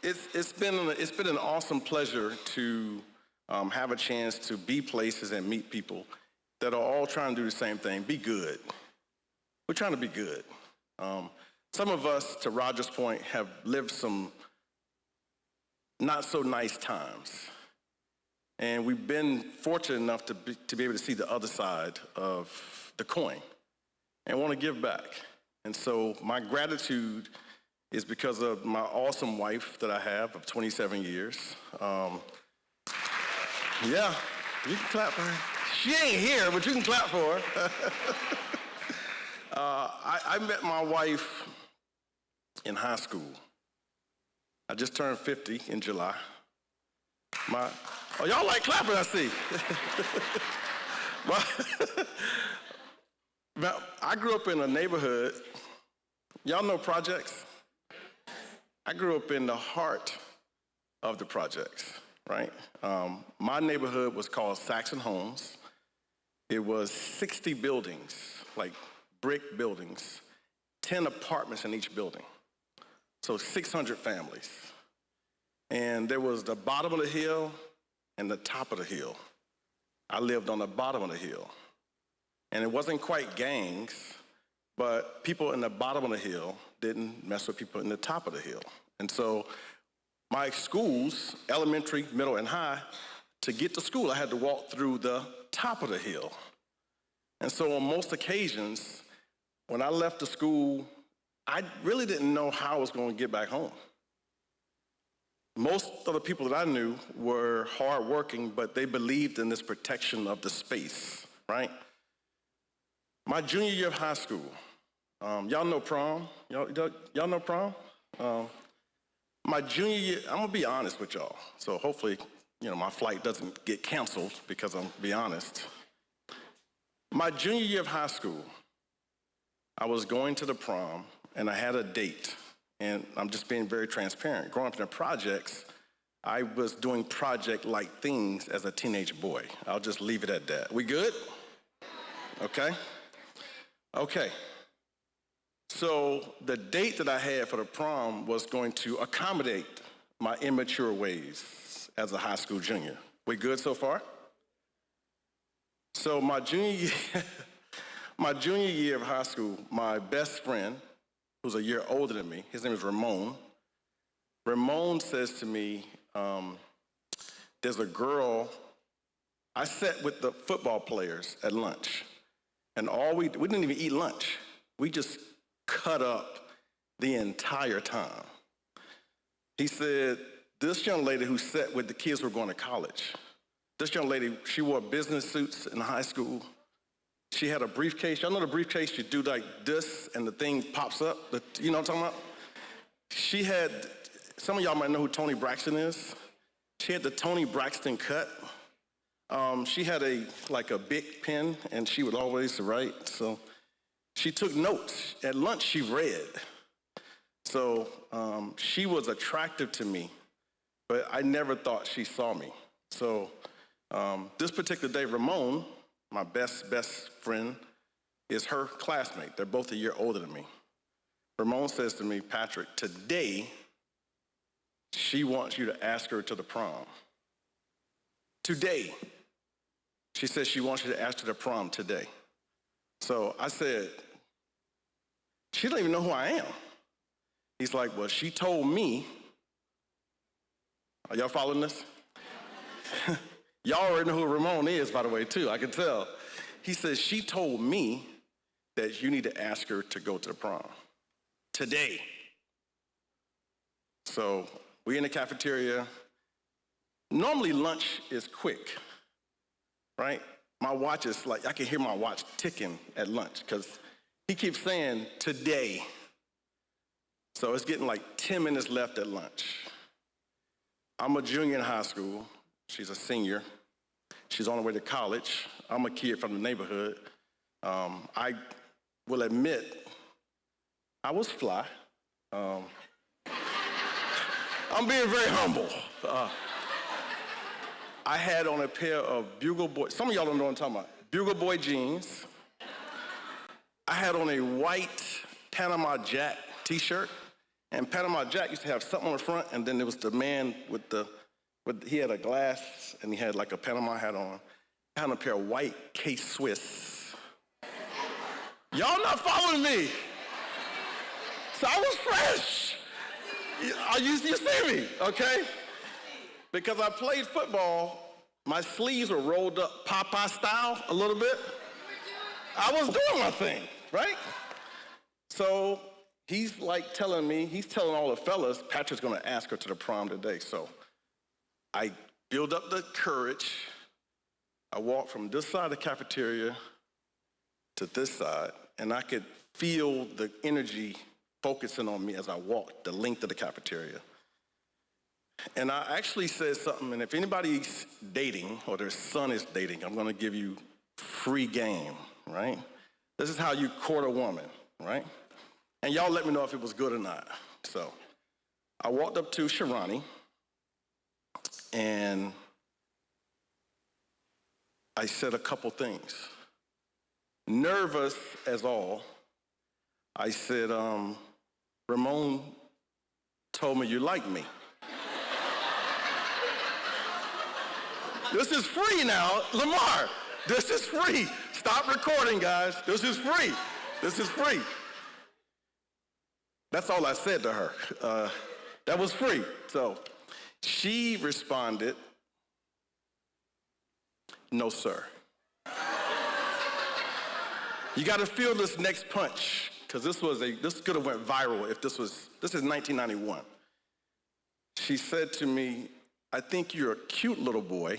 N: it's been an awesome pleasure to have a chance to be places and meet people that are all trying to do the same thing: be good. We're trying to be good. Some of us, to Roger's point, have lived some not so nice times. And we've been fortunate enough to be able to see the other side of the coin and want to give back. And so my gratitude is because of my awesome wife that I have of 27 years. Yeah, you can clap for her. She ain't here, but you can clap for her. I met my wife in high school. I just turned 50 in July. Oh, y'all like clapping, I see. I grew up in a neighborhood. Y'all know projects? I grew up in the heart of the projects, right? My neighborhood was called Saxon Homes. It was 60 buildings, like brick buildings, 10 apartments in each building. So 600 families. And there was the bottom of the hill and the top of the hill. I lived on the bottom of the hill. And it wasn't quite gangs, but people in the bottom of the hill didn't mess with people in the top of the hill. And so my schools, elementary, middle, and high, to get to school, I had to walk through the top of the hill. And so on most occasions, when I left the school, I really didn't know how I was going to get back home. Most of the people that I knew were hardworking, but they believed in this protection of the space, right? My junior year of high school, y'all know prom? Y'all know prom? My junior year, I'm gonna be honest with y'all. So hopefully, my flight doesn't get canceled because I'm be honest. My junior year of high school, I was going to the prom and I had a date. And I'm just being very transparent. Growing up in the projects, I was doing project-like things as a teenage boy. I'll just leave it at that. We good? Okay. Okay. So the date that I had for the prom was going to accommodate my immature ways as a high school junior. We good so far? So my junior year of high school, my best friend, who's a year older than me, his name is Ramon. Ramon says to me, there's a girl, I sat with the football players at lunch, and we didn't even eat lunch. We just cut up the entire time. He said, this young lady who sat with the kids who were going to college, this young lady, she wore business suits in high school. She had a briefcase. Y'all know the briefcase, you do like this and the thing pops up? You know what I'm talking about? She had, some of y'all might know who Toni Braxton is. She had the Toni Braxton cut. She had a big pen, and she would always write. So she took notes. At lunch, she read. So she was attractive to me, but I never thought she saw me. So this particular day, Ramon, my best friend, is her classmate. They're both a year older than me. Ramon says to me, Patrick, today, she wants you to ask her to the prom. Today. She says she wants you to ask her to the prom today. So I said, she doesn't even know who I am. He's like, well, she told me. Are y'all following this? Y'all already know who Ramon is, by the way, too. I can tell. He says, she told me that you need to ask her to go to the prom today. So we in the cafeteria. Normally lunch is quick, right? My watch is like, I can hear my watch ticking at lunch because he keeps saying today. So it's getting like 10 minutes left at lunch. I'm a junior in high school. She's a senior. She's on her way to college. I'm a kid from the neighborhood. I will admit, I was fly. I'm being very humble. I had on a pair of Bugle Boy, some of y'all don't know what I'm talking about, Bugle Boy jeans. I had on a white Panama Jack t-shirt, and Panama Jack used to have something on the front, and then there was the man he had a glass, and he had like a Panama hat on. I had on a pair of white K-Swiss. Y'all not following me. So I was fresh. You see me, okay? Because I played football, my sleeves were rolled up Popeye style a little bit. I was doing my thing, right? So he's like telling all the fellas, Patrick's gonna ask her to the prom today. So I build up the courage. I walk from this side of the cafeteria to this side, and I could feel the energy focusing on me as I walked the length of the cafeteria. And I actually said something, and if anybody's dating or their son is dating, I'm gonna give you free game, right? This is how you court a woman, right? And y'all let me know if it was good or not. So I walked up to Sharani, and I said a couple things. Nervous as all, I said, Ramon told me you like me. This is free now, Lamar. This is free. Stop recording, guys. This is free. This is free. That's all I said to her. That was free. So she responded, no, sir. You got to feel this next punch, because this could have went viral if this is 1991. She said to me, I think you're a cute little boy.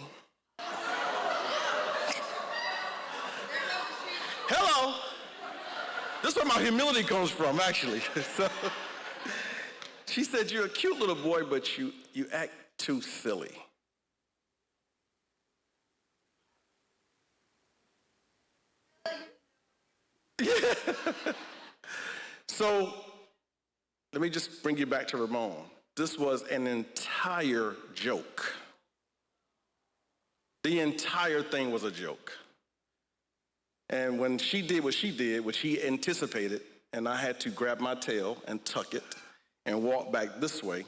N: Hello. This is where my humility comes from, actually. So, she said, you're a cute little boy, but you act too silly. Yeah. So let me just bring you back to Ramon. This was an entire joke. The entire thing was a joke. And when she did what she anticipated, and I had to grab my tail and tuck it and walk back this way,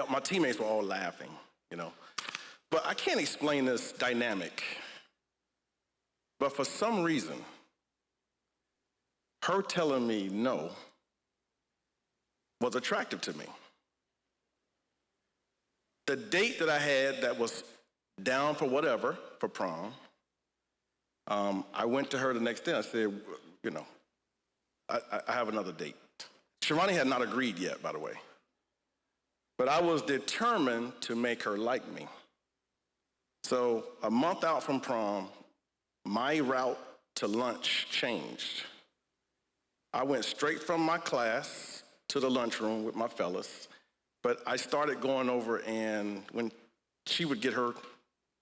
N: my teammates were all laughing, you know. But I can't explain this dynamic. But for some reason, her telling me no was attractive to me. The date that I had that was down for whatever, for prom, I went to her the next day. I said, you know, I have another date. Sharani had not agreed yet, by the way. But I was determined to make her like me. So a month out from prom, my route to lunch changed. I went straight from my class to the lunchroom with my fellas, but I started going over, and when she would get her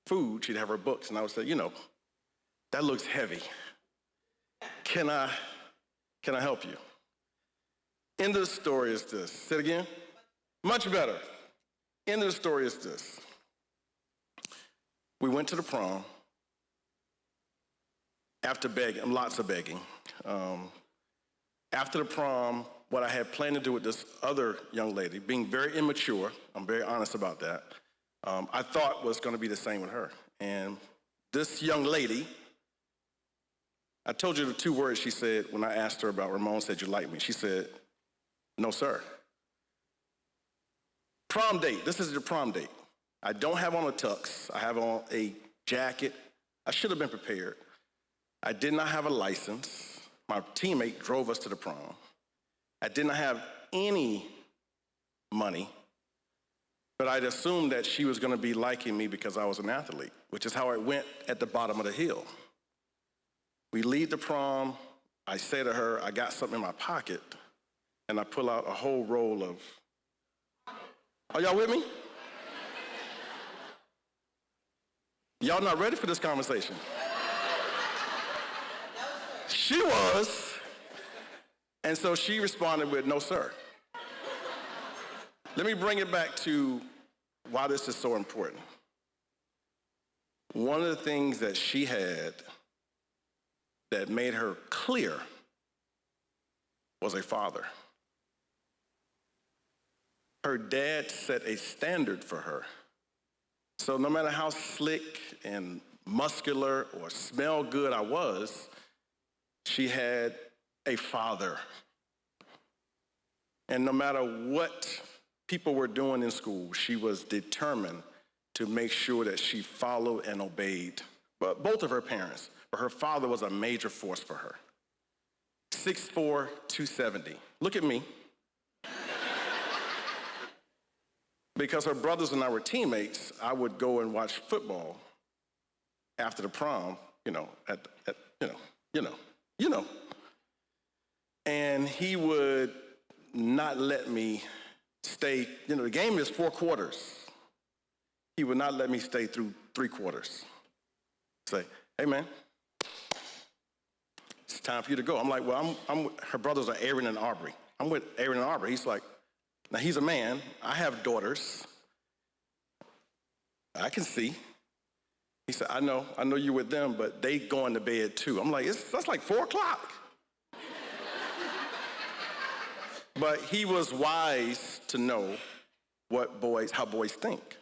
N: food, she'd have her books, and I would say, you know, that looks heavy. Can I help you? End of the story is this. Say it again. Much better. End of the story is this. We went to the prom after begging, lots of begging. After the prom, what I had planned to do with this other young lady, being very immature, I'm very honest about that, I thought was going to be the same with her. And this young lady, I told you the 2 words she said when I asked her about Ramon said, you like me? She said, no, sir. Prom date. This is the prom date. I don't have on a tux. I have on a jacket. I should have been prepared. I did not have a license. My teammate drove us to the prom. I did not have any money, but I'd assumed that she was going to be liking me because I was an athlete, which is how it went at the bottom of the hill. We leave the prom. I say to her, I got something in my pocket, and I pull out a whole roll of, are y'all with me? Y'all not ready for this conversation? She was, and so she responded with, no, sir. Let me bring it back to why this is so important. One of the things that she had that made her clear was a father. Her dad set a standard for her. So no matter how slick and muscular or smell good I was, she had a father. And no matter what people were doing in school, she was determined to make sure that she followed and obeyed both of her parents. But her father was a major force for her. 6'4", 270. Look at me. Because her brothers and I were teammates, I would go and watch football after the prom, And he would not let me stay, the game is 4 quarters. He would not let me stay through 3 quarters. Say, hey man, it's time for you to go. I'm like, well, her brothers are Aaron and Aubrey. I'm with Aaron and Aubrey. He's like, now he's a man, I have daughters. I can see. He said, I know you're with them, but they going to bed too. I'm like, that's like 4 o'clock. But he was wise to know how boys think,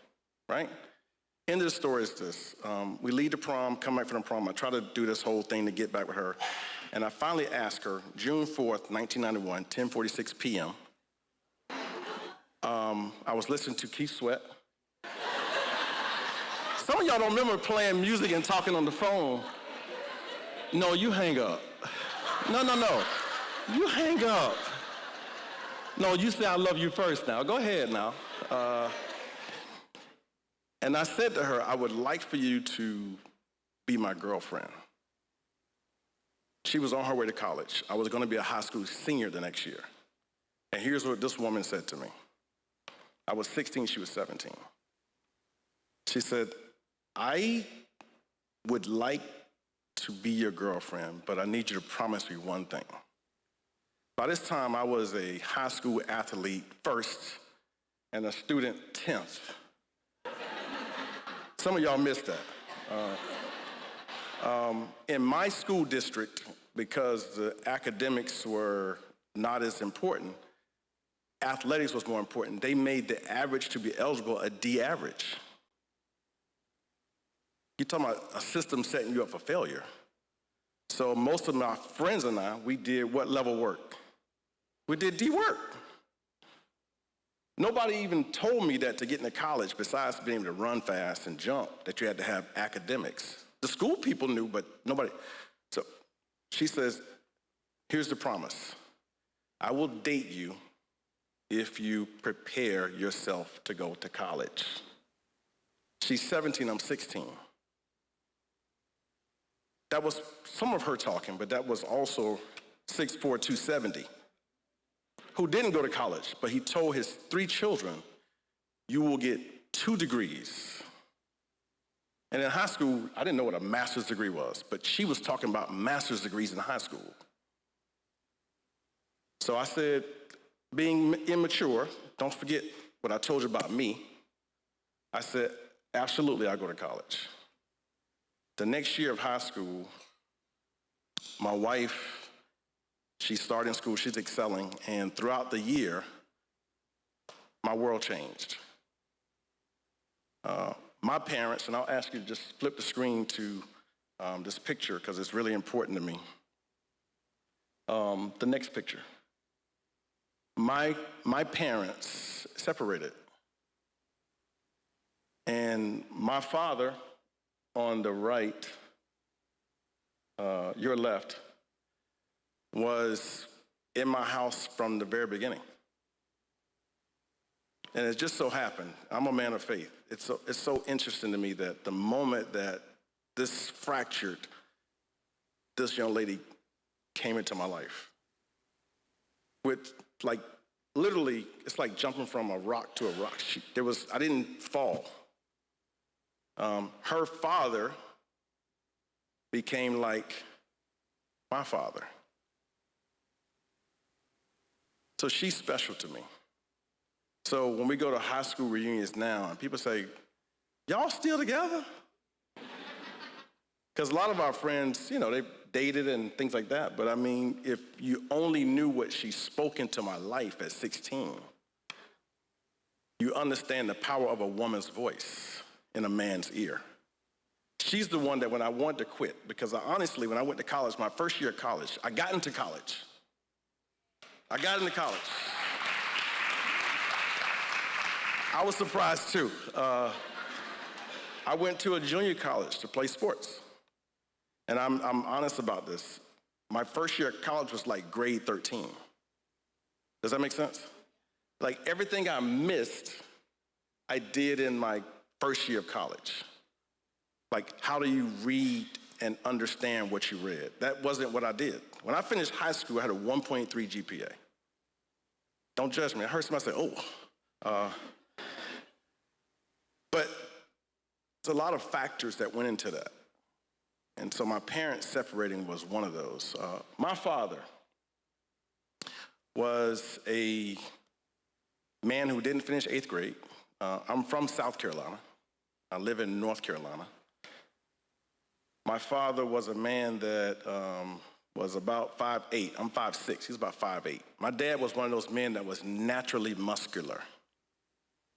N: right? End of the story is this. We leave the prom, come back from the prom. I try to do this whole thing to get back with her. And I finally asked her, June 4th, 1991, 10:46 p.m. I was listening to Keith Sweat. Some of y'all don't remember playing music and talking on the phone. No, you hang up. No. You hang up. No, you say I love you first now. Go ahead now. And I said to her, I would like for you to be my girlfriend. She was on her way to college. I was going to be a high school senior the next year. And here's what this woman said to me. I was 16, she was 17. She said, I would like to be your girlfriend, but I need you to promise me one thing. By this time, I was a high school athlete first and a student 10th. Some of y'all missed that. In my school district, because the academics were not as important, athletics was more important. They made the average to be eligible a D average. You're talking about a system setting you up for failure. So most of my friends and I, we did what level work? We did D work. Nobody even told me that to get into college, besides being able to run fast and jump, that you had to have academics. The school people knew, but nobody. So she says, here's the promise. I will date you if you prepare yourself to go to college. She's 17, I'm 16. That was some of her talking, but that was also 6'4", 270, who didn't go to college, but he told his 3 children, you will get 2 degrees. And in high school, I didn't know what a master's degree was, but she was talking about master's degrees in high school. So I said, being immature, don't forget what I told you about me. I said, absolutely, I'll go to college. The next year of high school, my wife, she's starting school, she's excelling, and throughout the year, my world changed. My parents, and I'll ask you to just flip the screen to this picture because it's really important to me. The next picture. My parents separated. And my father, on the right, your left, was in my house from the very beginning. And it just so happened, I'm a man of faith. It's so interesting to me that the moment that this fractured, this young lady came into my life. With, like, literally, it's like jumping from a rock to a rock. I didn't fall. Her father became like my father. So she's special to me. So when we go to high school reunions now, and people say, y'all still together? Because a lot of our friends, you know, they've dated and things like that. But I mean, if you only knew what she spoke into my life at 16, you understand the power of a woman's voice in a man's ear. She's the one that when I wanted to quit, because honestly, when I went to college, my first year of college, I got into college. I was surprised too. I went to a junior college to play sports. And I'm honest about this. My first year of college was like grade 13. Does that make sense? Like everything I missed, I did in my first year of college. Like, how do you read and understand what you read? That wasn't what I did. When I finished high school, I had a 1.3 GPA. Don't judge me. I heard somebody say, oh. But there's a lot of factors that went into that. And so my parents separating was one of those. My father was a man who didn't finish 8th grade. I'm from South Carolina. I live in North Carolina. My father was a man that was about 5'8". I'm 5'6". He's about 5'8". My dad was one of those men that was naturally muscular.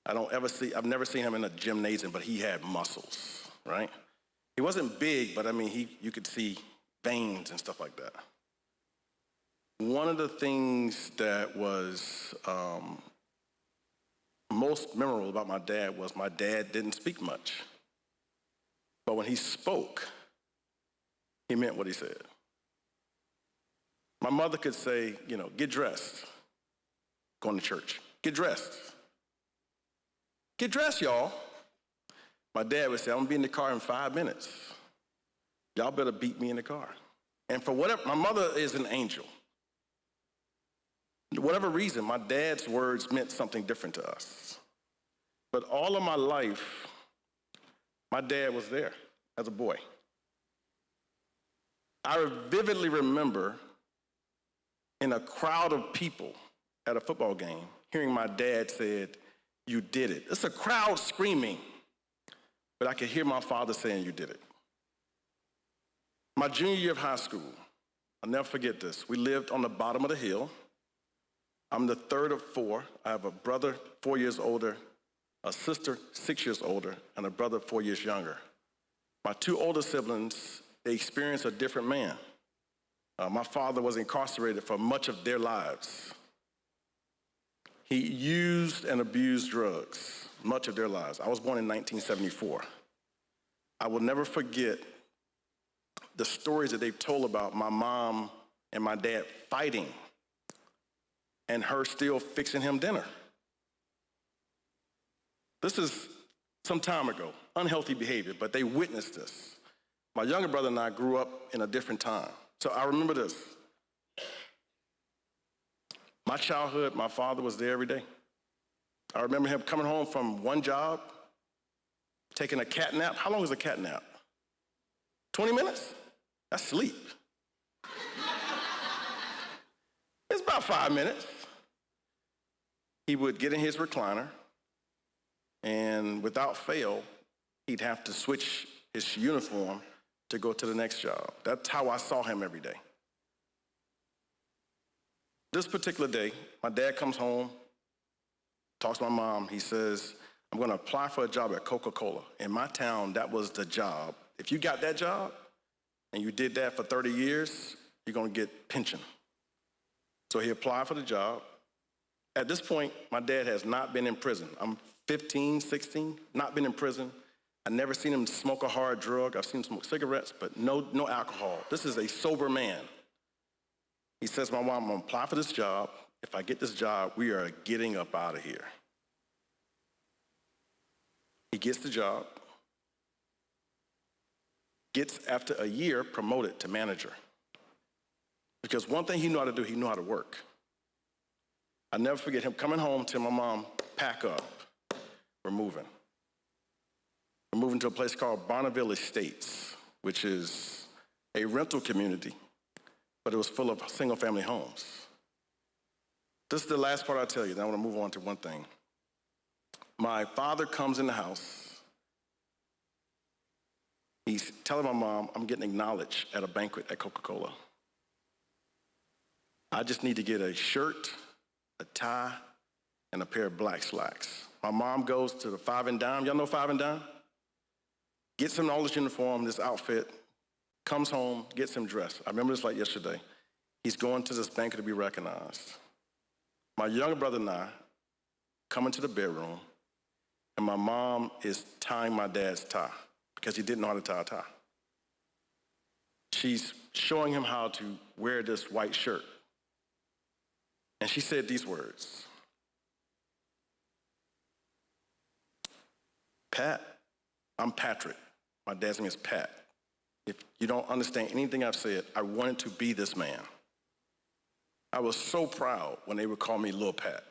N: I've never seen him in a gymnasium, but he had muscles, right? He wasn't big, but I mean, you could see veins and stuff like that. One of the things that was most memorable about my dad was my dad didn't speak much. But when he spoke, he meant what he said. My mother could say, you know, get dressed, going to church. Get dressed. Get dressed, y'all. My dad would say, I'm gonna be in the car in 5 minutes. Y'all better beat me in the car. And for whatever, my mother is an angel. For whatever reason, my dad's words meant something different to us. But all of my life, my dad was there as a boy. I vividly remember in a crowd of people at a football game, hearing my dad said, you did it. It's a crowd screaming, but I could hear my father saying, you did it. My junior year of high school, I'll never forget this. We lived on the bottom of the hill. I'm the third of 4. I have a brother 4 years older, a sister 6 years older, and a brother 4 years younger. My 2 older siblings, they experienced a different man. My father was incarcerated for much of their lives. He used and abused drugs much of their lives. I was born in 1974. I will never forget the stories that they've told about my mom and my dad fighting and her still fixing him dinner. This is some time ago, unhealthy behavior, but they witnessed this. My younger brother and I grew up in a different time. So I remember this. My childhood, my father was there every day. I remember him coming home from one job, taking a cat nap. How long is a cat nap? 20 minutes? That's sleep. It's about 5 minutes. He would get in his recliner, and without fail, he'd have to switch his uniform to go to the next job. That's how I saw him every day. This particular day, my dad comes home, talks to my mom. He says, I'm going to apply for a job at Coca-Cola. In my town, that was the job. If you got that job and you did that for 30 years, you're going to get pension. So he applied for the job. At this point, my dad has not been in prison. I'm 15, 16, not been in prison. I've never seen him smoke a hard drug. I've seen him smoke cigarettes, but no alcohol. This is a sober man. He says, my mom, I'm going to apply for this job. If I get this job, we are getting up out of here. He gets the job, gets, after a year, promoted to manager. Because one thing he knew how to do, he knew how to work. I'll never forget him coming home to my mom, pack up, we're moving. We're moving to a place called Bonneville Estates, which is a rental community, but it was full of single-family homes. This is the last part I'll tell you, then I want to move on to one thing. My father comes in the house. He's telling my mom, I'm getting acknowledged at a banquet at Coca-Cola. I just need to get a shirt, a tie, and a pair of black slacks. My mom goes to the Five and Dime. Y'all know Five and Dime? Gets him all this uniform, this outfit, comes home, gets him dressed. I remember this like yesterday. He's going to this banquet to be recognized. My younger brother and I come into the bedroom, and my mom is tying my dad's tie because he didn't know how to tie a tie. She's showing him how to wear this white shirt. And she said these words, Pat, I'm Patrick. My dad's name is Pat. If you don't understand anything I've said, I wanted to be this man. I was so proud when they would call me Lil Pat.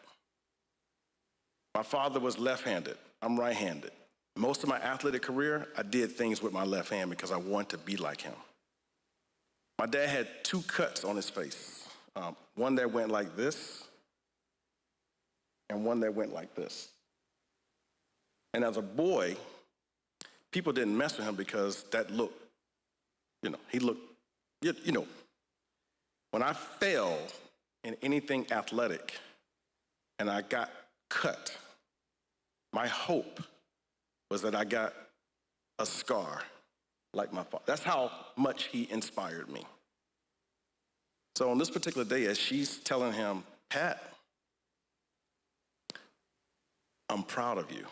N: My father was left-handed. I'm right-handed. Most of my athletic career, I did things with my left hand because I wanted to be like him. My dad had 2 cuts on his face. One that went like this, and one that went like this. And as a boy, people didn't mess with him because that look, he looked, when I fell in anything athletic and I got cut, my hope was that I got a scar like my father. That's how much he inspired me. So on this particular day, as she's telling him, Pat, I'm proud of you.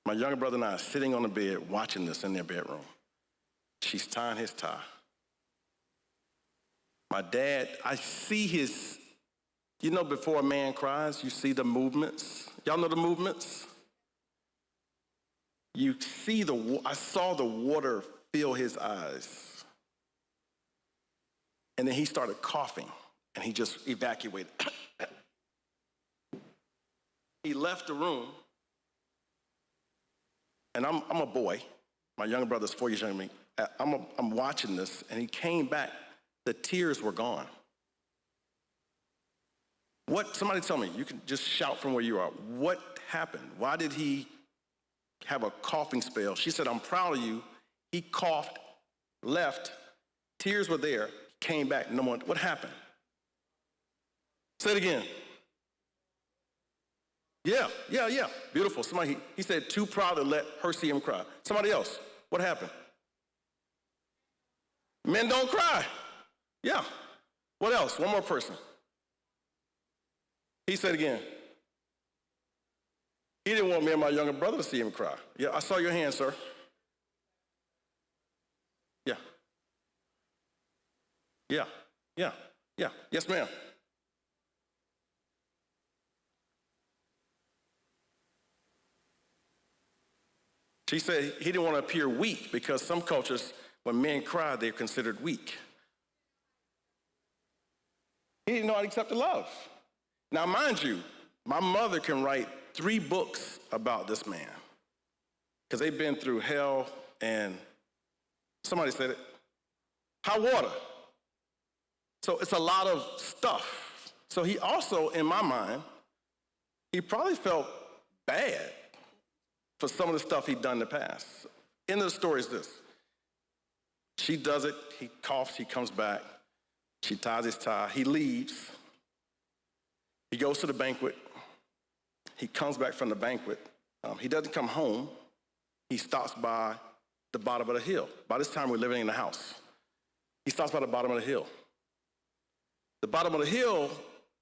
N: My younger brother and I are sitting on the bed watching this in their bedroom. She's tying his tie. My dad, I see his, before a man cries, you see the movements. Y'all know the movements? You see I saw the water fill his eyes. And then he started coughing, and he just evacuated. He left the room, and I'm a boy. My younger brother's 4 years younger than me. I'm watching this, and he came back. The tears were gone. Somebody tell me, you can just shout from where you are. What happened? Why did he have a coughing spell? She said, I'm proud of you. He coughed, left, tears were there, came back, no more. What happened? Say it again. Yeah. Beautiful. Somebody, he said, too proud to let her see him cry. Somebody else, what happened? Men don't cry. Yeah. What else? One more person. He said again. He didn't want me and my younger brother to see him cry. Yeah, I saw your hand, sir. Yeah. Yes, ma'am. She said he didn't want to appear weak because some cultures, when men cry, they're considered weak. He didn't know how to accept the love. Now, mind you, my mother can write 3 books about this man because they've been through hell and, somebody said it, hot water. So it's a lot of stuff. So he also, in my mind, he probably felt bad for some of the stuff he'd done in the past. End of the story is this. She does it, he coughs, he comes back, she ties his tie, he leaves, he goes to the banquet, he comes back from the banquet, he doesn't come home, he stops by the bottom of the hill. By this time we're living in the house. He stops by the bottom of the hill. The bottom of the hill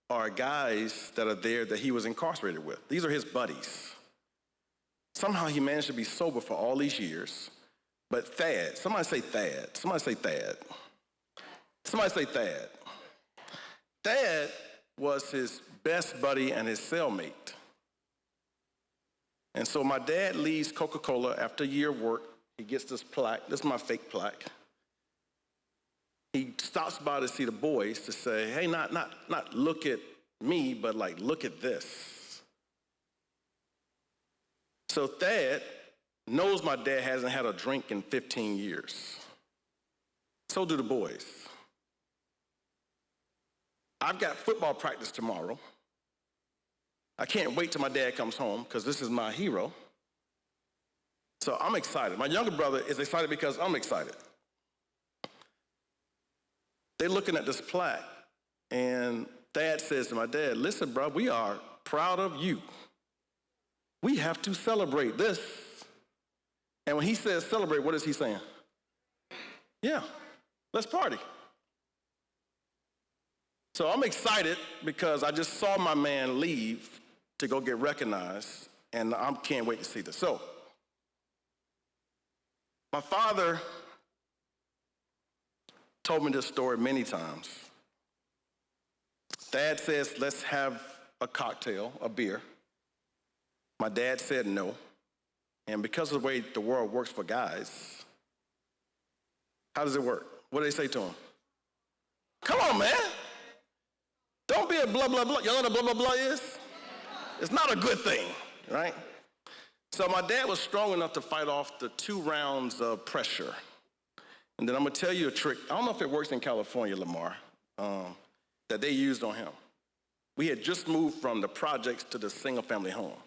N: are guys that are there that he was incarcerated with. These are his buddies. Somehow he managed to be sober for all these years. But Thad, somebody say Thad. Somebody say Thad. Somebody say Thad. Thad was his best buddy and his cellmate. And so my dad leaves Coca-Cola after a year of work. He gets this plaque. This is my fake plaque. He stops by to see the boys to say, hey, not look at me, but like, look at this. So Thad knows my dad hasn't had a drink in 15 years. So do the boys. I've got football practice tomorrow. I can't wait till my dad comes home because this is my hero. So I'm excited. My younger brother is excited because I'm excited. They're looking at this plaque, and Thad says to my dad, listen, bro, we are proud of you. We have to celebrate this. And when he says celebrate, what is he saying? Yeah, let's party. So I'm excited because I just saw my man leave to go get recognized, and I can't wait to see this. So my father told me this story many times. Dad says, let's have a cocktail, a beer. My dad said no. And because of the way the world works for guys, how does it work? What do they say to him? Come on, man. Don't be a blah, blah, blah. Y'all know what blah, blah, blah is? It's not a good thing, right? So my dad was strong enough to fight off the 2 rounds of pressure. And then I'm gonna tell you a trick. I don't know if it works in California, Lamar, that they used on him. We had just moved from the projects to the single family home.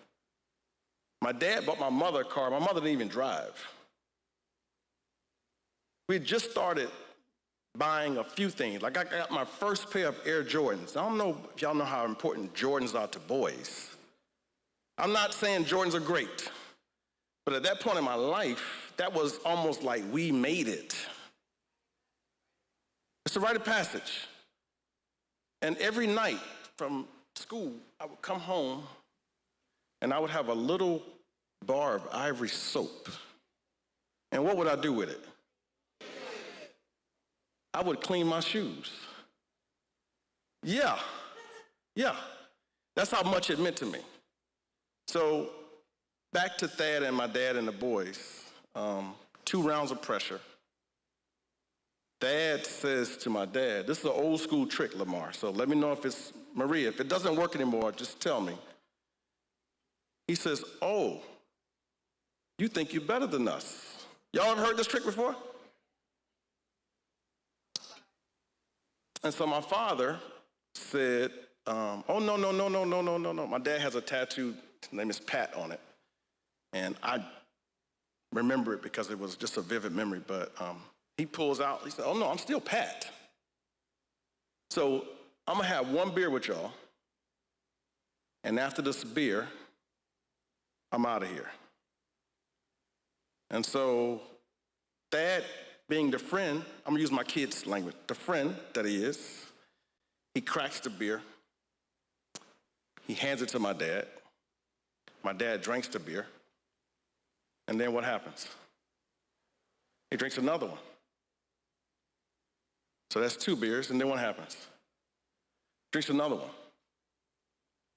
N: My dad bought my mother a car. My mother didn't even drive. We had just started buying a few things. Like I got my first pair of Air Jordans. I don't know if y'all know how important Jordans are to boys. I'm not saying Jordans are great, but at that point in my life, that was almost like we made it. It's a rite of passage. And every night from school, I would come home and I would have a little bar of Ivory soap. And what would I do with it? I would clean my shoes. Yeah. That's how much it meant to me. So back to Thad and my dad and the boys, 2 rounds of pressure. Dad says to my dad, this is an old school trick, Lamar, so let me know if it's Maria. If it doesn't work anymore, just tell me. He says, oh, you think you're better than us. Y'all ever heard this trick before? And so my father said, oh, no. My dad has a tattoo, his name is Pat on it. And I remember it because it was just a vivid memory, but he pulls out, he said, oh no, I'm still Pat. So I'm gonna have 1 beer with y'all, and after this beer, I'm out of here. And so Dad, being the friend, I'm gonna use my kid's language, the friend that he is, he cracks the beer, he hands it to my dad drinks the beer, and then what happens? He drinks another one. So that's 2 beers, and then what happens? Drinks another one.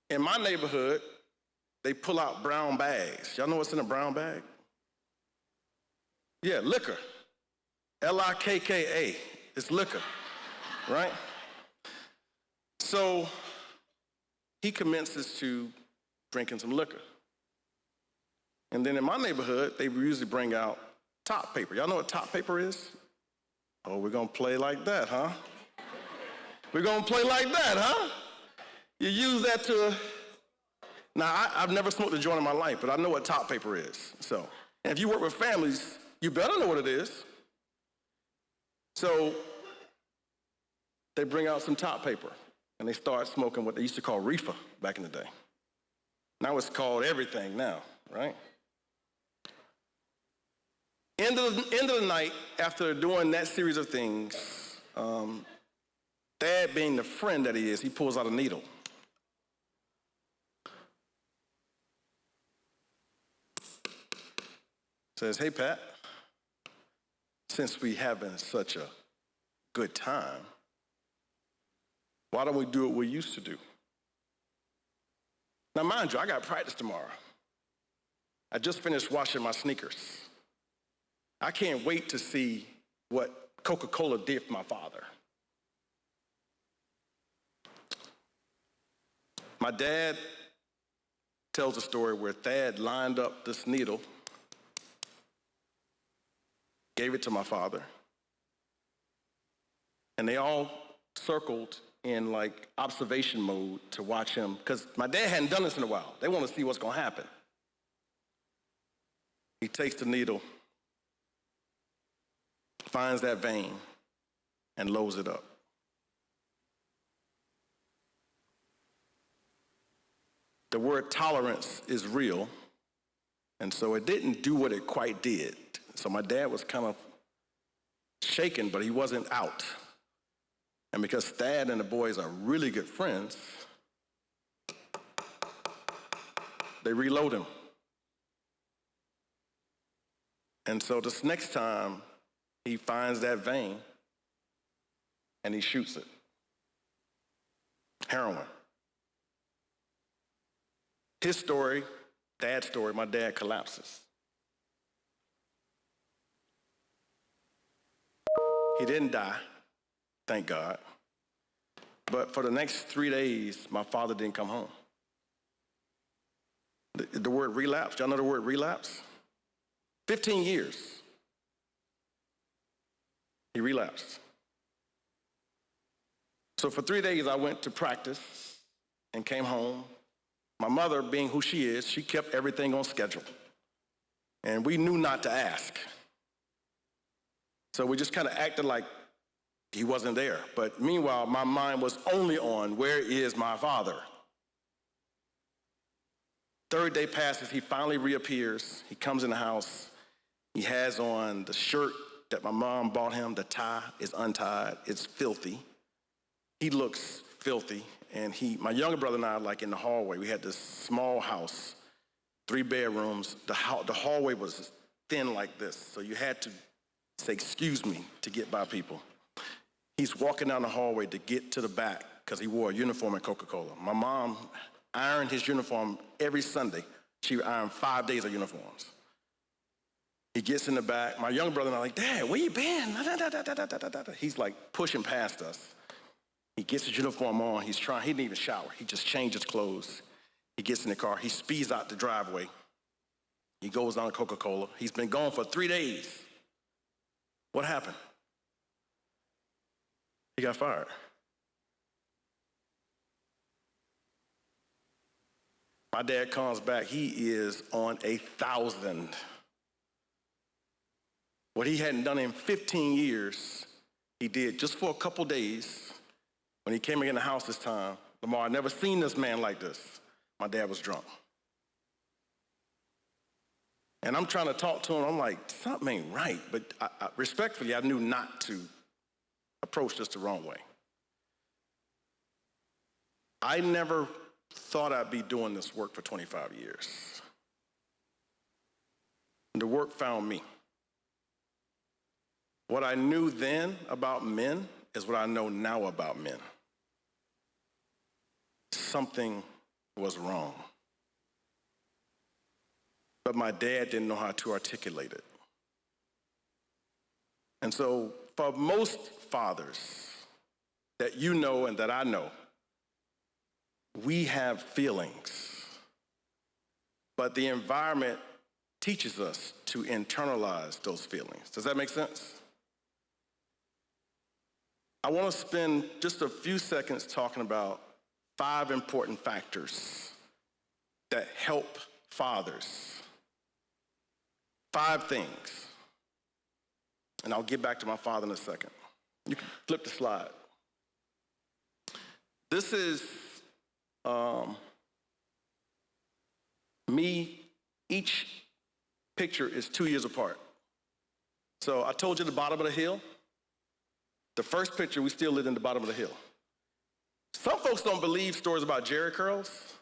N: In my neighborhood, they pull out brown bags. Y'all know what's in a brown bag? Yeah, liquor. L-I-K-K-A. It's liquor, right? So he commences to drinking some liquor. And then in my neighborhood, they usually bring out top paper. Y'all know what top paper is? Oh, we're gonna play like that, huh? We're gonna play like that, huh? You use that to, now I've never smoked a joint in my life, but I know what top paper is. So, and if you work with families, you better know what it is. So they bring out some top paper and they start smoking what they used to call reefer back in the day. Now it's called everything now, right? End of the night, after doing that series of things, Dad, being the friend that he is, he pulls out a needle. Says, hey, Pat, since we having such a good time, why don't we do what we used to do? Now, mind you, I got practice tomorrow. I just finished washing my sneakers. I can't wait to see what Coca-Cola did for my father. My dad tells a story where Thad lined up this needle, gave it to my father, and they all circled in like observation mode to watch him, because my dad hadn't done this in a while. They want to see what's going to happen. He takes the needle, finds that vein, and loads it up. The word tolerance is real, and so it didn't do what it quite did. So my dad was kind of shaken, but he wasn't out. And because Thad and the boys are really good friends, they reload him. And so this next time, he finds that vein and he shoots it. Heroin. His story, Dad's story, my dad collapses. He didn't die, thank God. But for the next 3 days, my father didn't come home. The word relapse, y'all know the word relapse? 15 years. He relapsed. So for 3 days, I went to practice and came home. My mother, being who she is, she kept everything on schedule. And we knew not to ask. So we just kind of acted like he wasn't there. But meanwhile, my mind was only on, where is my father? Third day passes, he finally reappears. He comes in the house. He has on the shirt that my mom bought him. The tie is untied. It's filthy. He looks filthy. And my younger brother and I are like in the hallway. We had this small house, 3 bedrooms. The hallway was thin like this. So you had to say, excuse me, to get by people. He's walking down the hallway to get to the back because he wore a uniform at Coca-Cola. My mom ironed his uniform every Sunday. She ironed 5 days of uniforms. He gets in the back. My younger brother and I are like, Dad, where you been? He's like pushing past us. He gets his uniform on. He didn't even shower. He just changed his clothes. He gets in the car. He speeds out the driveway. He goes down to Coca-Cola. He's been gone for 3 days. What happened? He got fired. My dad comes back. He is on 1,000. What he hadn't done in 15 years, he did just for a couple days. When he came in the house this time, Lamar, I'd never seen this man like this. My dad was drunk. And I'm trying to talk to him. I'm like, something ain't right. But respectfully, I knew not to approach this the wrong way. I never thought I'd be doing this work for 25 years. The work found me. What I knew then about men is what I know now about men. Something was wrong. But my dad didn't know how to articulate it. And so for most fathers that you know and that I know, we have feelings, but the environment teaches us to internalize those feelings. Does that make sense? I want to spend just a few seconds talking about 5 important factors that help fathers. 5 things. And I'll get back to my father in a second. You can flip the slide. This is me. Each picture is 2 years apart. So I told you the bottom of the hill. The first picture, we still lived in the bottom of the hill. Some folks don't believe stories about Jerry curls.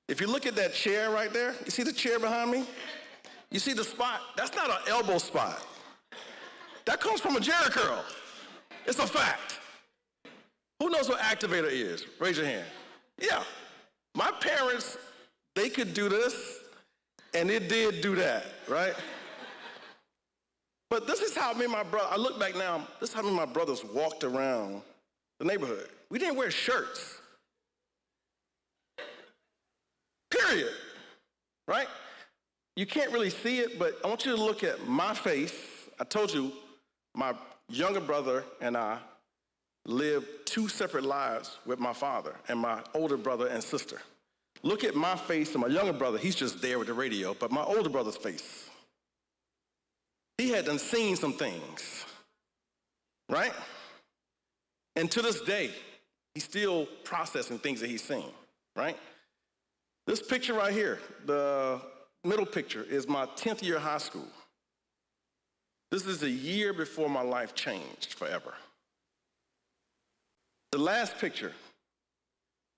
N: If you look at that chair right there, you see the chair behind me? You see the spot? That's not an elbow spot. That comes from a Jerry curl. It's a fact. Who knows what activator is? Raise your hand. Yeah. My parents, they could do this, and it did do that, right? But this is how me and my brother, I look back now, this is how me and my brothers walked around the neighborhood. We didn't wear shirts. Period. Right? You can't really see it, but I want you to look at my face. I told you, my younger brother and I lived 2 separate lives with my father and my older brother and sister. Look at my face and my younger brother, he's just there with the radio, but my older brother's face. He had done seen some things, right? And to this day, he's still processing things that he's seen, right? This picture right here, the middle picture, is my 10th year of high school. This is a year before my life changed forever. The last picture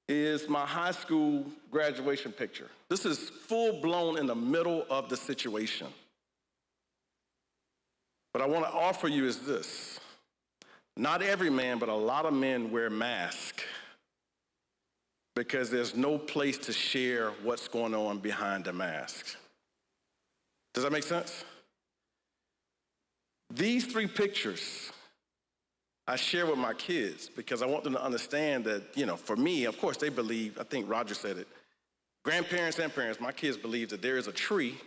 N: is my high school graduation picture. This is full blown in the middle of the situation. What I want to offer you is this. Not every man, but a lot of men wear masks because there's no place to share what's going on behind the mask. Does that make sense? These 3 pictures I share with my kids because I want them to understand that, for me, of course, they believe, I think Roger said it, grandparents and parents, my kids believe that there is a tree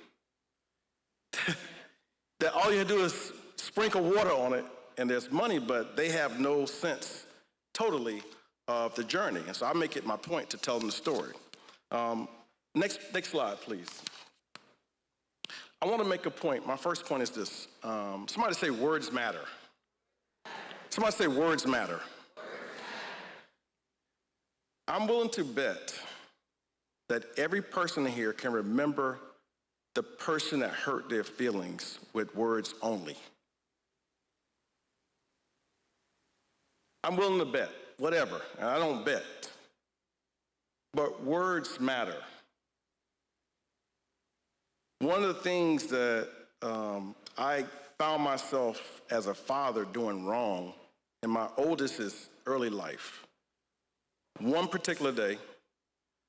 N: that all you have to do is sprinkle water on it and there's money, but they have no sense totally of the journey. And so I make it my point to tell them the story. Next slide, please. I want to make a point. My first point is this. Somebody say words matter. Somebody say words matter. I'm willing to bet that every person here can remember the person that hurt their feelings with words only. I'm willing to bet, whatever, and I don't bet. But words matter. One of the things that I found myself as a father doing wrong in my oldest's early life. One particular day,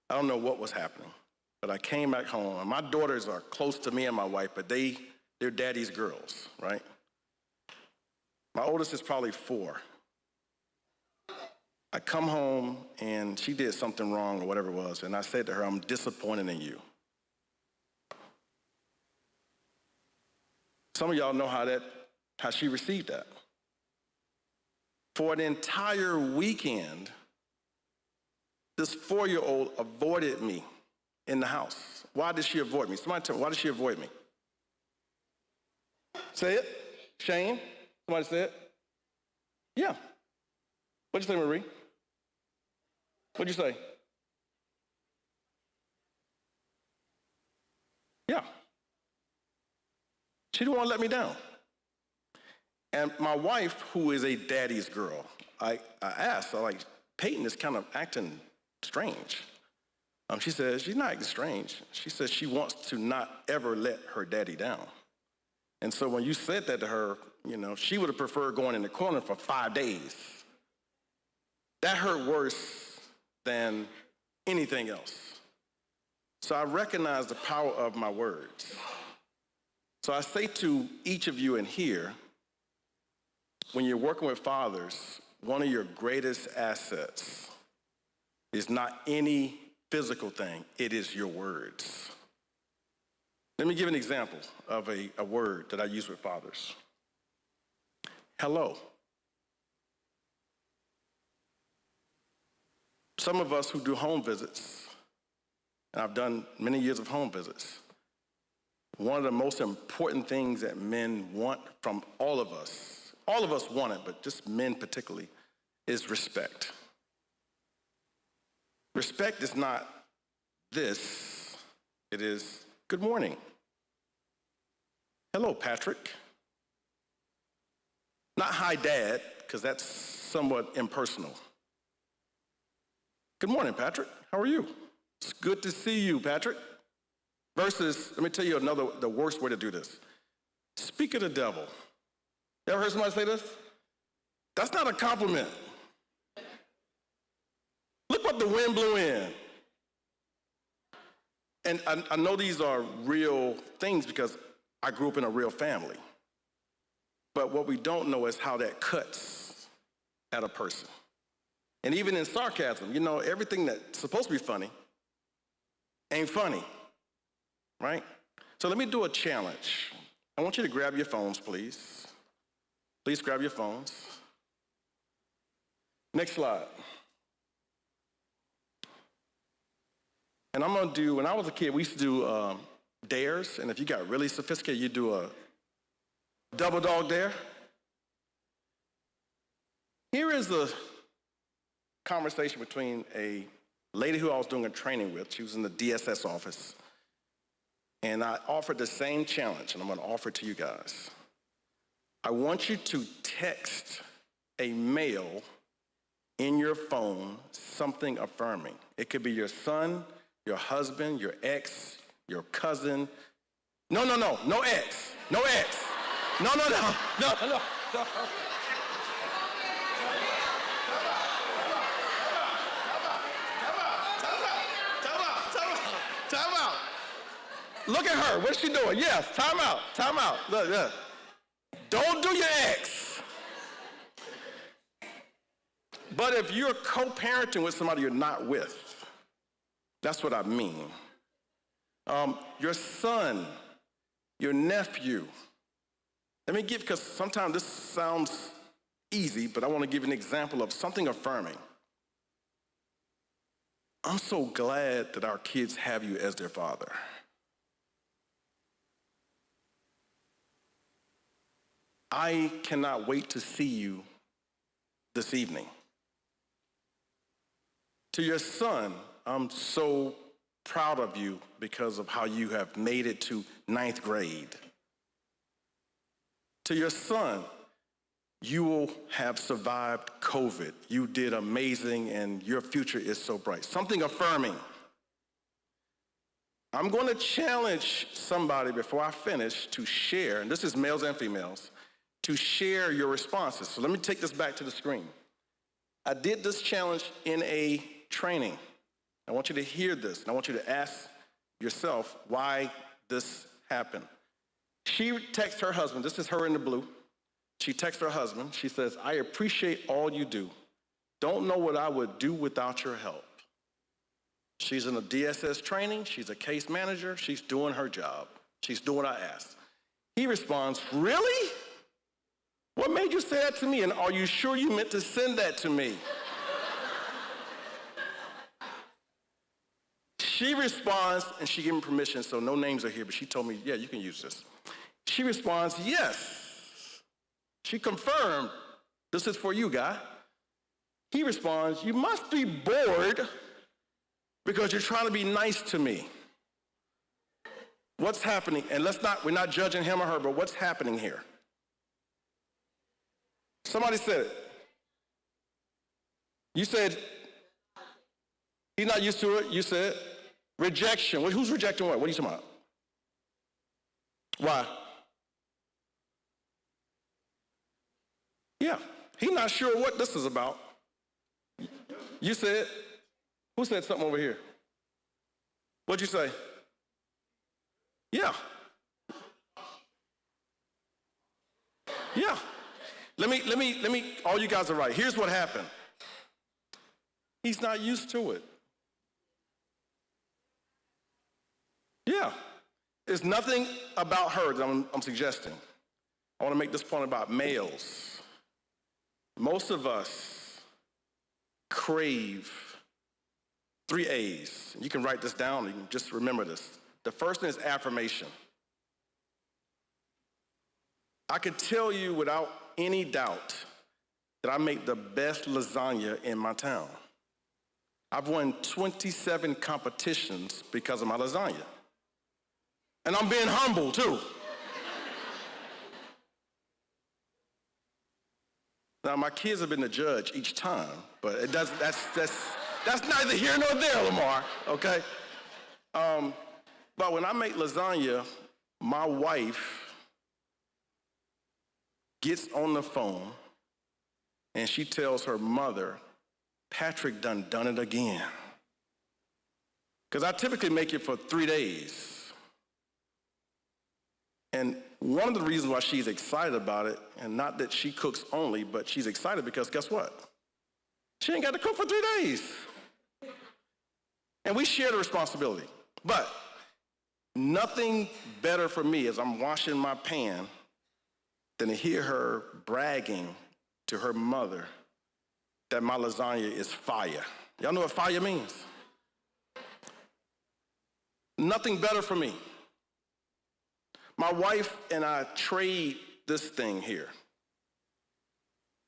N: I don't know what was happening, but I came back home, and my daughters are close to me and my wife, but they're daddy's girls, right? My oldest is probably 4. I come home, and she did something wrong or whatever it was, and I said to her, I'm disappointed in you. Some of y'all know how she received that. For an entire weekend, this 4-year-old avoided me in the house. Why did she avoid me? Somebody tell me, why did she avoid me? Say it. Shane? Somebody say it. Yeah. What'd you say, Marie? What'd you say? Yeah. She didn't want to let me down. And my wife, who is a daddy's girl, I asked, Peyton is kind of acting strange. She says, she's not acting strange. She says she wants to not ever let her daddy down. And so when you said that to her, she would have preferred going in the corner for 5 days. That hurt worse than anything else. So I recognize the power of my words. So I say to each of you in here, when you're working with fathers, one of your greatest assets is not any physical thing, it is your words. Let me give an example of a word that I use with fathers. Hello. Some of us who do home visits, and I've done many years of home visits, one of the most important things that men want from all of us want it, but just men particularly, is respect. Respect is not this, it is good morning. Hello, Patrick. Not hi, Dad, because that's somewhat impersonal. Good morning, Patrick. How are you? It's good to see you, Patrick. Versus, let me tell you the worst way to do this. Speak of the devil. You ever heard somebody say this? That's not a compliment. Look what the wind blew in. And I know these are real things because I grew up in a real family. But what we don't know is how that cuts at a person. And even in sarcasm, you know, everything that's supposed to be funny ain't funny, right? So let me do a challenge. I want you to grab your phones, please. Please grab your phones. Next slide. And I'm gonna do, when I was a kid, we used to do dares, and if you got really sophisticated, you do a double dog dare. Here is the conversation between a lady who I was doing a training with. She was in the DSS office. And I offered the same challenge, and I'm gonna offer it to you guys. I want you to text a male in your phone something affirming. It could be your son, your husband, your ex, your cousin. No ex, no ex. No. Time out. Look at her. What's she doing? Yes, time out. Look. Don't do your ex. But if you're co-parenting with somebody you're not with, that's what I mean. Your son, your nephew. Let me give, because sometimes this sounds easy, but I want to give an example of something affirming. I'm so glad that our kids have you as their father. I cannot wait to see you this evening. To your son, I'm so proud of you because of how you have made it to 9th grade. To your son, you will have survived COVID. You did amazing and your future is so bright. Something affirming. I'm going to challenge somebody before I finish to share, and this is males and females, to share your responses. So let me take this back to the screen. I did this challenge in a training. I want you to hear this, and I want you to ask yourself why this happened. She texts her husband, this is her in the blue. She texts her husband, she says, I appreciate all you do. Don't know what I would do without your help. She's in a DSS training, she's a case manager, she's doing her job. She's doing what I asked. He responds, really? What made you say that to me? And are you sure you meant to send that to me? She responds, and she gave me permission, so no names are here, but she told me, yeah, you can use this. She responds, yes. She confirmed, this is for you, guy. He responds, you must be bored because you're trying to be nice to me. What's happening? And we're not judging him or her, but what's happening here? Somebody said it. You said, he's not used to it. You said, rejection. Who's rejecting what? What are you talking about? Why? Yeah, he's not sure what this is about. You said, who said something over here? What'd you say? Yeah. Let me, all you guys are right. Here's what happened. He's not used to it. Yeah. There's nothing about her that I'm suggesting. I want to make this point about males. Most of us crave 3 A's. You can write this down. You can just remember this. The first thing is affirmation. I can tell you without any doubt that I make the best lasagna in my town. I've won 27 competitions because of my lasagna. And I'm being humble too. Now my kids have been the judge each time, but it does, that's neither here nor there, Lamar, okay? But when I make lasagna, my wife gets on the phone and she tells her mother, Patrick done it again. Because I typically make it for 3 days. And one of the reasons why she's excited about it, and not that she cooks only, but she's excited because guess what? She ain't got to cook for 3 days. And we share the responsibility. But nothing better for me as I'm washing my pan than to hear her bragging to her mother that my lasagna is fire. Y'all know what fire means? Nothing better for me. My wife and I trade this thing here.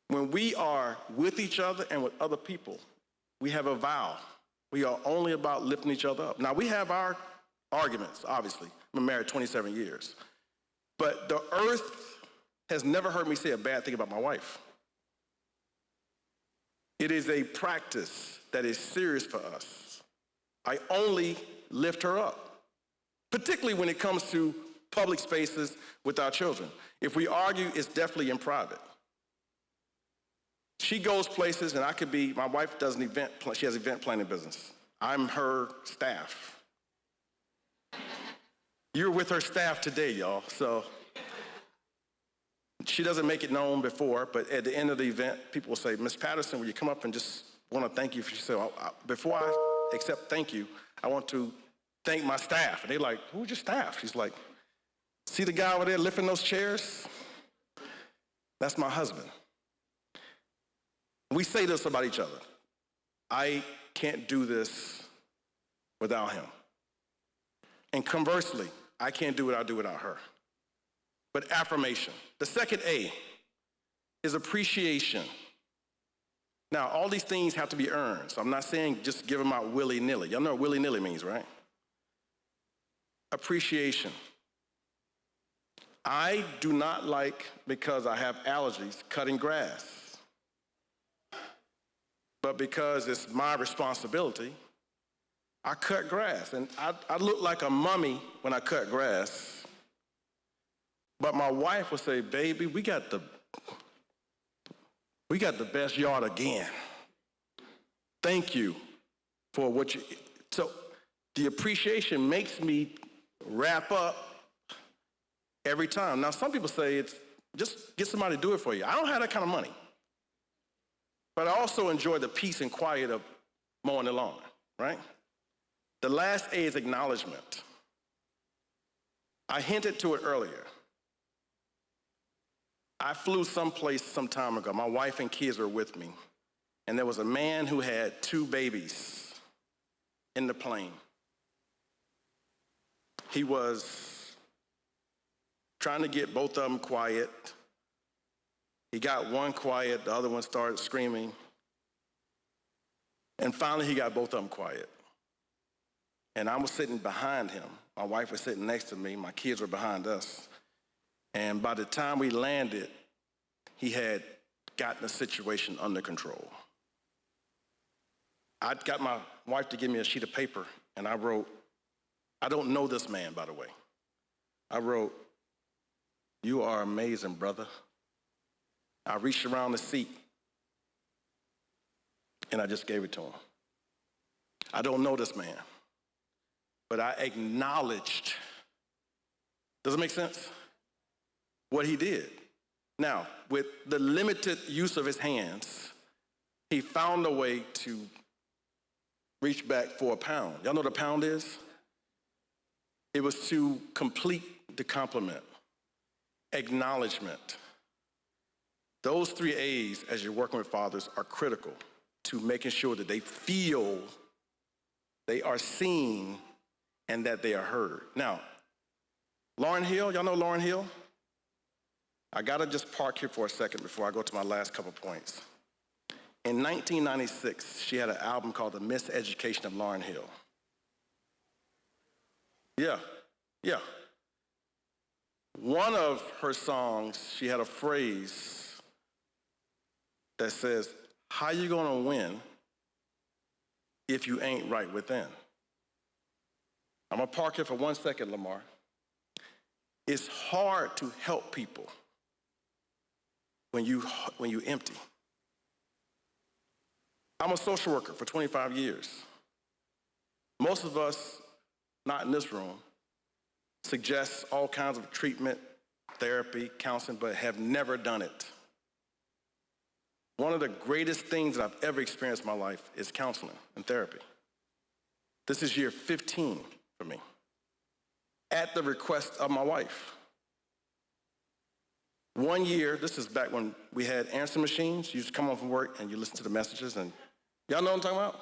N: When we are with each other and with other people, we have a vow. We are only about lifting each other up. Now, we have our arguments, obviously. I've been married 27 years. But the earth has never heard me say a bad thing about my wife. It is a practice that is serious for us. I only lift her up, particularly when it comes to public spaces with our children. If we argue, it's definitely in private. She goes places, and I could be, my wife does an event, she has event planning business. I'm her staff. You're with her staff today, y'all, so. She doesn't make it known before, but at the end of the event, people will say, Ms. Patterson, will you come up and just want to thank you? She said, before I accept thank you, I want to thank my staff. And they're like, who's your staff? She's like, see the guy over there lifting those chairs? That's my husband. We say this about each other. I can't do this without him. And conversely, I can't do what I do without her. But affirmation. The second A is appreciation. Now, all these things have to be earned, so I'm not saying just give them out willy-nilly. Y'all know what willy-nilly means, right? Appreciation. I do not like, because I have allergies, cutting grass. But because it's my responsibility, I cut grass. And I look like a mummy when I cut grass. But my wife would say, baby, we got the best yard again. Thank you for what you, so the appreciation makes me wrap up every time. Now, some people say it's just get somebody to do it for you. I don't have that kind of money. But I also enjoy the peace and quiet of mowing the lawn, right? The last A is acknowledgement. I hinted to it earlier. I flew someplace some time ago. My wife and kids were with me. And there was a man who had 2 babies in the plane. He was trying to get both of them quiet. He got one quiet, the other one started screaming. And finally, he got both of them quiet. And I was sitting behind him. My wife was sitting next to me. My kids were behind us. And by the time we landed, he had gotten the situation under control. I got my wife to give me a sheet of paper, and I wrote, I don't know this man, by the way. I wrote, you are amazing, brother. I reached around the seat, and I just gave it to him. I don't know this man, but I acknowledged, does it make sense? What he did. Now, with the limited use of his hands, he found a way to reach back for a pound. Y'all know what a pound is? It was to complete the compliment, acknowledgement. Those 3 A's, as you're working with fathers, are critical to making sure that they feel they are seen and that they are heard. Now, Lauryn Hill, y'all know Lauryn Hill? I gotta just park here for a second before I go to my last couple points. In 1996, she had an album called The Miseducation of Lauryn Hill. Yeah. One of her songs, she had a phrase that says, how you gonna win if you ain't right within? I'm gonna park here for 1 second, Lamar. It's hard to help people when you empty. I'm a social worker for 25 years. Most of us, not in this room, suggest all kinds of treatment, therapy, counseling, but have never done it. One of the greatest things that I've ever experienced in my life is counseling and therapy. This is year 15 for me, at the request of my wife. 1 year, this is back when we had answering machines. You used to come home from work and you listen to the messages, and y'all know what I'm talking about?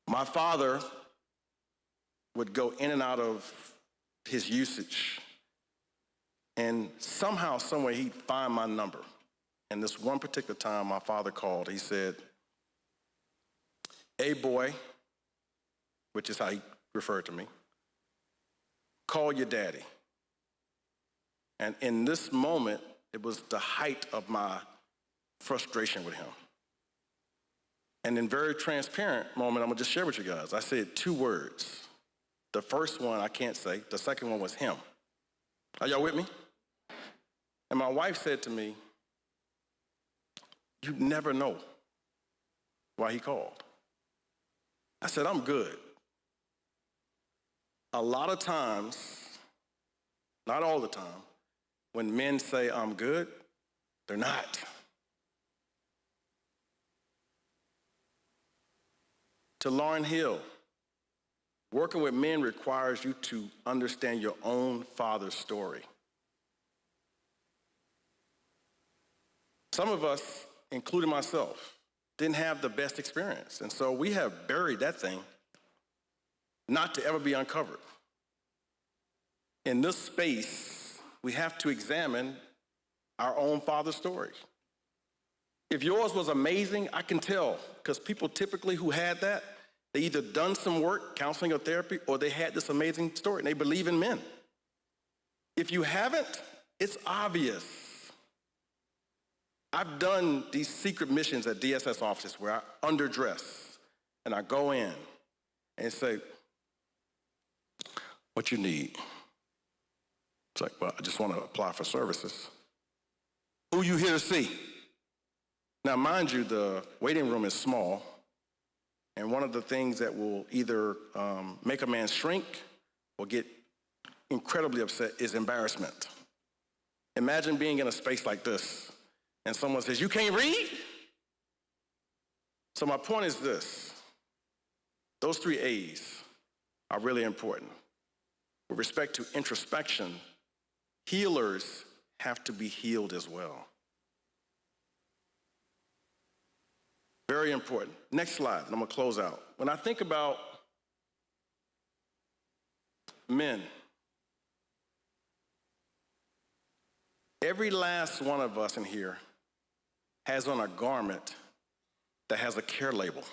N: My father would go in and out of his usage, and somehow, somewhere, he'd find my number. And this one particular time, my father called. He said, "Hey, boy," which is how he referred to me, "call your daddy." And in this moment, it was the height of my frustration with him. And in very transparent moment, I'm gonna just share with you guys. I said 2 words. The first one I can't say. The second one was him. Are y'all with me? And my wife said to me, "You never know why he called." I said, "I'm good." A lot of times, not all the time, when men say I'm good, they're not. To Lauryn Hill, working with men requires you to understand your own father's story. Some of us, including myself, didn't have the best experience. And so we have buried that thing not to ever be uncovered. In this space, we have to examine our own father's story. If yours was amazing, I can tell, because people typically who had that, they either done some work, counseling or therapy, or they had this amazing story, and they believe in men. If you haven't, it's obvious. I've done these secret missions at DSS offices where I underdress, and I go in and say, "What you need?" It's like, "Well, I just want to apply for services." "Who you here to see?" Now, mind you, the waiting room is small, and one of the things that will either make a man shrink or get incredibly upset is embarrassment. Imagine being in a space like this, and someone says, "You can't read?" So my point is this. Those 3 A's are really important. With respect to introspection, healers have to be healed as well. Very important. Next slide, and I'm gonna close out. When I think about men, every last one of us in here has on a garment that has a care label.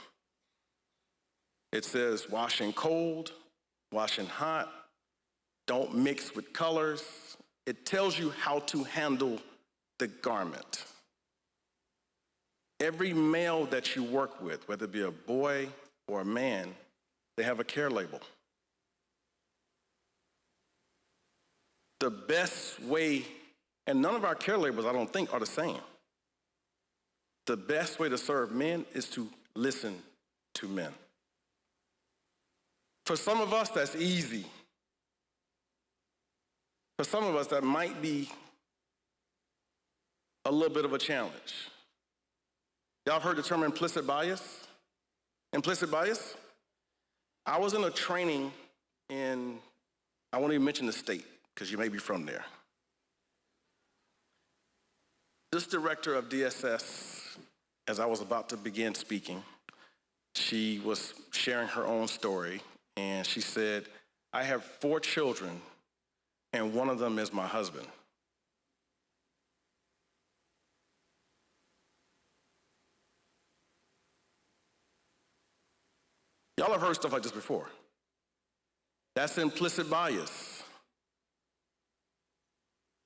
N: It says washing cold, washing hot, don't mix with colors. It tells you how to handle the garment. Every male that you work with, whether it be a boy or a man, they have a care label. The best way, and none of our care labels, I don't think, are the same. The best way to serve men is to listen to men. For some of us, that's easy. For some of us, that might be a little bit of a challenge. Y'all have heard the term implicit bias? Implicit bias? I was in a training in, I won't even mention the state, because you may be from there. This director of DSS, as I was about to begin speaking, she was sharing her own story, and she said, I have 4 children, and one of them is my husband. Y'all have heard stuff like this before. That's implicit bias.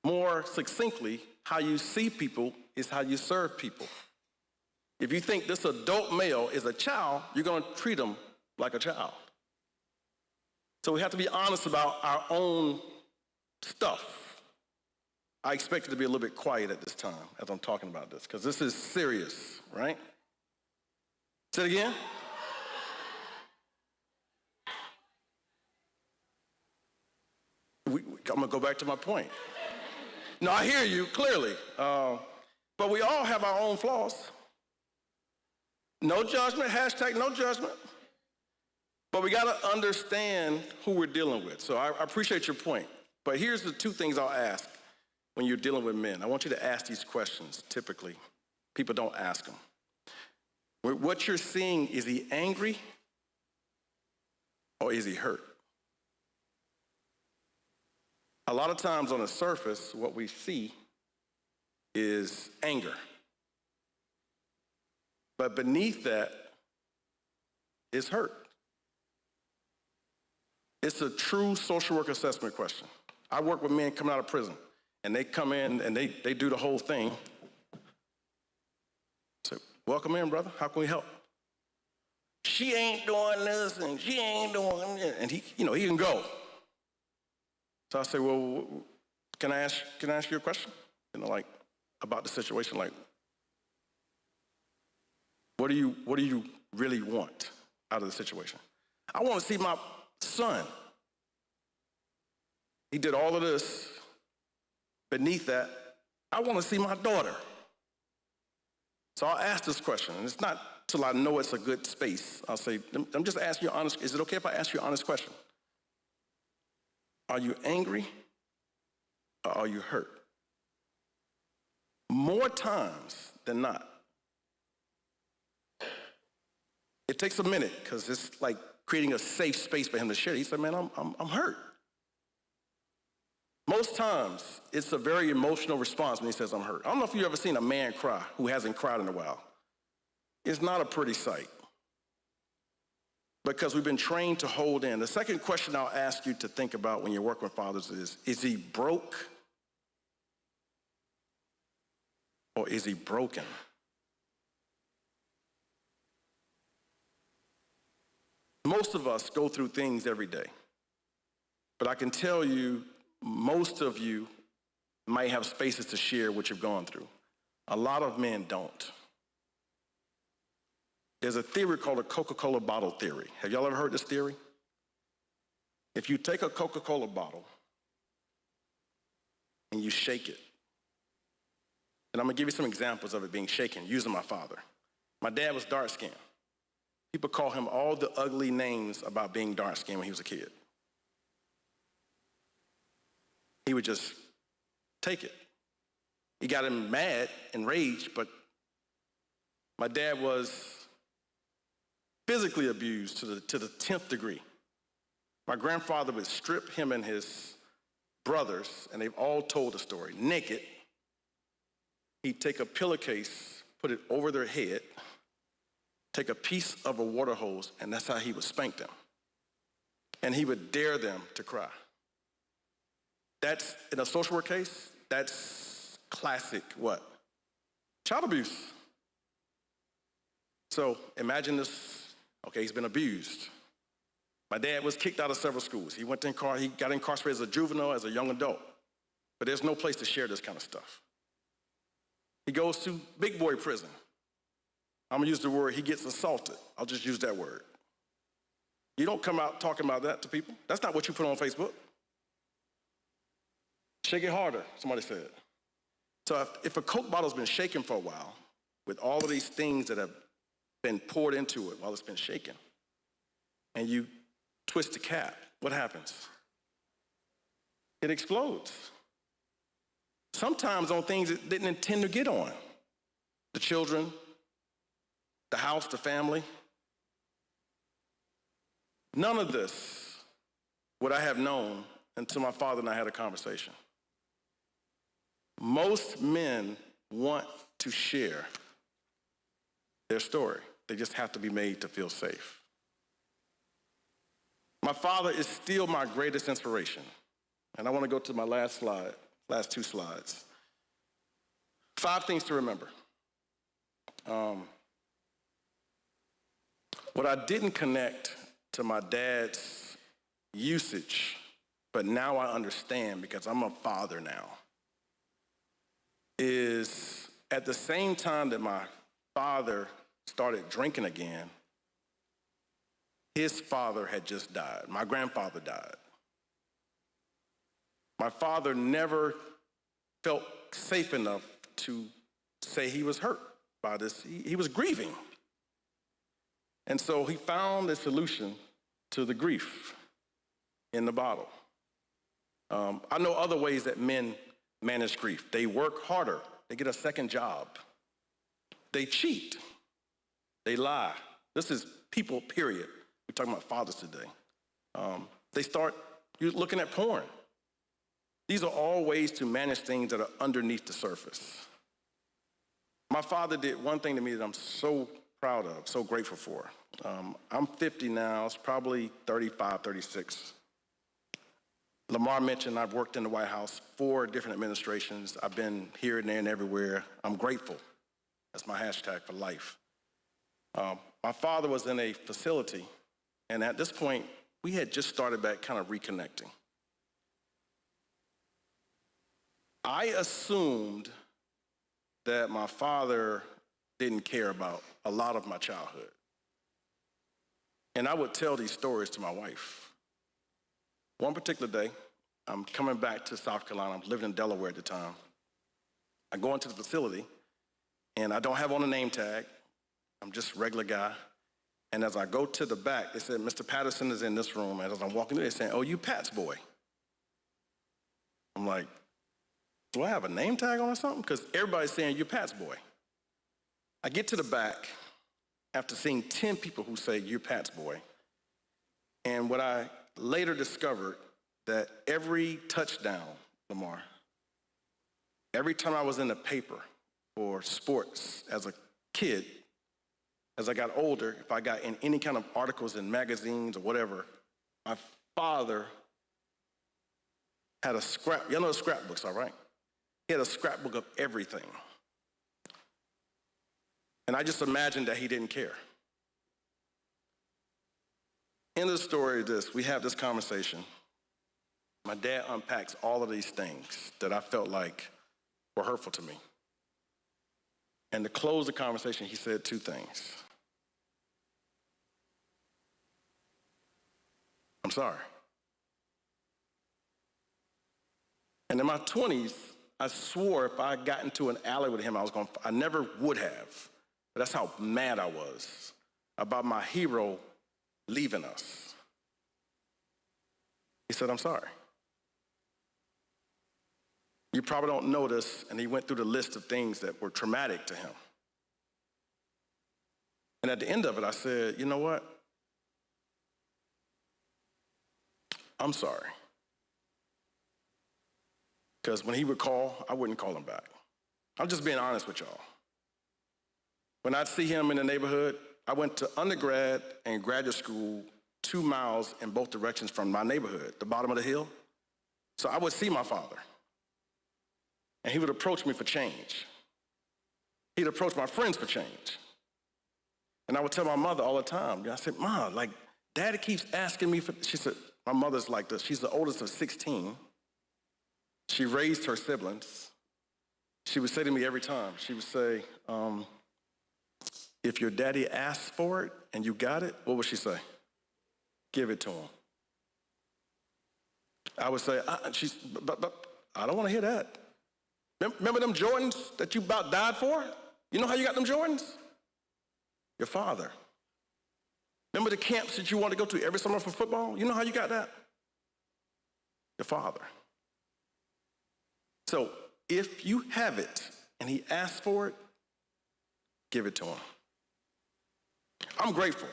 N: More succinctly, how you see people is how you serve people. If you think this adult male is a child, you're going to treat him like a child. So we have to be honest about our own stuff. I expect it to be a little bit quiet at this time as I'm talking about this, because this is serious, right? Say it again. I'm going to go back to my point. No, I hear you clearly. But we all have our own flaws. No judgment, hashtag no judgment. But we got to understand who we're dealing with. So I appreciate your point. But here's the 2 things I'll ask when you're dealing with men. I want you to ask these questions. Typically, people don't ask them. What you're seeing, is he angry or is he hurt? A lot of times on the surface, what we see is anger. But beneath that is hurt. It's a true social work assessment question. I work with men coming out of prison, and they come in and they do the whole thing. So, welcome in, brother. How can we help? She ain't doing this, and she ain't doing that. And he can go. So I say, well, can I ask you a question? Like about the situation, like, what do you really want out of the situation? I want to see my son. He did all of this. Beneath that, I want to see my daughter. So I'll ask this question, and it's not till I know it's a good space. I'll say, I'm just asking you honest. Is it okay if I ask you an honest question? Are you angry or are you hurt? More times than not. It takes a minute because it's like creating a safe space for him to share. He said, man, I'm hurt. Most times, it's a very emotional response when he says, I'm hurt. I don't know if you've ever seen a man cry who hasn't cried in a while. It's not a pretty sight because we've been trained to hold in. The second question I'll ask you to think about when you're working with fathers is he broke or is he broken? Most of us go through things every day, but I can tell you, most of you might have spaces to share what you've gone through. A lot of men don't. There's a theory called the Coca-Cola bottle theory. Have y'all ever heard this theory? If you take a Coca-Cola bottle and you shake it, and I'm gonna give you some examples of it being shaken using my father. My dad was dark-skinned. People call him all the ugly names about being dark-skinned when he was a kid. He would just take it. He got him mad and raged, but my dad was physically abused to the 10th degree. My grandfather would strip him and his brothers, and they've all told the story, naked. He'd take a pillowcase, put it over their head, take a piece of a water hose, and that's how he would spank them. And he would dare them to cry. That's, in a social work case, that's classic what? Child abuse. So imagine this, okay, he's been abused. My dad was kicked out of several schools. He got incarcerated as a juvenile, as a young adult. But there's no place to share this kind of stuff. He goes to big boy prison. I'm gonna use the word, he gets assaulted. I'll just use that word. You don't come out talking about that to people. That's not what you put on Facebook. Shake it harder, somebody said. So if a Coke bottle's been shaken for a while, with all of these things that have been poured into it while it's been shaken, and you twist the cap, what happens? It explodes. Sometimes on things it didn't intend to get on. The children, the house, the family. None of this would I have known until my father and I had a conversation. Most men want to share their story. They just have to be made to feel safe. My father is still my greatest inspiration. And I want to go to my last slide, last two slides. 5 things to remember. What I didn't connect to my dad's usage, but now I understand because I'm a father now, is at the same time that my father started drinking again, his father had just died. My grandfather died. My father never felt safe enough to say he was hurt by this. He was grieving. And so he found a solution to the grief in the bottle. I know other ways that men manage grief. They work harder. They get a second job. They cheat. They lie. This is people, period. We're talking about fathers today. They start looking at porn. These are all ways to manage things that are underneath the surface. My father did one thing to me that I'm so proud of, so grateful for. I'm 50 now, it's probably 35, 36. Lamar mentioned I've worked in the White House 4 different administrations. I've been here and there and everywhere. I'm grateful. That's my hashtag for life. My father was in a facility, and at this point, we had just started back kind of reconnecting. I assumed that my father didn't care about a lot of my childhood. And I would tell these stories to my wife. One particular day, I'm coming back to South Carolina. I'm living in Delaware at the time. I go into the facility, and I don't have on a name tag. I'm just a regular guy. And as I go to the back, they said, Mr. Patterson is in this room. And as I'm walking through, they're saying, oh, you Pat's boy. I'm like, do I have a name tag on or something? Because everybody's saying, you're Pat's boy. I get to the back after seeing 10 people who say, you're Pat's boy. And what I later discovered, that every touchdown, Lamar, every time I was in the paper for sports as a kid, as I got older, if I got in any kind of articles in magazines or whatever, my father had a scrap, y'all know what scrapbooks are, right? He had a scrapbook of everything. And I just imagined that he didn't care. End of the story is this, we have this conversation. My dad unpacks all of these things that I felt like were hurtful to me. And to close the conversation, he said 2 things. I'm sorry. And in my 20s, I swore if I got into an alley with him, I never would have. But that's how mad I was about my hero leaving us. He said, I'm sorry. You probably don't know this, and he went through the list of things that were traumatic to him. And at the end of it, I said, you know what? I'm sorry. Because when he would call, I wouldn't call him back. I'm just being honest with y'all. When I'd see him in the neighborhood, I went to undergrad and graduate school 2 miles in both directions from my neighborhood, the bottom of the hill. So I would see my father. And he would approach me for change. He'd approach my friends for change. And I would tell my mother all the time, I said, Mom, like, Daddy keeps asking me for, she said, my mother's like this. She's the oldest of 16. She raised her siblings. She would say to me every time, she would say, if your daddy asks for it and you got it, what would she say? Give it to him. I would say, but I don't want to hear that. Remember them Jordans that you about died for? You know how you got them Jordans? Your father. Remember the camps that you wanted to go to every summer for football? You know how you got that? Your father. So if you have it and he asks for it, give it to him. I'm grateful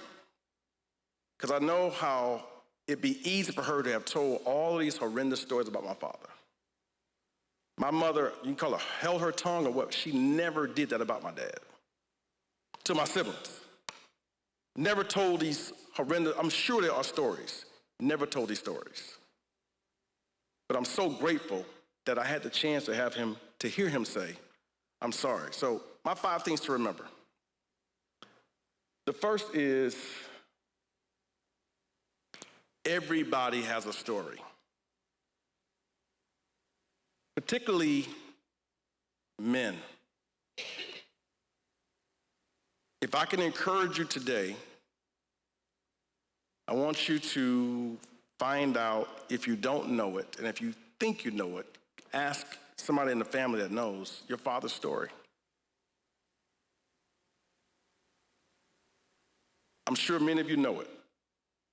N: because I know how it'd be easy for her to have told all these horrendous stories about my father. My mother, you can call her, held her tongue or what, she never did that about my dad. To my siblings. Never told these horrendous, I'm sure there are stories, never told these stories. But I'm so grateful that I had the chance to have him, to hear him say, I'm sorry. So my 5 things to remember. The first is, everybody has a story. Particularly men. If I can encourage you today, I want you to find out if you don't know it, and if you think you know it, ask somebody in the family that knows your father's story. I'm sure many of you know it,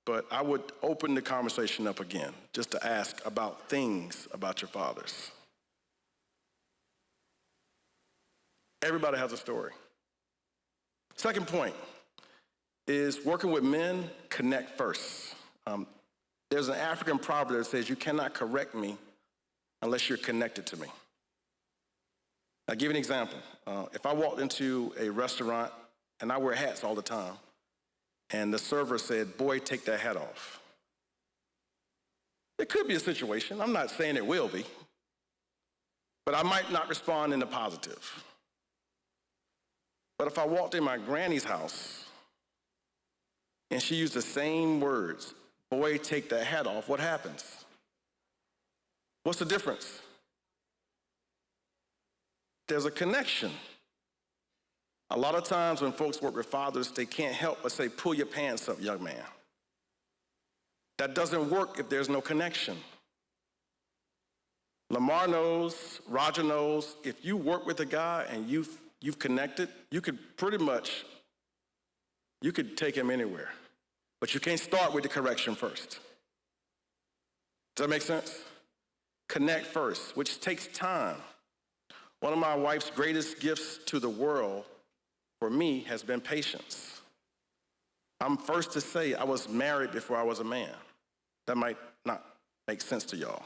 N: but I would open the conversation up again just to ask about things about your fathers. Everybody has a story. Second point is working with men, connect first. There's an African proverb that says, you cannot correct me unless you're connected to me. I'll give you an example. If I walked into a restaurant, and I wear hats all the time, and the server said, boy, take that hat off. It could be a situation. I'm not saying it will be, but I might not respond in the positive. But if I walked in my granny's house and she used the same words, boy, take that hat off, what happens? What's the difference? There's a connection. A lot of times when folks work with fathers, they can't help but say, pull your pants up, young man. That doesn't work if there's no connection. Lamar knows, Roger knows, if you work with a guy and you've connected, you could take him anywhere. But you can't start with the correction first. Does that make sense? Connect first, which takes time. One of my wife's greatest gifts to the world, for me, has been patience. I'm first to say I was married before I was a man. That might not make sense to y'all.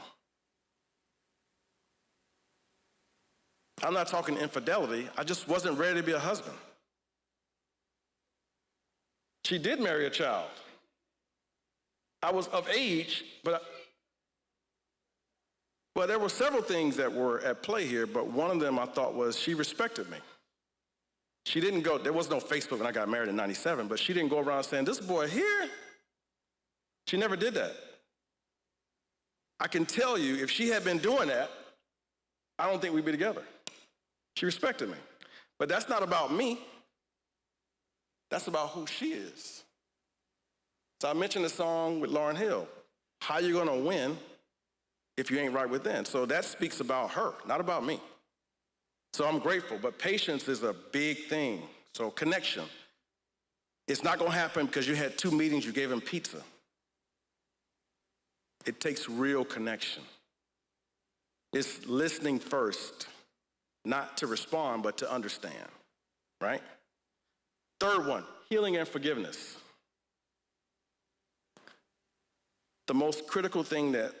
N: I'm not talking infidelity. I just wasn't ready to be a husband. She did marry a child. I was of age, but there were several things that were at play here, but one of them I thought was she respected me. She didn't go, there was no Facebook when I got married in 97, but she didn't go around saying, this boy here. She never did that. I can tell you, if she had been doing that, I don't think we'd be together. She respected me. But that's not about me. That's about who she is. So I mentioned the song with Lauryn Hill, How You Gonna Win If You Ain't Right Within? So that speaks about her, not about me. So I'm grateful, but patience is a big thing. So connection. It's not gonna happen because you had 2 meetings, you gave him pizza. It takes real connection. It's listening first, not to respond, but to understand, right? Third one, healing and forgiveness. The most critical thing that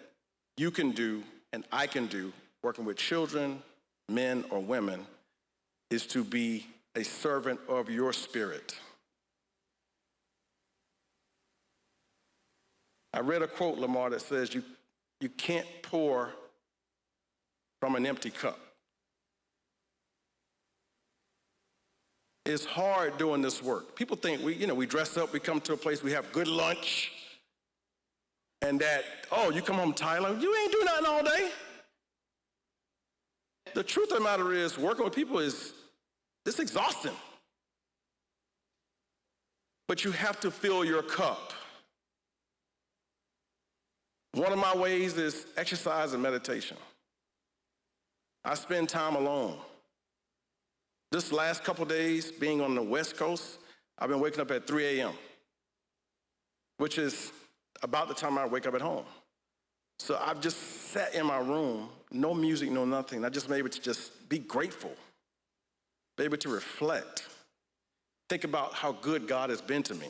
N: you can do and I can do working with children, men or women, is to be a servant of your spirit. I read a quote, Lamar, that says you can't pour from an empty cup. It's hard doing this work. People think we dress up, we come to a place, we have good lunch, and that, oh, you come home tired, you ain't doing nothing all day. The truth of the matter is, working with people it's exhausting. But you have to fill your cup. One of my ways is exercise and meditation. I spend time alone. This last couple days, being on the West Coast, I've been waking up at 3 a.m., which is about the time I wake up at home. So I've just sat in my room, no music, no nothing. I just been able to just be grateful, be able to reflect, think about how good God has been to me.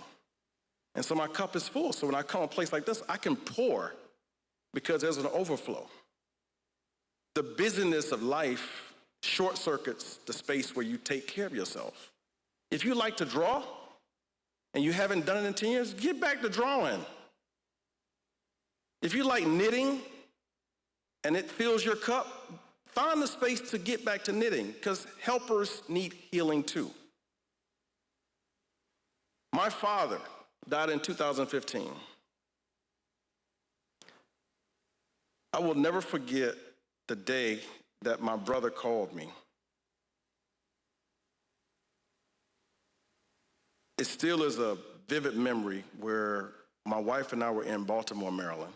N: And so my cup is full. So when I come to a place like this, I can pour because there's an overflow. The busyness of life short circuits the space where you take care of yourself. If you like to draw and you haven't done it in 10 years, get back to drawing. If you like knitting and it fills your cup, find the space to get back to knitting because helpers need healing too. My father died in 2015. I will never forget the day that my brother called me. It still is a vivid memory where my wife and I were in Baltimore, Maryland.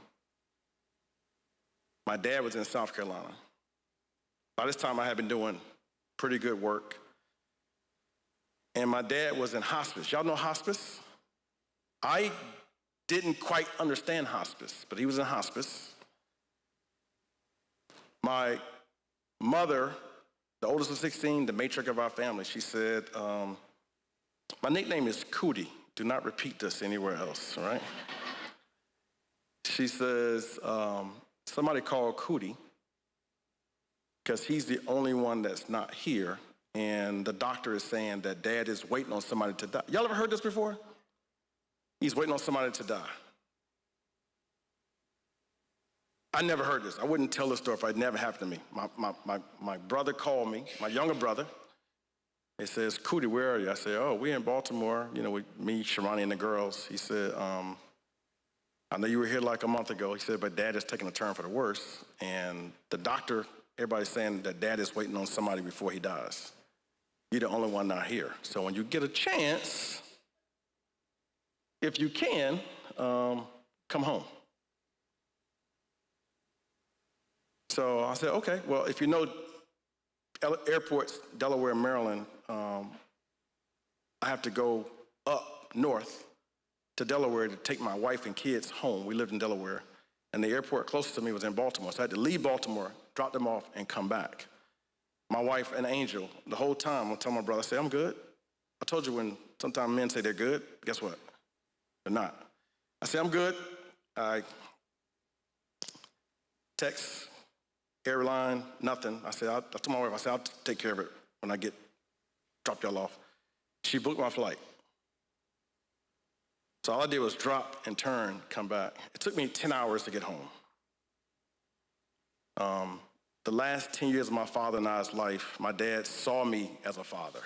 N: My dad was in South Carolina. By this time, I had been doing pretty good work. And my dad was in hospice. Y'all know hospice? I didn't quite understand hospice, but he was in hospice. My mother, the oldest of 16, the matriarch of our family, she said, my nickname is Cootie. Do not repeat this anywhere else, all right? She says, somebody called Cootie because he's the only one that's not here, and the doctor is saying that Dad is waiting on somebody to die. Y'all ever heard this before? He's waiting on somebody to die. I never heard this. I wouldn't tell this story if it never happened to me. My brother called me, my younger brother. He says, Cootie, where are you? I said, oh, we're in Baltimore, with me, Sharani, and the girls. He said, I know you were here like a month ago. He said, but Dad is taking a turn for the worse. And the doctor, everybody's saying that Dad is waiting on somebody before he dies. You're the only one not here. So when you get a chance, if you can, come home. So I said, okay, well, if you know airports, Delaware, Maryland, I have to go up north to Delaware to take my wife and kids home. We lived in Delaware, and the airport closest to me was in Baltimore. So I had to leave Baltimore, drop them off, and come back. My wife and Angel, the whole time, I tell my brother, I say, I'm good. I told you when sometimes men say they're good, guess what? They're not. I say, I'm good. I text, airline, nothing. I said, I told my wife, I said, I'll take care of it when I drop y'all off. She booked my flight. So all I did was drop and turn, come back. It took me 10 hours to get home. The last 10 years of my father and I's life, my dad saw me as a father.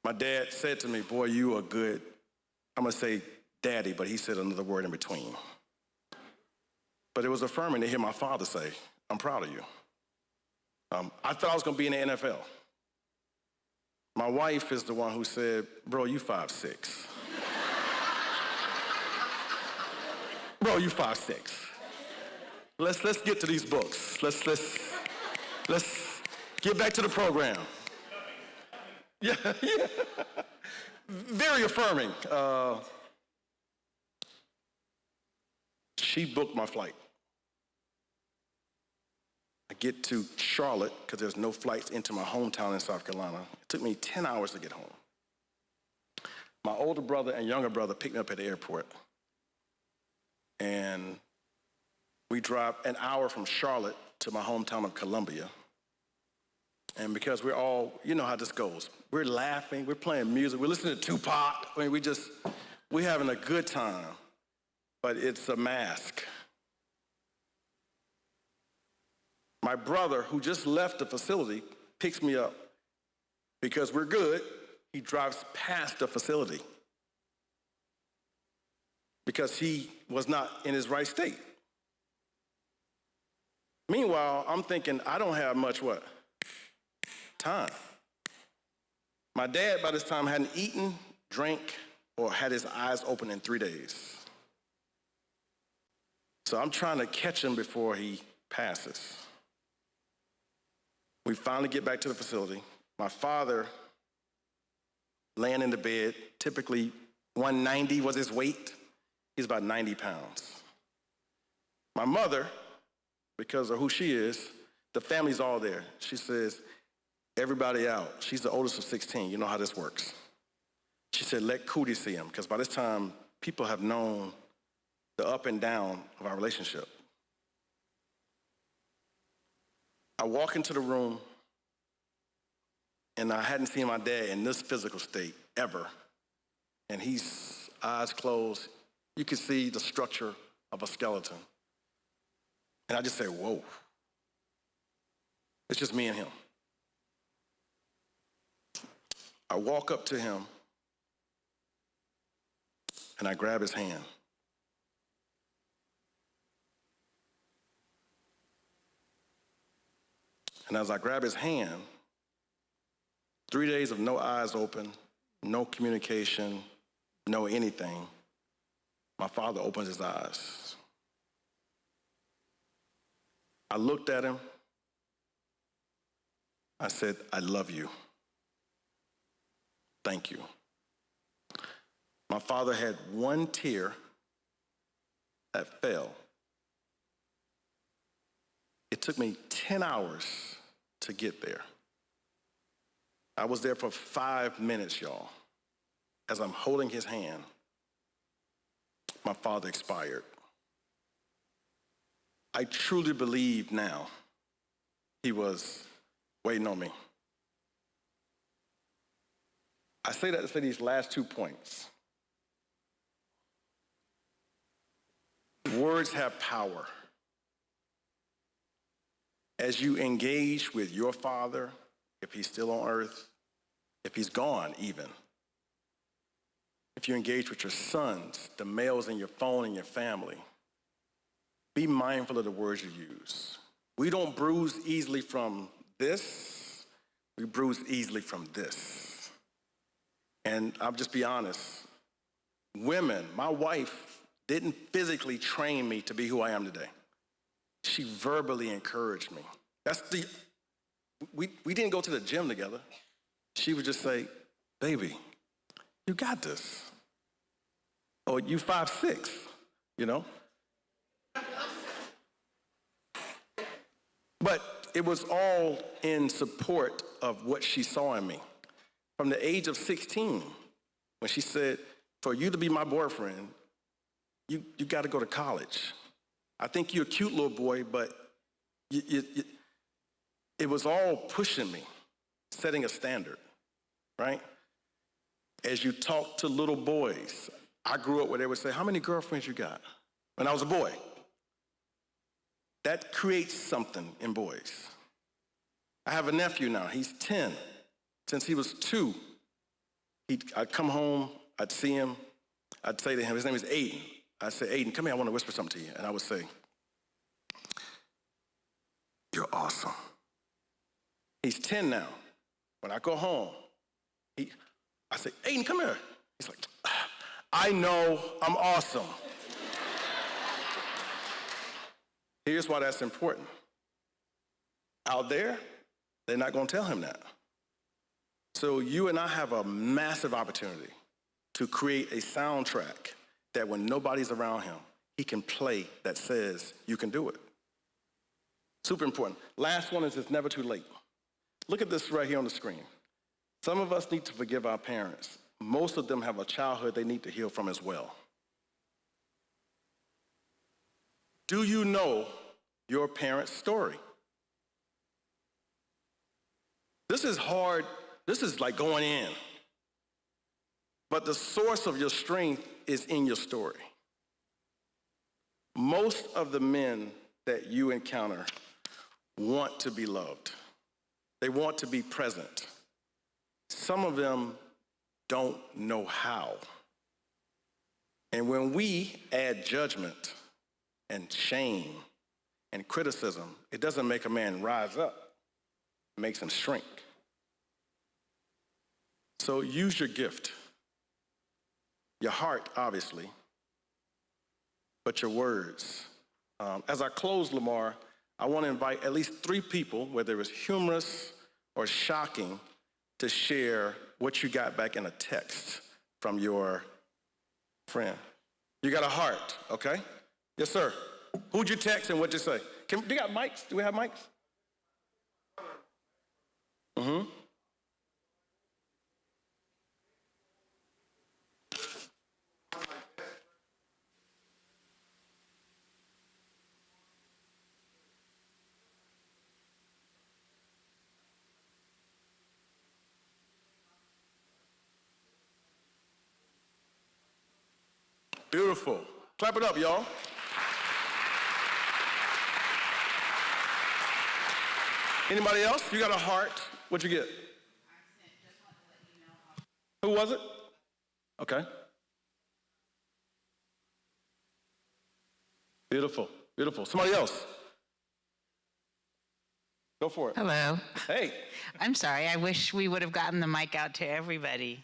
N: My dad said to me, boy, you are good. I'm gonna say daddy, but he said another word in between. But it was affirming to hear my father say, I'm proud of you. I thought I was gonna be in the NFL. My wife is the one who said, bro, you 5'6". Bro, you 5'6". Let's get to these books. Let's get back to the program. Yeah. Very affirming. She booked my flight. I get to Charlotte because there's no flights into my hometown in South Carolina. It took me 10 hours to get home. My older brother and younger brother picked me up at the airport. And we drive an hour from Charlotte to my hometown of Columbia. And because we're all, you know how this goes. We're laughing, we're playing music, we're listening to Tupac. I mean, we're having a good time, but it's a mask. My brother, who just left the facility, picks me up because we're good. He drives past the facility because he was not in his right state. Meanwhile, I'm thinking, I don't have much what? Time. My dad, by this time, hadn't eaten, drank, or had his eyes open in 3 days. So I'm trying to catch him before he passes. We finally get back to the facility. My father, laying in the bed, typically 190 was his weight. He's about 90 pounds. My mother, because of who she is, the family's all there. She says, everybody out. She's the oldest of 16. You know how this works. She said, let Cootie see him, because by this time, people have known the up and down of our relationship. I walk into the room, and I hadn't seen my dad in this physical state ever. And he's eyes closed. You can see the structure of a skeleton. And I just say, whoa. It's just me and him. I walk up to him, and I grab his hand. And as I grab his hand, 3 days of no eyes open, no communication, no anything, my father opens his eyes. I looked at him. I said, I love you. Thank you. My father had one tear that fell. It took me 10 hours to get there. I was there for 5 minutes, y'all. As I'm holding his hand, my father expired. I truly believe now he was waiting on me. I say that to say these last 2 points. Words have power. As you engage with your father, if he's still on earth, if he's gone even, if you engage with your sons, the males in your phone and your family, be mindful of the words you use. We don't bruise easily from this, we bruise easily from this. And I'll just be honest, women, my wife didn't physically train me to be who I am today. She verbally encouraged me. We didn't go to the gym together. She would just say, baby, you got this. Or you 5'6", you know? But it was all in support of what she saw in me. From the age of 16, when she said, for you to be my boyfriend, you got to go to college. I think you're a cute little boy, but it was all pushing me, setting a standard, right? As you talk to little boys, I grew up where they would say, how many girlfriends you got? When I was a boy. That creates something in boys. I have a nephew now, he's 10. Since he was 2, I'd come home, I'd see him, I'd say to him, his name is Aiden. I'd say, Aiden, come here, I want to whisper something to you. And I would say, you're awesome. He's 10 now. When I go home, I say, Aiden, come here. He's like, I know I'm awesome. Here's why that's important. Out there, they're not going to tell him that. So you and I have a massive opportunity to create a soundtrack that when nobody's around him, he can play that says you can do it. Super important. Last one is it's never too late. Look at this right here on the screen. Some of us need to forgive our parents. Most of them have a childhood they need to heal from as well. Do you know your parents' story? This is hard. This is like going in. But the source of your strength is in your story. Most of the men that you encounter want to be loved. They want to be present. Some of them don't know how. And when we add judgment and shame and criticism, it doesn't make a man rise up. It makes him shrink. So use your gift. Your heart, obviously, but your words. As I close, Lamar, I want to invite at least 3 people, whether it was humorous or shocking, to share what you got back in a text from your friend. You got a heart, okay? Yes, sir. Who'd you text and what'd you say? Do you got mics? Do we have mics? Mm-hmm. Beautiful. Clap it up, y'all. Anybody else? You got a heart. What'd you get? Who was it? Okay. Beautiful. Beautiful. Somebody else. Go for it.
M: Hello.
N: Hey.
M: I'm sorry. I wish we would have gotten the mic out to everybody.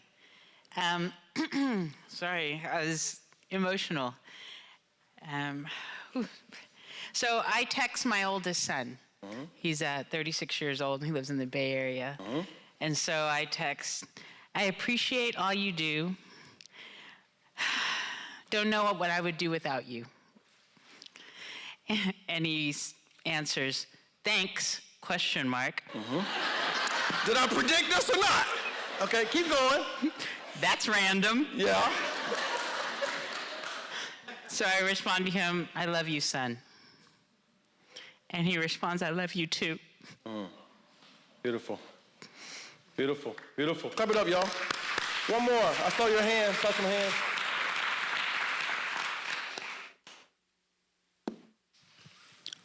M: Sorry, I was emotional. So I text my oldest son.
N: Mm-hmm.
M: He's 36 years old and he lives in the Bay Area.
N: Mm-hmm.
M: And so I text, I appreciate all you do. Don't know what I would do without you. And he answers, thanks, question mark.
N: Mm-hmm. Did I predict this or not? Okay, keep going.
M: That's random.
N: Yeah.
M: So I respond to him, I love you, son. And he responds, I love you too.
N: Beautiful. Beautiful. Beautiful. Clap it up, y'all. One more. I saw your hand. Saw some hands.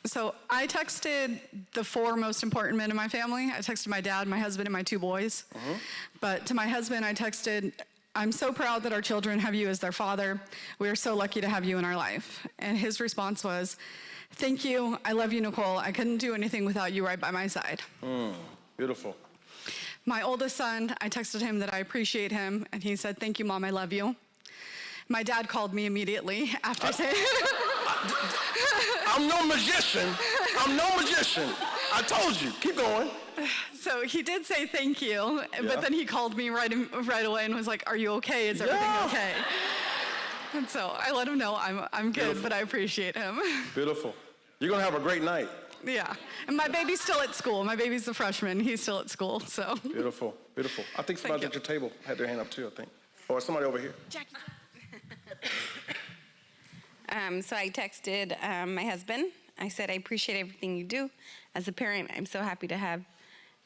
O: So I texted the 4 most important men in my family. I texted my dad, my husband, and my 2 boys. But to my husband, I texted, I'm so proud that our children have you as their father. We are so lucky to have you in our life. And his response was, thank you. I love you, Nicole. I couldn't do anything without you right by my side.
N: Beautiful.
O: My oldest son, I texted him that I appreciate him, and he said, thank you, Mom, I love you. My dad called me immediately after saying...
N: I'm no magician. I'm no magician. I told you. Keep going.
O: So he did say thank you,
N: Yeah.
O: but then he called me right away and was like, are you okay? Is everything okay? And so I let him know I'm good,
N: Beautiful.
O: but I appreciate him.
N: Beautiful. You're going to have a great night.
O: Yeah. And my baby's still at school. My baby's a freshman. He's still at school, so.
N: Beautiful. Beautiful. I think somebody at your table had their hand up too, I think. Or somebody over here.
W: Jackie. So I texted my husband. I said, I appreciate everything you do. As a parent, I'm so happy to have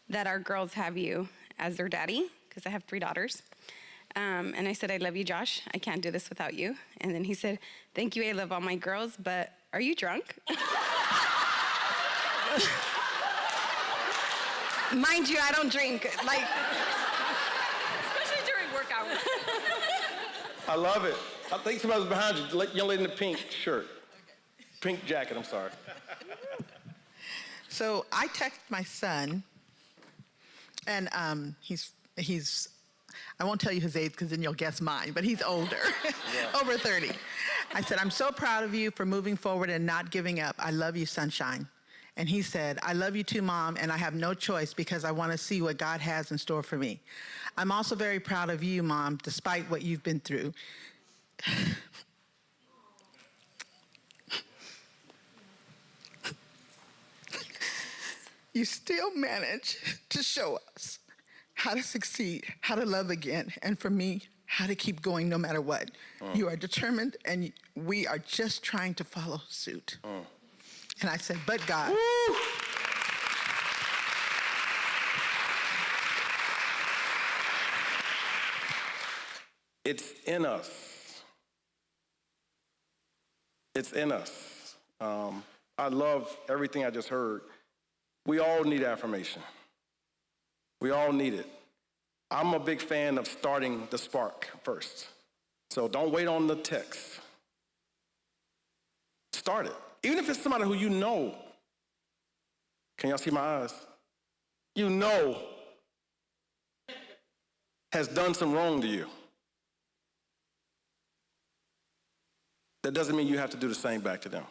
W: that our girls have you as their daddy, because I have 3 daughters. And I said, I love you, Josh. I can't do this without you. And then he said, thank you, I love all my girls, but are you drunk? Mind you, I don't drink, like, especially during work hours.
N: I love it. I think somebody was behind you. Young lady in the pink shirt. Pink jacket, I'm sorry.
X: So I text my son, and he's I won't tell you his age because then you'll guess mine, but he's older, over 30. I said, I'm so proud of you for moving forward and not giving up. I love you, sunshine. And he said, I love you too, Mom, and I have no choice because I want to see what God has in store for me. I'm also very proud of you, Mom, despite what you've been through. You still manage to show us how to succeed, how to love again, and for me, how to keep going no matter what. You are determined, and we are just trying to follow suit. And I said, but God.
N: Woo! It's in us. It's in us. I love everything I just heard. We all need affirmation. We all need it. I'm a big fan of starting the spark first. So don't wait on the text. Start it. Even if it's somebody who you know. Can y'all see my eyes? You know has done some wrong to you. That doesn't mean you have to do the same back to them.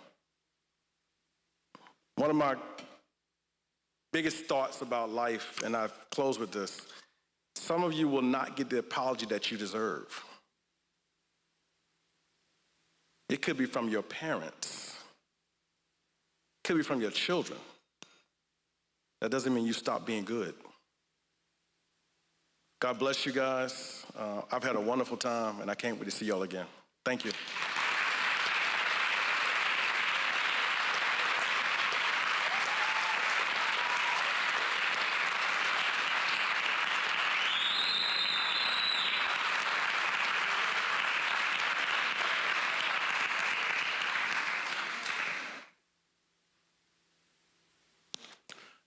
N: One of my biggest thoughts about life, and I close with this, some of you will not get the apology that you deserve. It could be from your parents. It could be from your children. That doesn't mean you stop being good. God bless you guys. I've had a wonderful time, and I can't wait to see y'all again. Thank you.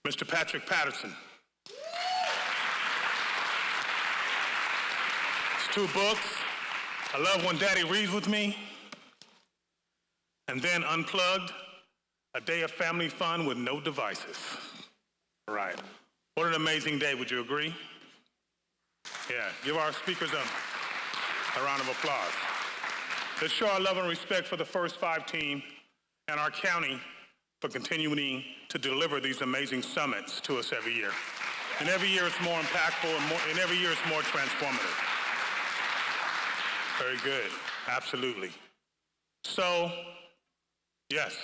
A: Mr. Patrick Patterson. It's 2 books. I Love When Daddy Reads With Me. And then Unplugged, A Day of Family Fun with No Devices. All right. What an amazing day, would you agree? Yeah, give our speakers a round of applause. Let's show our love and respect for the First 5 team and our county for continuing to deliver these amazing summits to us every year. And every year it's more impactful, and every year it's more transformative. Very good, absolutely. So, yes.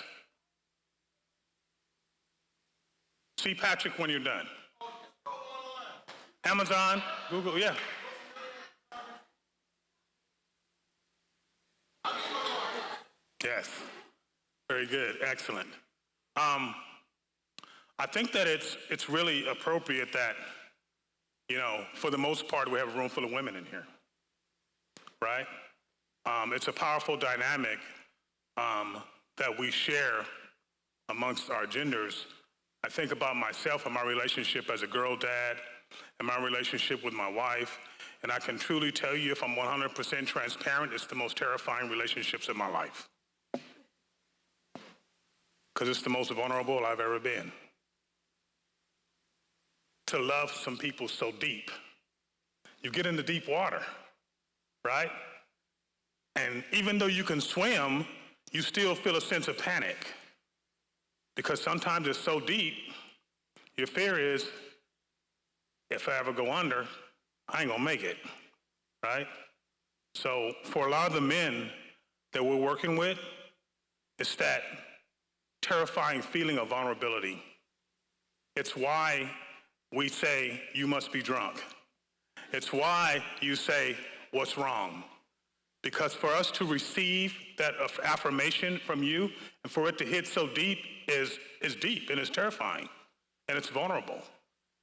A: See Patrick when you're done. Amazon, Google, yeah. Yes, very good, excellent. I think that it's really appropriate that, for the most part, we have a room full of women in here, right? It's a powerful dynamic that we share amongst our genders. I think about myself and my relationship as a girl dad and my relationship with my wife, and I can truly tell you, if I'm 100% transparent, it's the most terrifying relationships in my life. Because it's the most vulnerable I've ever been. To love some people so deep. You get into deep water, right? And even though you can swim, you still feel a sense of panic. Because sometimes it's so deep, your fear is, if I ever go under, I ain't gonna make it, right? So for a lot of the men that we're working with, it's that terrifying feeling of vulnerability. It's why we say, you must be drunk. It's why you say, what's wrong? Because for us to receive that affirmation from you and for it to hit so deep is deep and it's terrifying and it's vulnerable.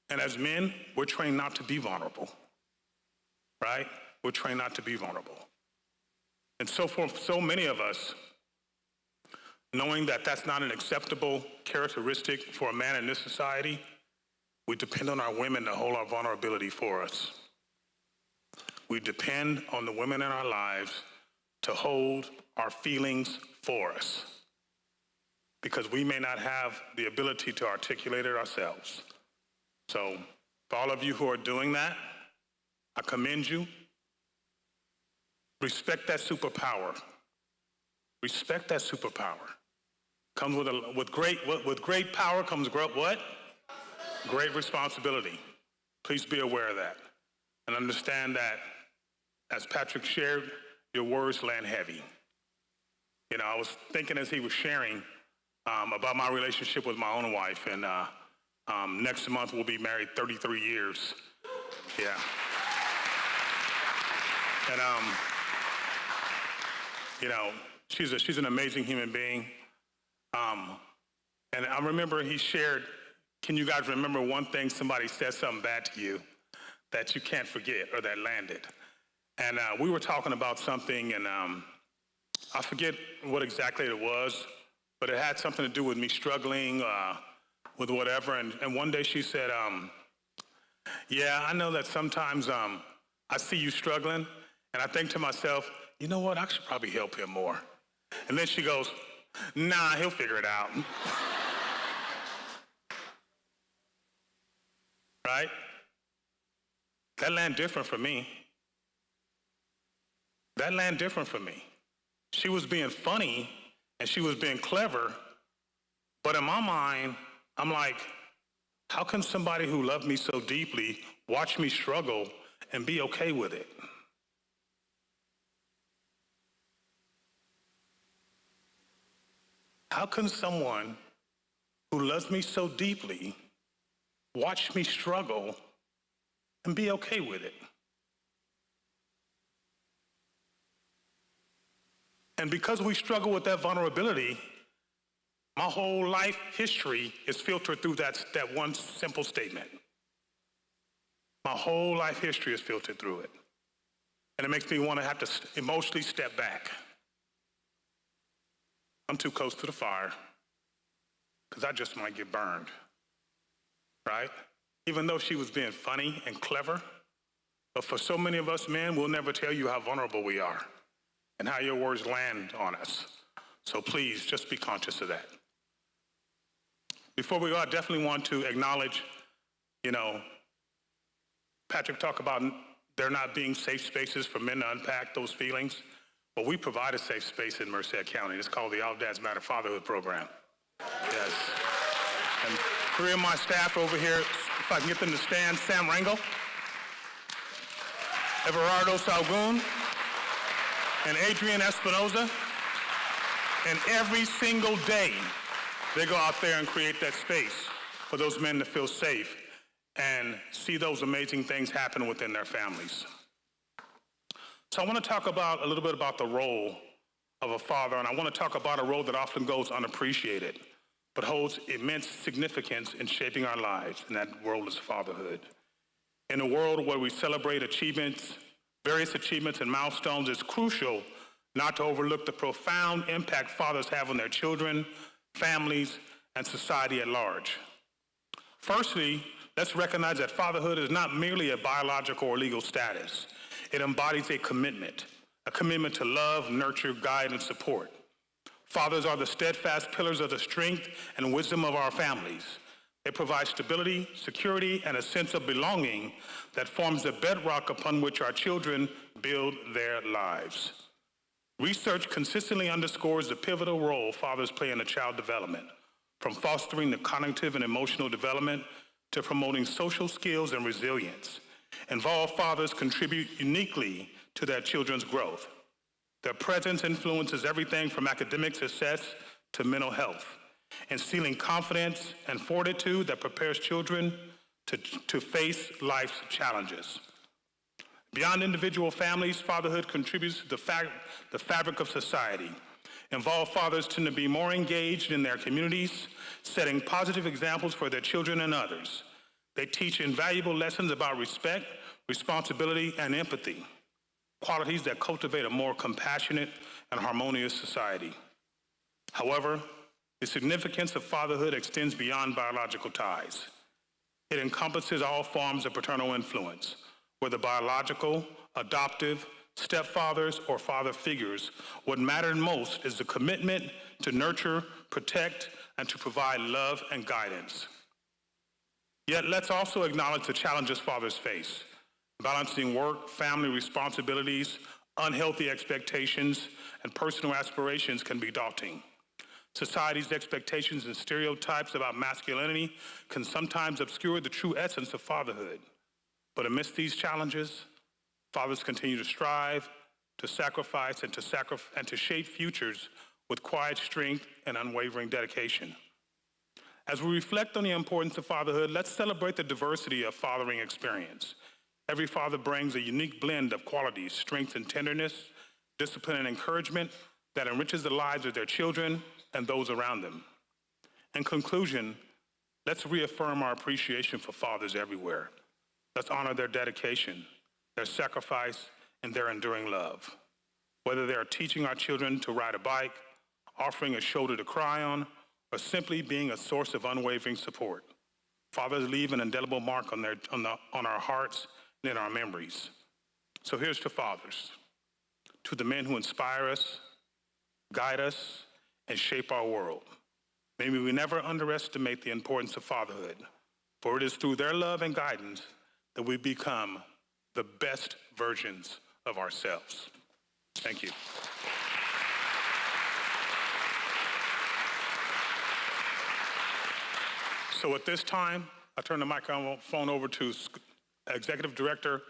A: And as men, we're trained not to be vulnerable, right? We're trained not to be vulnerable. And so for so many of us, knowing that that's not an acceptable characteristic for a man in this society, we depend on our women to hold our vulnerability for us. We depend on the women in our lives to hold our feelings for us, because we may not have the ability to articulate it ourselves. So for all of you who are doing that, I commend you. Respect that superpower. Respect that superpower. Comes with great power comes what? Great responsibility. Please be aware of that. And understand that, as Patrick shared, your words land heavy. I was thinking as he was sharing about my relationship with my own wife, and next month we'll be married 33 years. Yeah. And, she's an amazing human being. And I remember he shared, can you guys remember one thing somebody said something bad to you that you can't forget or that landed? And we were talking about something, and I forget what exactly it was, but it had something to do with me struggling with whatever. And one day she said, yeah, I know that sometimes I see you struggling, and I think to myself, you know what, I should probably help him more. And then she goes, nah, he'll figure it out. Right? That land different for me. That land different for me. She was being funny and she was being clever, But in my mind, I'm like, how can somebody who loved me so deeply watch me struggle and be okay with it? How can someone who loves me so deeply watch me struggle and be okay with it? And because we struggle with that vulnerability, my whole life history is filtered through that one simple statement. My whole life history is filtered through it. And it makes me want to have to emotionally step back. I'm too close to the fire because I just might get burned, right? Even though she was being funny and clever, but for so many of us men, we'll never tell you how vulnerable we are and how your words land on us. So please, just be conscious of that. Before we go, I definitely want to acknowledge, Patrick talked about there not being safe spaces for men to unpack those feelings. But we provide a safe space in Merced County. It's called the All Dads Matter Fatherhood Program. Yes. And 3 of my staff over here, if I can get them to stand, Sam Rangel, Everardo Salgun, and Adrian Espinoza. And every single day, they go out there and create that space for those men to feel safe and see those amazing things happen within their families. So I want to talk about a little bit about the role of a father, and I want to talk about a role that often goes unappreciated, but holds immense significance in shaping our lives, and that role is fatherhood. In a world where we celebrate achievements, various achievements and milestones, it's crucial not to overlook the profound impact fathers have on their children, families, and society at large. Firstly, let's recognize that fatherhood is not merely a biological or legal status. It embodies a commitment to love, nurture, guide, and support. Fathers are the steadfast pillars of the strength and wisdom of our families. They provide stability, security, and a sense of belonging that forms the bedrock upon which our children build their lives. Research consistently underscores the pivotal role fathers play in a child development, from fostering the cognitive and emotional development to promoting social skills and resilience. Involved fathers contribute uniquely to their children's growth. Their presence influences everything from academic success to mental health, instilling confidence and fortitude that prepares children to face life's challenges. Beyond individual families, fatherhood contributes to the fabric of society. Involved fathers tend to be more engaged in their communities, setting positive examples for their children and others. They teach invaluable lessons about respect, responsibility, and empathy, qualities that cultivate a more compassionate and harmonious society. However, the significance of fatherhood extends beyond biological ties. It encompasses all forms of paternal influence, whether biological, adoptive, stepfathers, or father figures. What matters most is the commitment to nurture, protect, and to provide love and guidance. Yet let's also acknowledge the challenges fathers face. Balancing work, family responsibilities, unhealthy expectations, and personal aspirations can be daunting. Society's expectations and stereotypes about masculinity can sometimes obscure the true essence of fatherhood. But amidst these challenges, fathers continue to strive, to sacrifice, and to shape futures with quiet strength and unwavering dedication. As we reflect on the importance of fatherhood, let's celebrate the diversity of fathering experience. Every father brings a unique blend of qualities, strength and tenderness, discipline and encouragement that enriches the lives of their children and those around them. In conclusion, let's reaffirm our appreciation for fathers everywhere. Let's honor their dedication, their sacrifice, and their enduring love. Whether they are teaching our children to ride a bike, offering a shoulder to cry on, or simply being a source of unwavering support, fathers leave an indelible mark on our hearts and in our memories. So here's to fathers, to the men who inspire us, guide us, and shape our world. May we never underestimate the importance of fatherhood, for it is through their love and guidance that we become the best versions of ourselves. Thank you. So at this time, I turn the microphone over to Executive Director,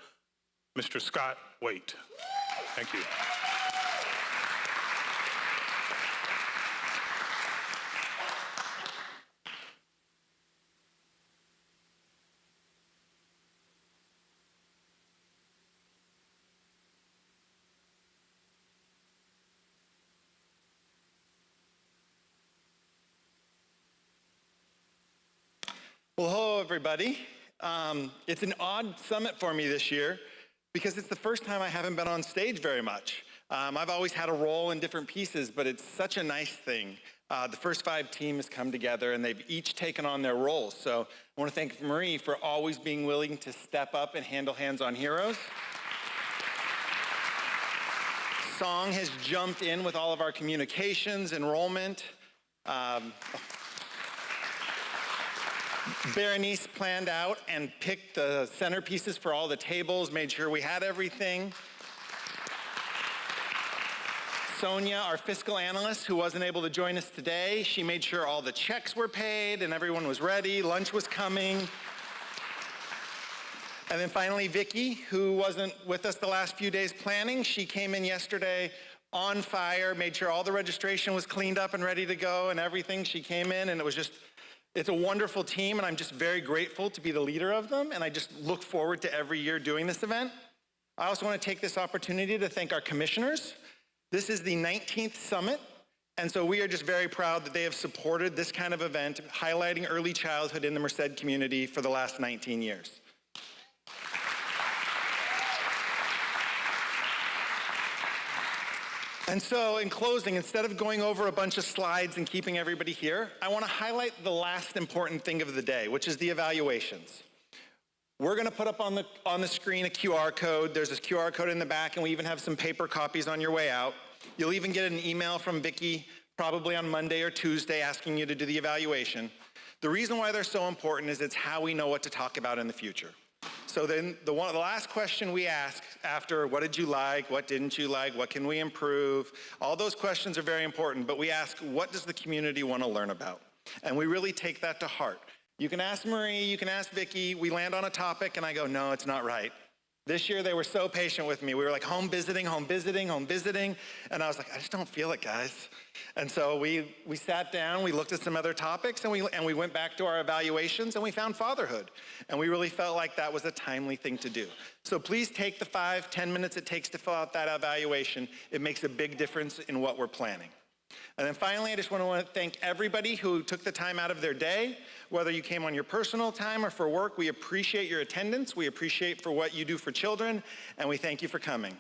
A: Mr. Scott Waite. Thank you.
P: Well, hello, everybody. It's an odd summit for me this year because it's the first time I haven't been on stage very much. I've always had a role in different pieces, but it's such a nice thing. The first 5 teams come together and they've each taken on their roles. So I want to thank Marie for always being willing to step up and handle Hands-On Heroes. Song has jumped in with all of our communications, enrollment. Berenice planned out and picked the centerpieces for all the tables, made sure we had everything. Sonia, our fiscal analyst, who wasn't able to join us today, she made sure all the checks were paid and everyone was ready, lunch was coming. And then finally, Vicki, who wasn't with us the last few days planning, she came in yesterday on fire, made sure all the registration was cleaned up and ready to go and everything. She came in and it's a wonderful team, and I'm just very grateful to be the leader of them, and I just look forward to every year doing this event. I also want to take this opportunity to thank our commissioners. This is the 19th summit, and so we are just very proud that they have supported this kind of event, highlighting early childhood in the Merced community for the last 19 years. And so in closing, instead of going over a bunch of slides and keeping everybody here, I want to highlight the last important thing of the day, which is the evaluations. We're going to put up on the screen a QR code. There's this QR code in the back, and we even have some paper copies on your way out. You'll even get an email from Vicki probably on Monday or Tuesday asking you to do the evaluation. The reason why they're so important is it's how we know what to talk about in the future. So then the last question we ask after, what did you like, what didn't you like, what can we improve? All those questions are very important, but we ask, what does the community want to learn about? And we really take that to heart. You can ask Marie, you can ask Vicki, we land on a topic and I go, no, it's not right. This year they were so patient with me. We were like home visiting, home visiting, home visiting. And I was like, I just don't feel it, guys. And so we sat down, we looked at some other topics, and we went back to our evaluations and we found fatherhood. And we really felt like that was a timely thing to do. So please take the 5-10 minutes it takes to fill out that evaluation. It makes a big difference in what we're planning. And then finally, I just want to thank everybody who took the time out of their day, whether you came on your personal time or for work. We appreciate your attendance. We appreciate for what you do for children, and we thank you for coming.